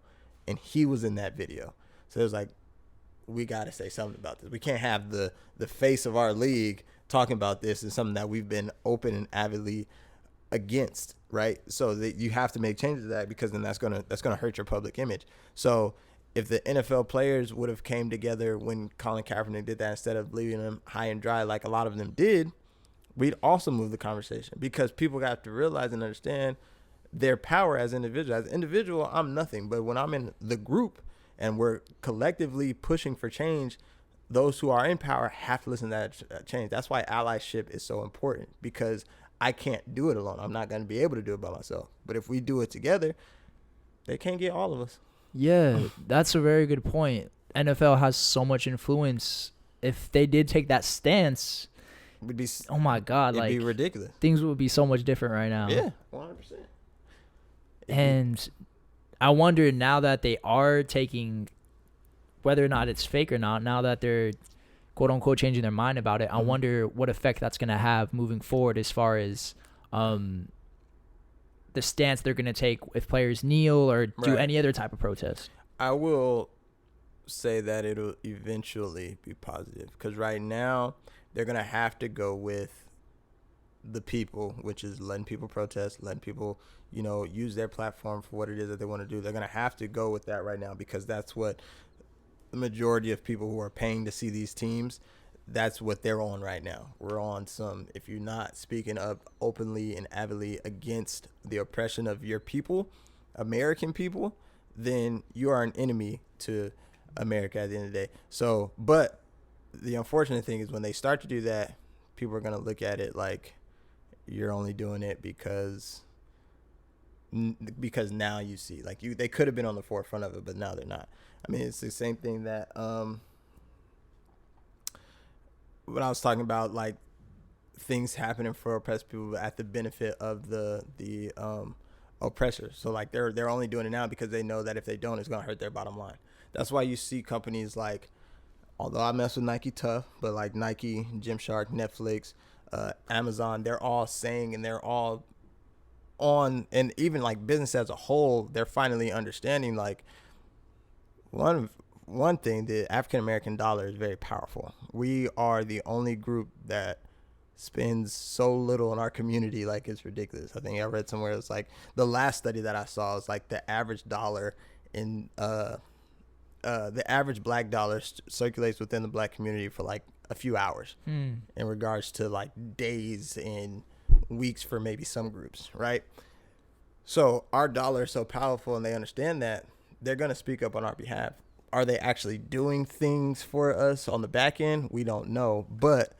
[SPEAKER 1] And he was in that video. So it was like, we got to say something about this. We can't have the face of our league talking about this is something that we've been open and avidly against, right? So that you have to make changes to that, because then that's gonna hurt your public image. So if the NFL players would have came together when Colin Kaepernick did that, instead of leaving them high and dry like a lot of them did, we'd also move the conversation, because people got to realize and understand their power as individuals. As an individual, I'm nothing, but when I'm in the group and we're collectively pushing for change, those who are in power have to listen to that change. That's why allyship is so important, because I can't do it alone. I'm not going to be able to do it by myself. But if we do it together, they can't get all of us.
[SPEAKER 2] Yeah, that's a very good point. NFL has so much influence. If they did take that stance,
[SPEAKER 1] it would be,
[SPEAKER 2] oh my God,
[SPEAKER 1] it'd be ridiculous.
[SPEAKER 2] Things would be so much different right now.
[SPEAKER 1] Yeah, 100%.
[SPEAKER 2] And I wonder, now that they are taking, whether or not it's fake or not, now that they're quote unquote changing their mind about it, I wonder what effect that's going to have moving forward as far as the stance they're going to take if players kneel or do any other type of protest.
[SPEAKER 1] I will say that it'll eventually be positive, because right now they're going to have to go with the people, which is letting people protest, letting people, use their platform for what it is that they want to do. They're going to have to go with that right now, because that's what the majority of people who are paying to see these teams, that's what they're on right now. We're on some, if you're not speaking up openly and avidly against the oppression of your people, American people, then you are an enemy to America at the end of the day. So, but the unfortunate thing is when they start to do that, people are going to look at it like you're only doing it because now you see, like, they could have been on the forefront of it, but now they're not. I mean, it's the same thing that when I was talking about, like, things happening for oppressed people at the benefit of the oppressors. So, like, they're only doing it now because they know that if they don't, it's going to hurt their bottom line. That's why you see companies like, although I mess with Nike tough, but like Nike, Gymshark, Netflix, Amazon, they're all saying, and they're all on, and even like business as a whole, they're finally understanding like one thing, the African American dollar is very powerful. We are the only group that spends so little in our community, like it's ridiculous. I think I read somewhere it's like the last study that I saw is like the average dollar in the average black dollar circulates within the black community for like a few hours in regards to like days and weeks for maybe some groups, right? So our dollar is so powerful, and they understand that they're going to speak up on our behalf. Are they actually doing things for us on the back end? We don't know, but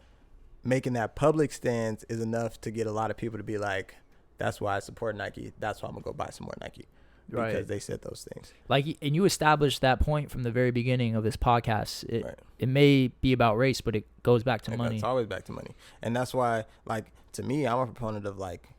[SPEAKER 1] making that public stance is enough to get a lot of people to be like, that's why I support Nike. That's why I'm gonna go buy some more Nike. Because
[SPEAKER 2] Right.
[SPEAKER 1] they said those things.
[SPEAKER 2] Like, and you established that point from the very beginning of this podcast.
[SPEAKER 1] Right.
[SPEAKER 2] It may be about race, but it goes back to money.
[SPEAKER 1] It's always back to money. And that's why, like, to me, I'm a proponent of, like,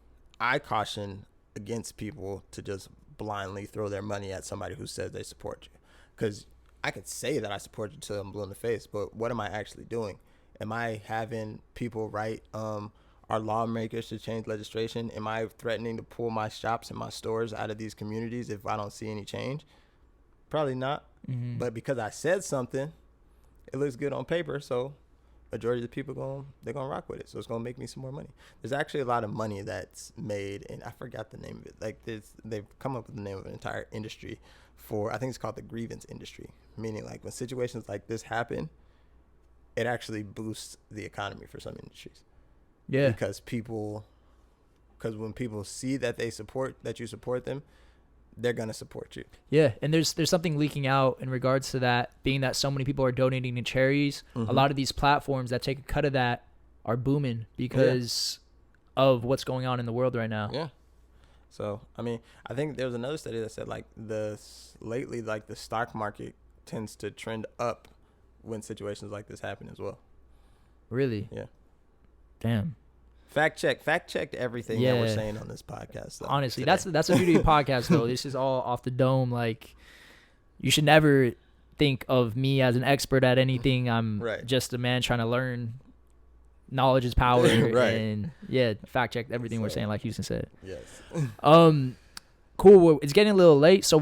[SPEAKER 1] I caution against people to just blindly throw their money at somebody who says they support you. Because I could say that I support you till I'm blue in the face, but what am I actually doing? Am I having people write our lawmakers to change legislation? Am I threatening to pull my shops and my stores out of these communities if I don't see any change? Probably not.
[SPEAKER 2] Mm-hmm.
[SPEAKER 1] But because I said something, it looks good on paper, so majority of the people they're gonna rock with it. So it's gonna make me some more money. There's actually a lot of money that's made, and I forgot the name of it. Like they've come up with the name of an entire industry for, I think it's called the grievance industry, meaning like when situations like this happen, it actually boosts the economy for some industries.
[SPEAKER 2] Yeah.
[SPEAKER 1] Because when people see that you support them, they're gonna support you.
[SPEAKER 2] Yeah, and there's something leaking out in regards to that, being that so many people are donating to charities.
[SPEAKER 1] Mm-hmm.
[SPEAKER 2] A lot of these platforms that take a cut of that are booming because of what's going on in the world right now.
[SPEAKER 1] Yeah. So, I mean, I think there was another study that said like lately, like the stock market tends to trend up when situations like this happen as well.
[SPEAKER 2] Really?
[SPEAKER 1] Yeah.
[SPEAKER 2] Damn.
[SPEAKER 1] Fact checked everything that we're saying on this podcast. Though,
[SPEAKER 2] honestly,
[SPEAKER 1] today.
[SPEAKER 2] that's the beauty of podcast though. This is all off the dome. Like, you should never think of me as an expert at anything. I'm just a man trying to learn. Knowledge is power.
[SPEAKER 1] Right.
[SPEAKER 2] And yeah, fact check everything we're saying, like Houston said.
[SPEAKER 1] Yes.
[SPEAKER 2] Cool. Well, it's getting a little late, so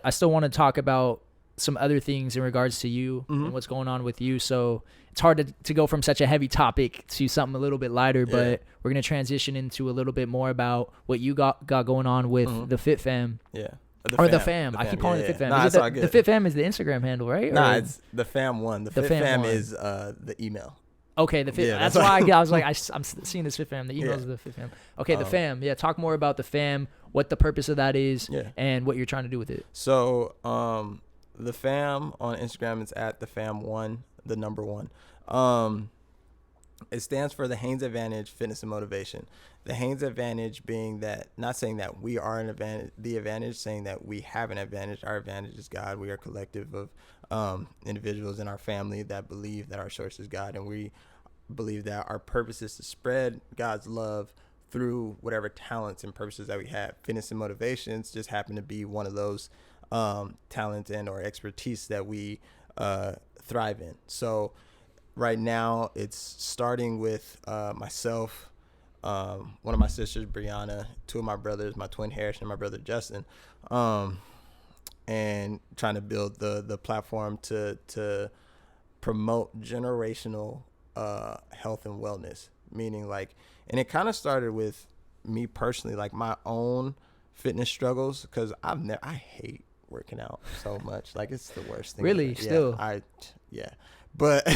[SPEAKER 2] I still want to talk about some other things in regards to you and what's going on with you. So it's hard to go from such a heavy topic to something a little bit lighter, but we're going to transition into a little bit more about what you got going on with the Fit Fam.
[SPEAKER 1] Yeah.
[SPEAKER 2] The fam. I keep calling it the Fit Fam.
[SPEAKER 1] Nah,
[SPEAKER 2] the Fit Fam is the Instagram handle, right?
[SPEAKER 1] Nah, it's the Fam one. The Fit Fam is the email.
[SPEAKER 2] Okay, the Fit.
[SPEAKER 1] Yeah,
[SPEAKER 2] that's why I was like, I'm seeing this Fit Fam. The emails of the Fit Fam. Okay, the Fam. Yeah, talk more about the Fam, what the purpose of that is, and what you're trying to do with it.
[SPEAKER 1] So, the Fam on Instagram is at the Fam one, the number one. It stands for the Haynes Advantage Fitness and Motivation. The Haynes Advantage being that, not saying that we are the advantage, saying that we have an advantage. Our advantage is God. We are a collective of individuals in our family that believe that our source is God, and we believe that our purpose is to spread God's love through whatever talents and purposes that we have. Fitness and motivations just happen to be one of those talents and or expertise that we thrive in. So right now it's starting with myself, one of my sisters, Brianna, two of my brothers, my twin Harris and my brother Justin, and trying to build the platform to promote generational health and wellness, meaning like, and it kind of started with me personally, like my own fitness struggles, because I hate working out so much. Like, it's the worst thing
[SPEAKER 2] really
[SPEAKER 1] ever.
[SPEAKER 2] still
[SPEAKER 1] But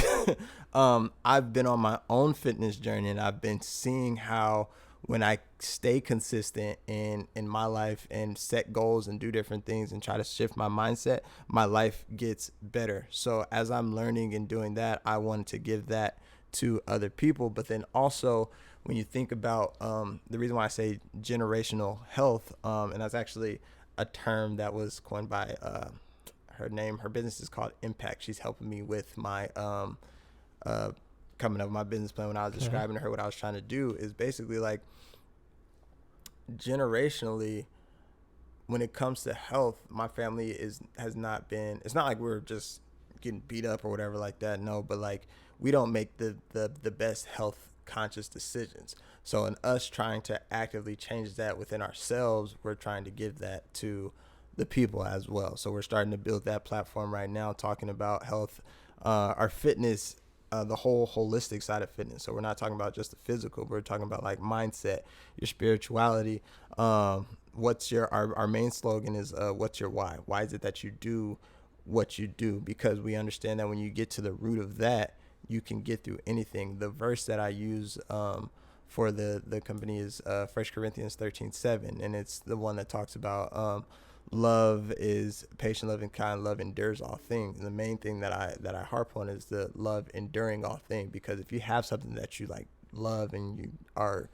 [SPEAKER 1] I've been on my own fitness journey, and I've been seeing how when I stay consistent in my life and set goals and do different things and try to shift my mindset, my life gets better. So as I'm learning and doing that, I wanted to give that to other people. But then also, when you think about the reason why I say generational health, and that's actually a term that was coined by her business is called Impact. She's helping me with my coming up with my business plan. When I was describing to her what I was trying to do, is basically like, generationally, when it comes to health, my family has not been, it's not like we're just getting beat up or whatever like that. No, but like, we don't make the best health conscious decisions. So in us trying to actively change that within ourselves, we're trying to give that to the people as well. So we're starting to build that platform right now, talking about health, our fitness, the whole holistic side of fitness. So we're not talking about just the physical, we're talking about like mindset, your spirituality. What's your, our main slogan is, what's your why? Why is it that you do what you do? Because we understand that when you get to the root of that, you can get through anything. The verse that I use for the company is 1 Corinthians 13:7, and it's the one that talks about love is patient, love and kind, love endures all things. And the main thing that I harp on is the love enduring all things, because if you have something that you like love and you are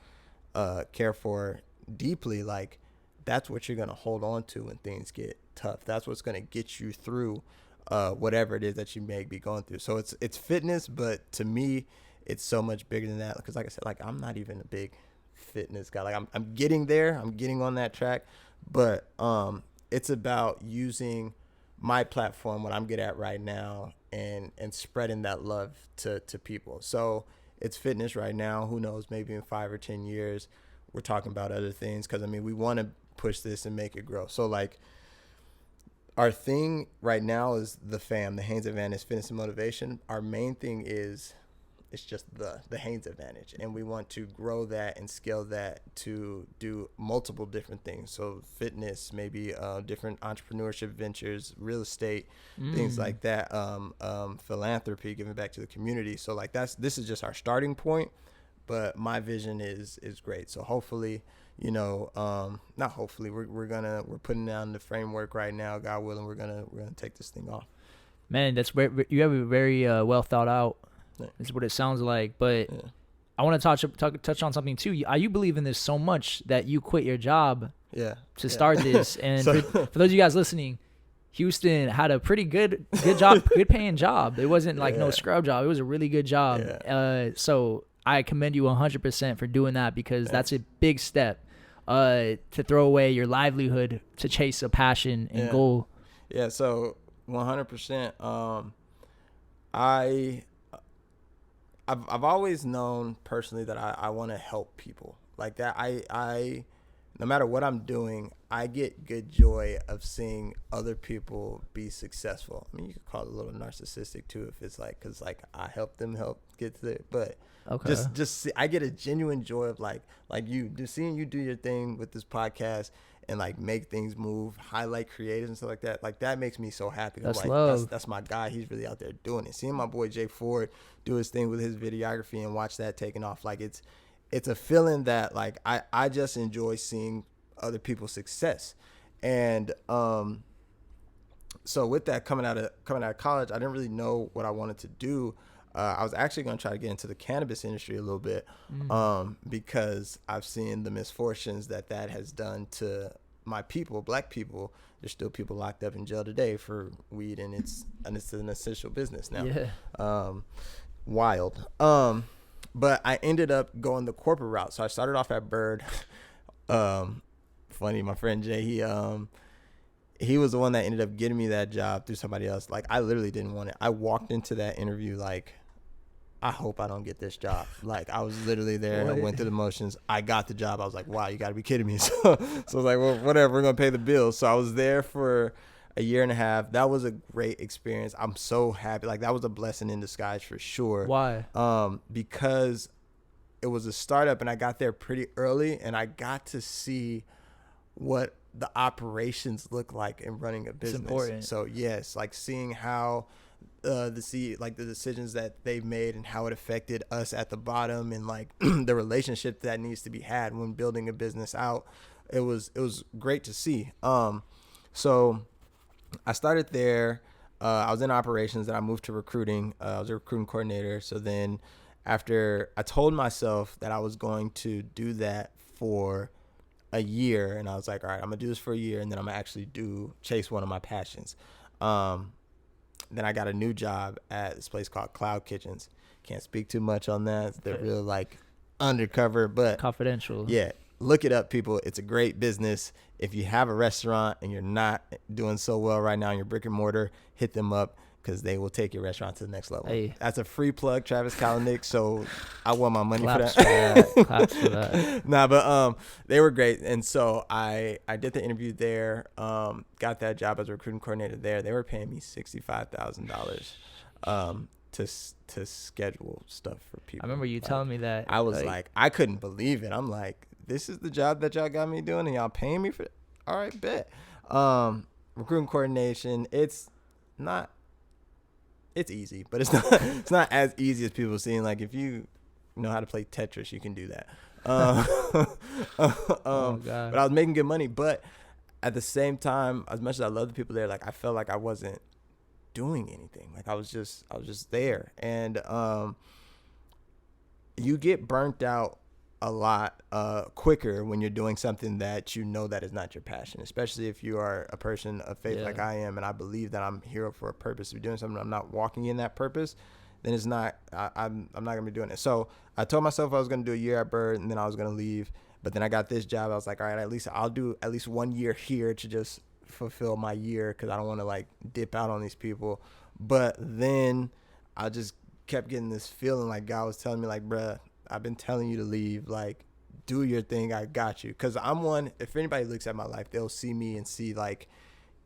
[SPEAKER 1] care for deeply, like that's what you're going to hold on to when things get tough. That's what's going to get you through whatever it is that you may be going through. So it's fitness, but to me it's so much bigger than that, because like I said, like I'm not even a big fitness guy. Like I'm getting there, I'm getting on that track, but it's about using my platform, what I'm good at right now, and spreading that love to people. So it's fitness right now. Who knows, maybe in 5 or 10 years we're talking about other things, because I mean we want to push this and make it grow. So like our thing right now is the Haynes Advantage Fitness and Motivation. Our main thing is it's just the Haynes Advantage, and we want to grow that and scale that to do multiple different things. So fitness, maybe different entrepreneurship ventures, real estate, things like that, philanthropy, giving back to the community. So like this is just our starting point, but my vision is great. So hopefully, you know, not hopefully, we're putting down the framework right now. God willing, we're gonna take this thing off.
[SPEAKER 2] Man, that's you have a very well thought out. Is what it sounds like. But I want to touch on something too. You believe in this so much that you quit your job to start this. And so, for those of you guys listening, Houston had a pretty good job, good paying job. It wasn't like no scrub job. It was a really good job. So I commend you 100% for doing that, because that's a big step to throw away your livelihood to chase a passion and goal.
[SPEAKER 1] Yeah. So 100%. I've always known personally that I want to help people like that. I no matter what I'm doing, I get good joy of seeing other people be successful. I mean, you could call it a little narcissistic too, if it's like, cause like I help them get to it, but just see, I get a genuine joy of like you just seeing you do your thing with this podcast and like make things move, highlight creatives and stuff like that. Like that makes me so happy.
[SPEAKER 2] That's
[SPEAKER 1] like
[SPEAKER 2] love.
[SPEAKER 1] That's my guy. He's really out there doing it. Seeing my boy Jay Ford do his thing with his videography and watch that taking off. Like it's a feeling that like I just enjoy seeing other people's success. And so with that, coming out of college, I didn't really know what I wanted to do. I was actually going to try to get into the cannabis industry a little bit, because I've seen the misfortunes that has done to my people, black people. There's still people locked up in jail today for weed, and it's an essential business now. Wild. But I ended up going the corporate route. So I started off at Bird. Funny, my friend Jay, he was the one that ended up getting me that job through somebody else. Like I literally didn't want it. I walked into that interview like, I hope I don't get this job. Like I was literally there. I went through the motions. I got the job. I was like, wow, you got to be kidding me. So I was like, well, whatever. We're going to pay the bills. So I was there for a year and a half. That was a great experience. I'm so happy. Like that was a blessing in disguise for sure.
[SPEAKER 2] Why?
[SPEAKER 1] Because it was a startup and I got there pretty early and I got to see what the operations look like in running a business. It's important. So yes, like seeing how the decisions that they've made and how it affected us at the bottom, and like the relationship that needs to be had when building a business out. It was great to see. So I started there. I was in operations, and I moved to recruiting. I was a recruiting coordinator. So then after I told myself that I was going to do that for a year, and I was like, all right, I'm gonna do this for a year, and then I'm gonna actually chase one of my passions. Then I got a new job at this place called Cloud Kitchens. Can't speak too much on that. They're real like undercover, but
[SPEAKER 2] confidential.
[SPEAKER 1] Yeah, look it up, people. It's a great business. If you have a restaurant and you're not doing so well right now in your brick and mortar, hit them up. because they will take your restaurant to the next level.
[SPEAKER 2] Hey.
[SPEAKER 1] That's a free plug, Travis Kalanick. So I want my money
[SPEAKER 2] Claps
[SPEAKER 1] for that.
[SPEAKER 2] Claps for that.
[SPEAKER 1] Nah, but they were great, and so I did the interview there. Got that job as a recruiting coordinator there. They were paying me $65,000 to schedule stuff for people.
[SPEAKER 2] I remember you telling me that.
[SPEAKER 1] I was like, I couldn't believe it. I'm like, this is the job that y'all got me doing, and y'all paying me for it? All right, bet. Recruiting coordination, it's easy, but it's not as easy as people seem. Like, if you know how to play Tetris, you can do that. But I was making good money, but at the same time, as much as I love the people there, like, I felt like I wasn't doing anything. Like, I was just there. And you get burnt out a lot quicker when you're doing something that you know that is not your passion, especially if you are a person of faith like I am, and I believe that I'm here for a purpose of doing something. I'm not walking in that purpose, then it's not, I'm not gonna be doing it. So I told myself I was gonna do a year at Bird, and then I was gonna leave. But then I got this job. I was like, all right, at least I'll do at least 1 year here to just fulfill my year, because I don't want to like dip out on these people. But then I just kept getting this feeling like God was telling me, like, bruh, I've been telling you to leave. Like, do your thing. I got you. Because I'm one, if anybody looks at my life, they'll see me and see, like,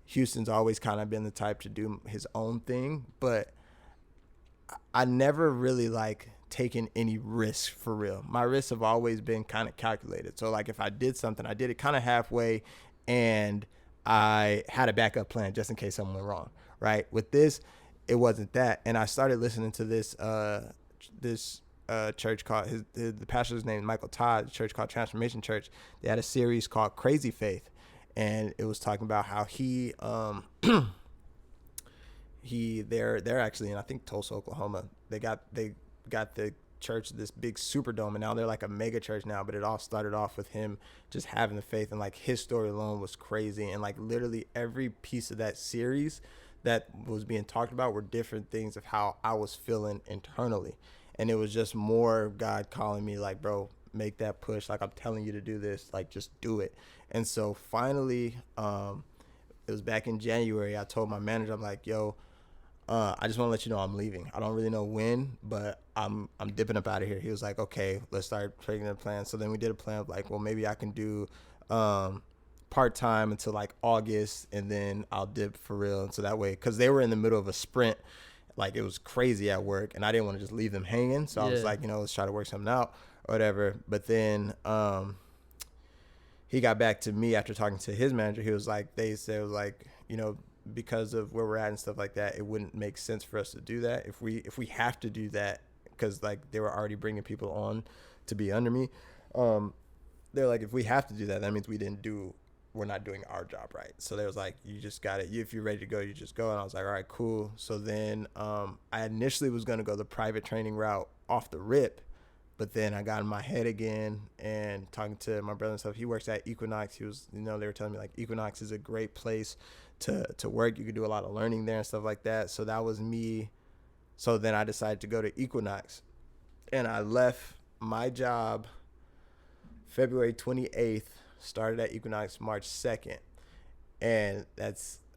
[SPEAKER 1] Houston's always kind of been the type to do his own thing. But I never really, like, taken any risks for real. My risks have always been kind of calculated. So, like, if I did something, I did it kind of halfway, and I had a backup plan just in case something went wrong, right? With this, it wasn't that. And I started listening to this church called, the pastor's name is Michael Todd, church called Transformation Church. They had a series called Crazy Faith, and it was talking about how they're actually in, I think, Tulsa, Oklahoma. They got the church, this big Superdome, and now they're like a mega church now. But it all started off with him just having the faith, and like his story alone was crazy. And like literally every piece of that series that was being talked about were different things of how I was feeling internally. And it was just more God calling me, like, bro, make that push. Like, I'm telling you to do this. Like, just do it. And so finally, it was back in January. I told my manager, I'm like, yo, I just want to let you know I'm leaving. I don't really know when, but I'm dipping up out of here. He was like, okay, let's start creating a plan. So then we did a plan of like, well, maybe I can do part-time until like August, and then I'll dip for real. And so that way, because they were in the middle of a sprint, like it was crazy at work, and I didn't want to just leave them hanging. So I was like, let's try to work something out or whatever. But then he got back to me after talking to his manager. He was like, they said, it was like, because of where we're at and stuff like that, it wouldn't make sense for us to do that. If we have to do that, because like they were already bringing people on to be under me. They're like, if we have to do that, that means we're not doing our job right. So they was like, you just got it. If you're ready to go, you just go. And I was like, all right, cool. So then I initially was going to go the private training route off the rip, but then I got in my head again and talking to my brother and stuff. He works at Equinox. He was, they were telling me like Equinox is a great place to work. You could do a lot of learning there and stuff like that. So that was me. So then I decided to go to Equinox, and I left my job February 28th, started at Equinox March 2nd. And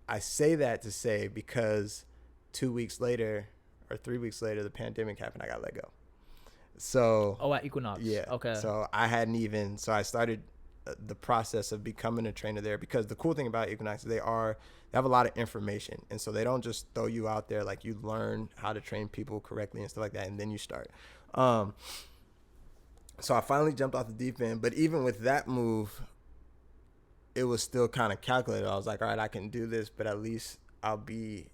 [SPEAKER 1] I say that to say because 2 weeks later or 3 weeks later, the pandemic happened. I got let go. So.
[SPEAKER 2] Oh, at Equinox.
[SPEAKER 1] Yeah.
[SPEAKER 2] Okay.
[SPEAKER 1] So I started the process of becoming a trainer there, because the cool thing about Equinox is they have a lot of information. And so they don't just throw you out there. Like, you learn how to train people correctly and stuff like that, and then you start. So I finally jumped off the deep end. But even with that move, it was still kind of calculated. I was like, all right, I can do this, but at least I'll be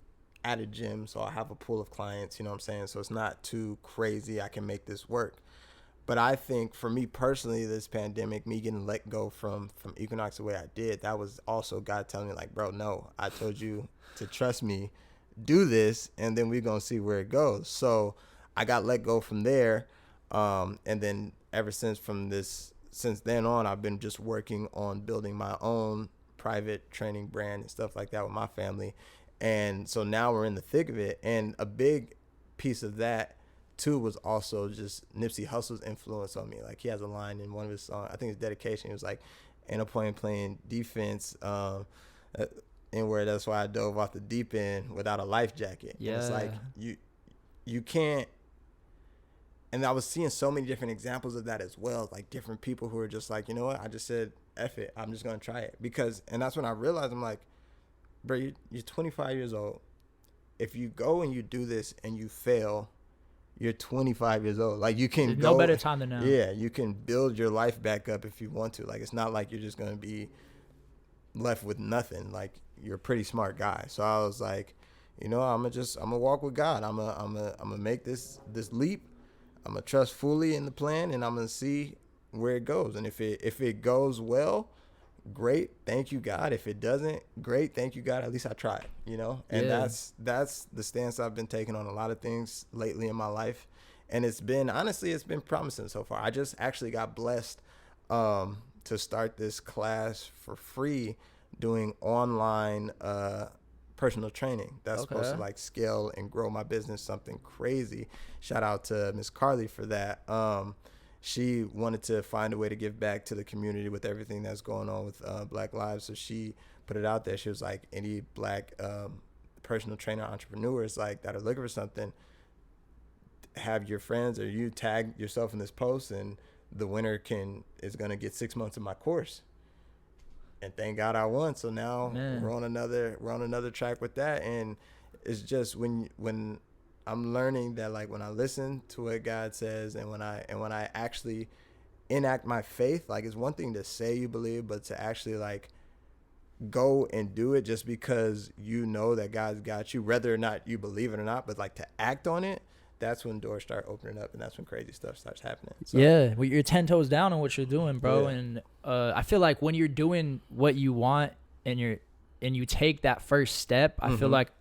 [SPEAKER 1] at a gym, so I'll have a pool of clients, you know what I'm saying? So it's not too crazy. I can make this work. But I think for me personally, this pandemic, me getting let go from Equinox the way I did, that was also God telling me like, bro, no, I told you to trust me, do this, and then we're going to see where it goes. So I got let go from there. And then ever since then on, I've been just working on building my own private training brand and stuff like that with my family. And so now we're in the thick of it. And a big piece of that too was also just Nipsey Hussle's influence on me. Like, he has a line in one of his songs, I think it's Dedication. He was like, ain't no point in playing defense. and where that's why I dove off the deep end without a life jacket.
[SPEAKER 2] Yeah.
[SPEAKER 1] And it's like you can't. And I was seeing so many different examples of that as well, like different people who are just like, you know what, I just said F it, I'm just gonna try it. And that's when I realized, I'm like, bro, you're 25 years old. If you go and you do this and you fail, you're 25 years old. Like, you can
[SPEAKER 2] There's
[SPEAKER 1] go,
[SPEAKER 2] no better time than now.
[SPEAKER 1] Yeah, you can build your life back up if you want to. Like, it's not like you're just gonna be left with nothing. Like, you're a pretty smart guy. So I was like, you know, I'm gonna walk with God. I'm gonna make this leap. I'm gonna trust fully in the plan, and I'm gonna see where it goes. And if it goes well, great, thank you, God. If it doesn't, great, thank you, God. At least I tried, you know. And that's the stance I've been taking on a lot of things lately in my life, and it's been promising so far. I just actually got blessed to start this class for free, doing online personal training that's supposed to like scale and grow my business something crazy. Shout out to Miss Carly for that. She wanted to find a way to give back to the community with everything that's going on with Black Lives. So she put it out there. She was like, any Black personal trainer entrepreneurs like that are looking for something, have your friends or you tag yourself in this post, and the winner is going to get 6 months of my course. And thank God I won. So now we're on another track with that. And it's just when I'm learning that, like, when I listen to what God says, and when I actually enact my faith, like, it's one thing to say you believe, but to actually like go and do it just because you know that God's got you, whether or not you believe it or not, but like to act on it, that's when doors start opening up, and that's when crazy stuff starts happening. So.
[SPEAKER 2] Yeah, well, you're 10 toes down on what you're doing, bro. Yeah. And I feel like when you're doing what you want and you take that first step, I feel like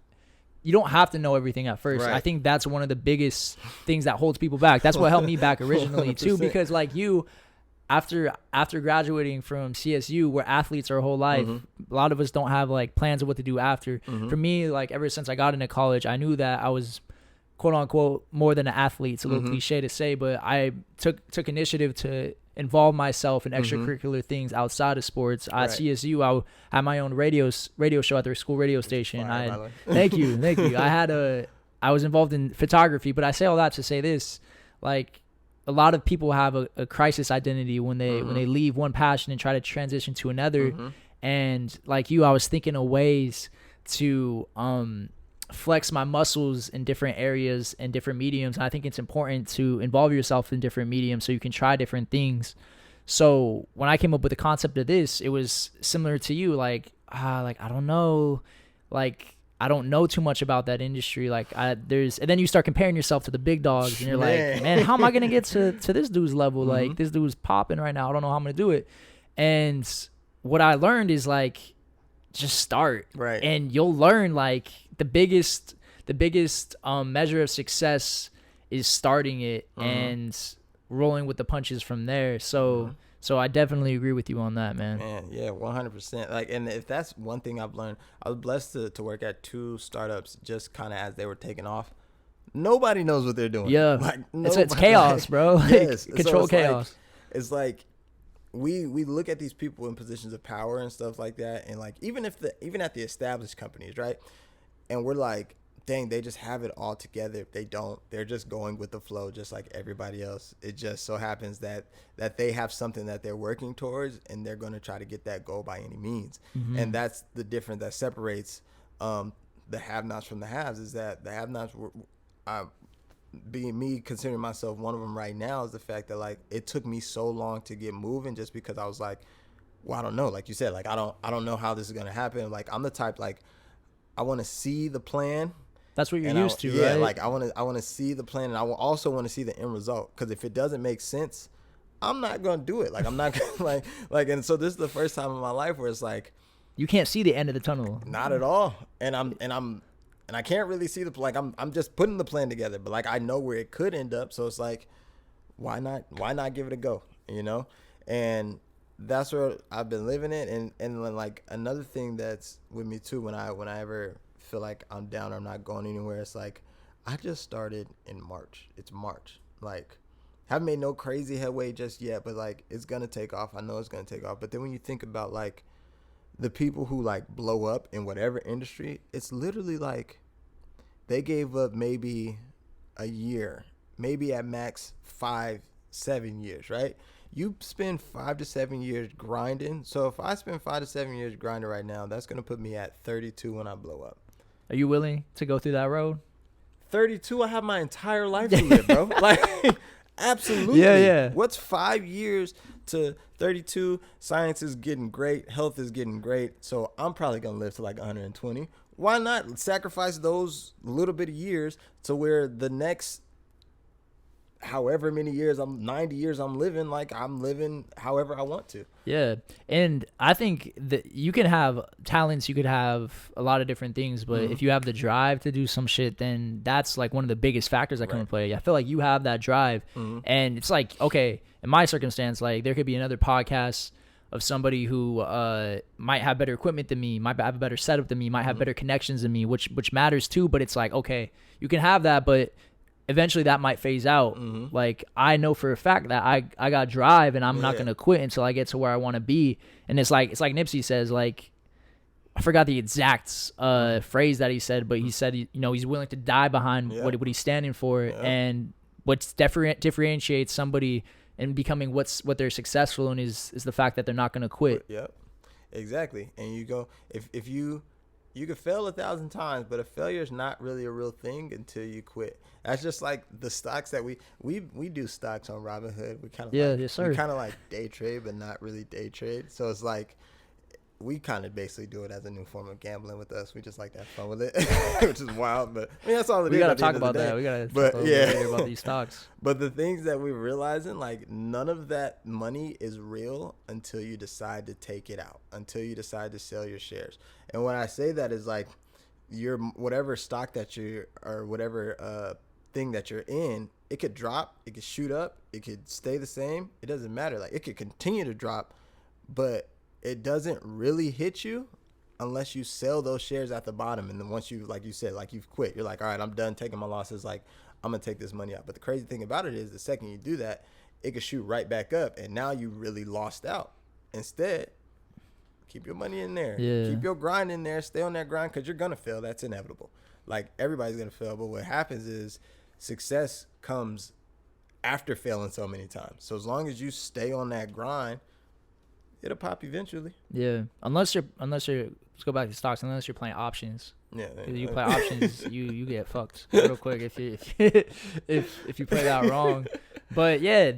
[SPEAKER 2] you don't have to know everything at first. Right. I think that's one of the biggest things that holds people back. That's what held me back originally too, because like you, after graduating from CSU, we're athletes our whole life. A lot of us don't have like plans of what to do after. For me, like ever since I got into college, I knew that I was quote unquote more than an athlete. It's a little cliche to say, but I took initiative to involve myself in extracurricular things outside of sports. At CSU, I had my own radio show at their school radio station. Thank you. I was involved in photography, but I say all that to say this, like, a lot of people have a crisis identity when they leave one passion and try to transition to another. And like you, I was thinking of ways to flex my muscles in different areas and different mediums. And I think it's important to involve yourself in different mediums so you can try different things. So when I came up with the concept of this, it was similar to you, like I don't know, like I don't know too much about that industry. Like and then you start comparing yourself to the big dogs, and you're like, man, how am I gonna get to this dude's level? Like, this dude's popping right now. I don't know how I'm gonna do it. And what I learned is like, just start, right? And you'll learn like the biggest measure of success is starting it and rolling with the punches from there. So I definitely agree with you on that, man.
[SPEAKER 1] Yeah, 100%. Like, and if that's one thing I've learned, I was blessed to work at 2 startups just kind of as they were taking off. Nobody knows what they're doing.
[SPEAKER 2] Yeah, like it's chaos, bro. Like, yes, control chaos.
[SPEAKER 1] It's like we look at these people in positions of power and stuff like that, and like even at the established companies, right? And we're like, dang, they just have it all together. If they don't, they're just going with the flow just like everybody else. It just so happens that they have something that they're working towards, and they're going to try to get that goal by any means. And that's the difference that separates the have-nots from the haves, is that the have-nots being me considering myself one of them right now, is the fact that like it took me so long to get moving, just because I was like, well, I don't know. Like you said, like I don't know how this is going to happen. Like I'm the type, like I want to see the plan.
[SPEAKER 2] That's what you're used to, right?
[SPEAKER 1] Yeah, like I want to see the plan, and I will also want to see the end result, because if it doesn't make sense, I'm not going to do it. Like I'm not gonna, like and so this is the first time in my life where it's like
[SPEAKER 2] you can't see the end of the tunnel.
[SPEAKER 1] Not at all. And I can't really see I'm just putting the plan together, but like I know where it could end up, so it's like why not give it a go, you know? And that's where I've been living it. And then like another thing that's with me too, when I ever feel like I'm down or I'm not going anywhere, it's like I just started in March. It's March. Like haven't made no crazy headway just yet, but like it's gonna take off. I know it's gonna take off. But then when you think about like the people who like blow up in whatever industry, it's literally like they gave up maybe a year, maybe at max 5-7 years, right? You spend 5 to 7 years grinding. So if I spend 5 to 7 years grinding right now, that's going to put me at 32 when I blow up.
[SPEAKER 2] Are you willing to go through that road?
[SPEAKER 1] 32, I have my entire life to live, bro. Like, absolutely.
[SPEAKER 2] Yeah.
[SPEAKER 1] What's 5 years to 32? Science is getting great. Health is getting great. So I'm probably going to live to like 120. Why not sacrifice those little bit of years to where the next however many years, 90 years I'm living, like I'm living however I want to.
[SPEAKER 2] Yeah. And I think that you can have talents, you could have a lot of different things, but if you have the drive to do some shit, then that's like one of the biggest factors that come into play. I feel like you have that drive, and it's like, okay, in my circumstance, like there could be another podcast of somebody who might have better equipment than me, might have a better setup than me, might have better connections than me, which matters too. But it's like, okay, you can have that, but eventually that might phase out. Like I know for a fact that I got drive, and I'm not gonna quit until I get to where I want to be. And it's like Nipsey says, like, I forgot the exact phrase that he said, but he said, you know, he's willing to die behind what he's standing for. And what differentiates somebody and becoming what they're successful in is the fact that they're not gonna quit.
[SPEAKER 1] Yep, exactly. And you go, if you could fail 1,000 times, but a failure is not really a real thing until you quit. That's just like the stocks that we do stocks on Robinhood. We kind of
[SPEAKER 2] yes, sir.
[SPEAKER 1] We kind of like day trade, but not really day trade. So it's like we kind of basically do it as a new form of gambling with us. We just like to have fun with it, which is wild. But I mean, that's all it is.
[SPEAKER 2] We gotta talk about that. We gotta talk later about these stocks.
[SPEAKER 1] But the things that we're realizing, like none of that money is real until you decide to take it out, until you decide to sell your shares. And when I say that is like your whatever stock that you or whatever thing that you're in, it could drop, it could shoot up, it could stay the same. It doesn't matter. Like it could continue to drop, but it doesn't really hit you unless you sell those shares at the bottom. And then once you, like you said, like you've quit, you're like, all right, I'm done taking my losses. Like I'm gonna take this money out. But the crazy thing about it is the second you do that, it could shoot right back up, and now you really lost out. Instead, keep your money in there. Keep your grind in there. Stay on that grind, because you're gonna fail. That's inevitable. Like everybody's gonna fail. But what happens is success comes after failing so many times. So as long as you stay on that grind, it'll pop eventually.
[SPEAKER 2] Yeah, unless you're let's go back to stocks. Unless you're playing options.
[SPEAKER 1] Yeah,
[SPEAKER 2] you play options, you get fucked real quick if you play that wrong. But yeah,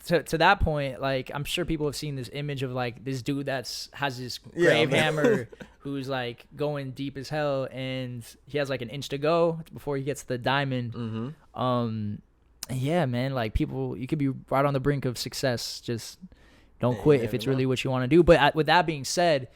[SPEAKER 2] to that point, like I'm sure people have seen this image of like this dude has this grave hammer who's like going deep as hell, and he has like an inch to go before he gets the diamond. Yeah, man, like people, you could be right on the brink of success. Just don't quit if it's really what you want to do. But with that being said,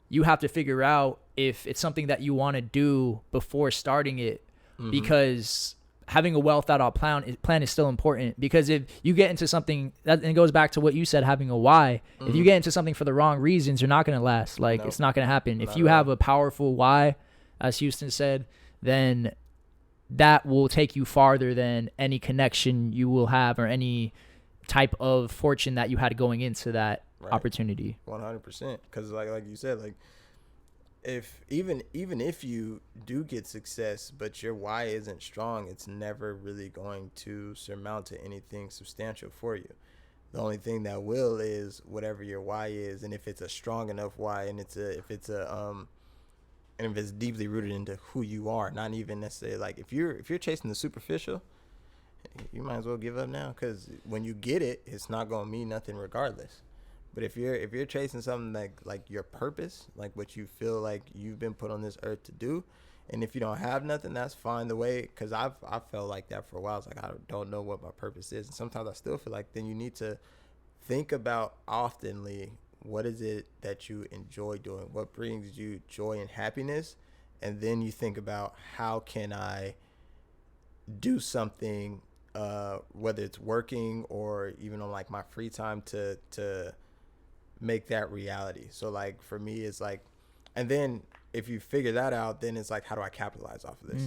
[SPEAKER 2] you have to figure out if it's something that you want to do before starting it, because having a well thought out plan is still important. Because if you get into something and it goes back to what you said, having a why, if you get into something for the wrong reasons, you're not going to last. Like it's not going to happen. If you have a powerful why, as Houston said, then that will take you farther than any connection you will have or any type of fortune that you had going into that opportunity.
[SPEAKER 1] 100%. Because like you said, like if even if you do get success, but your why isn't strong, it's never really going to surmount to anything substantial for you. The only thing that will is whatever your why is, and if it's a strong enough why, and if it's deeply rooted into who you are, not even necessarily like if you're chasing the superficial, you might as well give up now, because when you get it, it's not gonna mean nothing regardless. But if you're chasing something like your purpose, like what you feel like you've been put on this earth to do, and if you don't have nothing, that's fine. The way, because I felt like that for a while. It's like I don't know what my purpose is, and sometimes I still feel like then you need to think about oftenly what is it that you enjoy doing, what brings you joy and happiness, and then you think about how can I do something, whether it's working or even on like my free time to make that reality. So like for me, it's like, and then if you figure that out, then it's like, how do I capitalize off of this?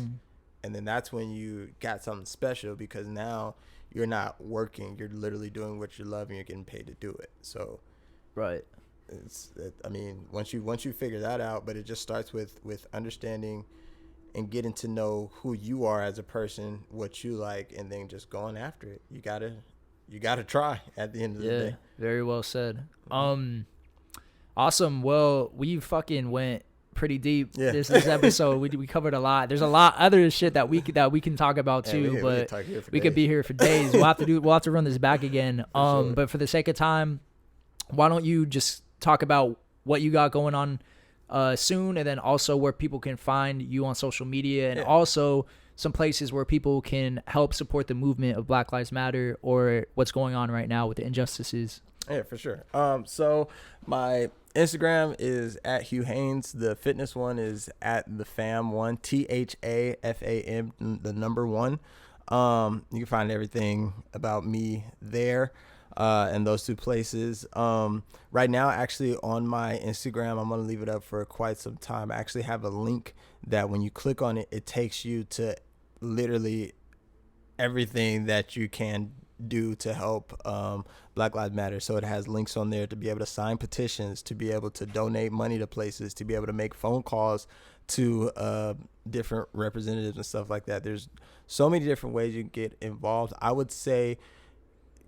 [SPEAKER 1] And then that's when you got something special, because now you're not working, you're literally doing what you love and you're getting paid to do it. So I mean, once you figure that out, but it just starts with understanding and getting to know who you are as a person, what you like, and then just going after it. You gotta try at the end of the day.
[SPEAKER 2] Very well said. Awesome. Well, we fucking went pretty deep this episode. We covered a lot. There's a lot other shit that we can talk about too, but we could be here for days. We'll have to run this back again. Sure. But for the sake of time, why don't you just talk about what you got going on soon, and then also where people can find you on social media, and also some places where people can help support the movement of Black Lives Matter, or what's going on right now with the injustices.
[SPEAKER 1] Yeah, for sure. So my Instagram is at Hugh Haynes. The fitness one is at TheFam1, THAFAM, the number 1. You can find everything about me there. In those 2 places. Right now, actually, on my Instagram, I'm going to leave it up for quite some time. I actually have a link that when you click on it, it takes you to literally everything that you can do to help Black Lives Matter. So it has links on there to be able to sign petitions, to be able to donate money to places, to be able to make phone calls to different representatives and stuff like that. There's so many different ways you can get involved. I would say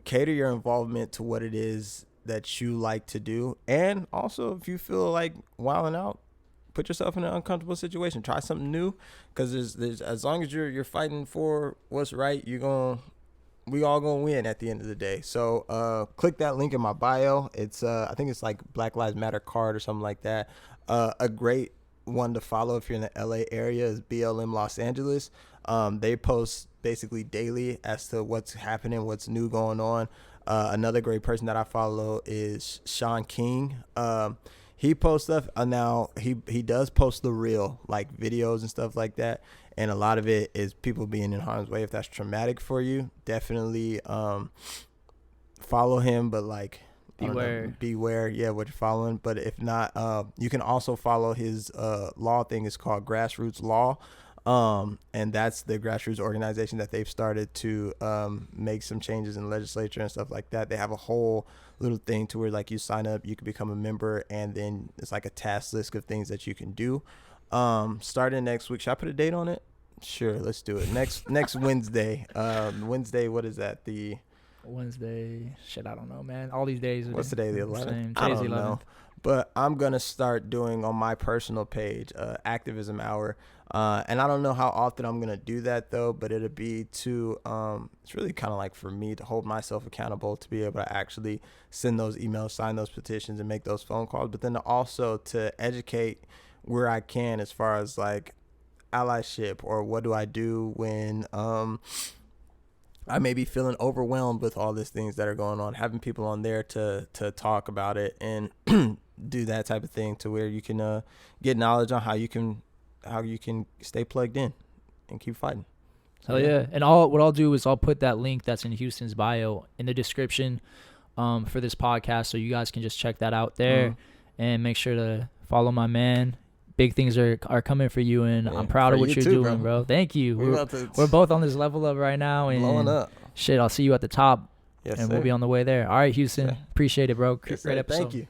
[SPEAKER 1] cater your involvement to what it is that you like to do. And also, if you feel like wilding out, put yourself in an uncomfortable situation. Try something new, because there's as long as you're fighting for what's right, we all gonna win at the end of the day. So click that link in my bio. It's I think it's like Black Lives Matter card or something like that. A great one to follow if you're in the LA area is BLM Los Angeles. They post basically daily as to what's happening, what's new going on. Another great person that I follow is Sean King. He posts stuff. Now he does post the real, like videos and stuff like that, and a lot of it is people being in harm's way. If that's traumatic for you, definitely follow him, but like beware what you're following. But if not, you can also follow his law thing. It's called Grassroots Law. And that's the grassroots organization that they've started to make some changes in the legislature and stuff like that. They have a whole little thing to where like you sign up, you can become a member, and then it's like a task list of things that you can do. Starting next week. Should I put a date on it? Sure, let's do it. Next Wednesday. Wednesday, what is that? The
[SPEAKER 2] Wednesday. Shit, I don't know, man. All these days.
[SPEAKER 1] What's today? The 11th?
[SPEAKER 2] I don't know.
[SPEAKER 1] But I'm going to start doing on my personal page, activism hour. And I don't know how often I'm going to do that, though, but it'll be to, it's really kind of like for me to hold myself accountable, to be able to actually send those emails, sign those petitions, and make those phone calls. But then also to educate where I can as far as like allyship, or what do I do when I may be feeling overwhelmed with all these things that are going on, having people on there to talk about it and do that type of thing, to where you can get knowledge on how you can stay plugged in and keep fighting.
[SPEAKER 2] Hell yeah. And what I'll do is I'll put that link that's in Houston's bio in the description for this podcast, so you guys can just check that out there and make sure to follow my man. Big things are coming for you, and I'm proud of what you're doing, bro. Thank you. We're both on this level up right now, and blowing up. Shit, I'll see you at the top, and we'll be on the way there. All right, Houston. Appreciate it, bro. Great episode.
[SPEAKER 1] Thank you.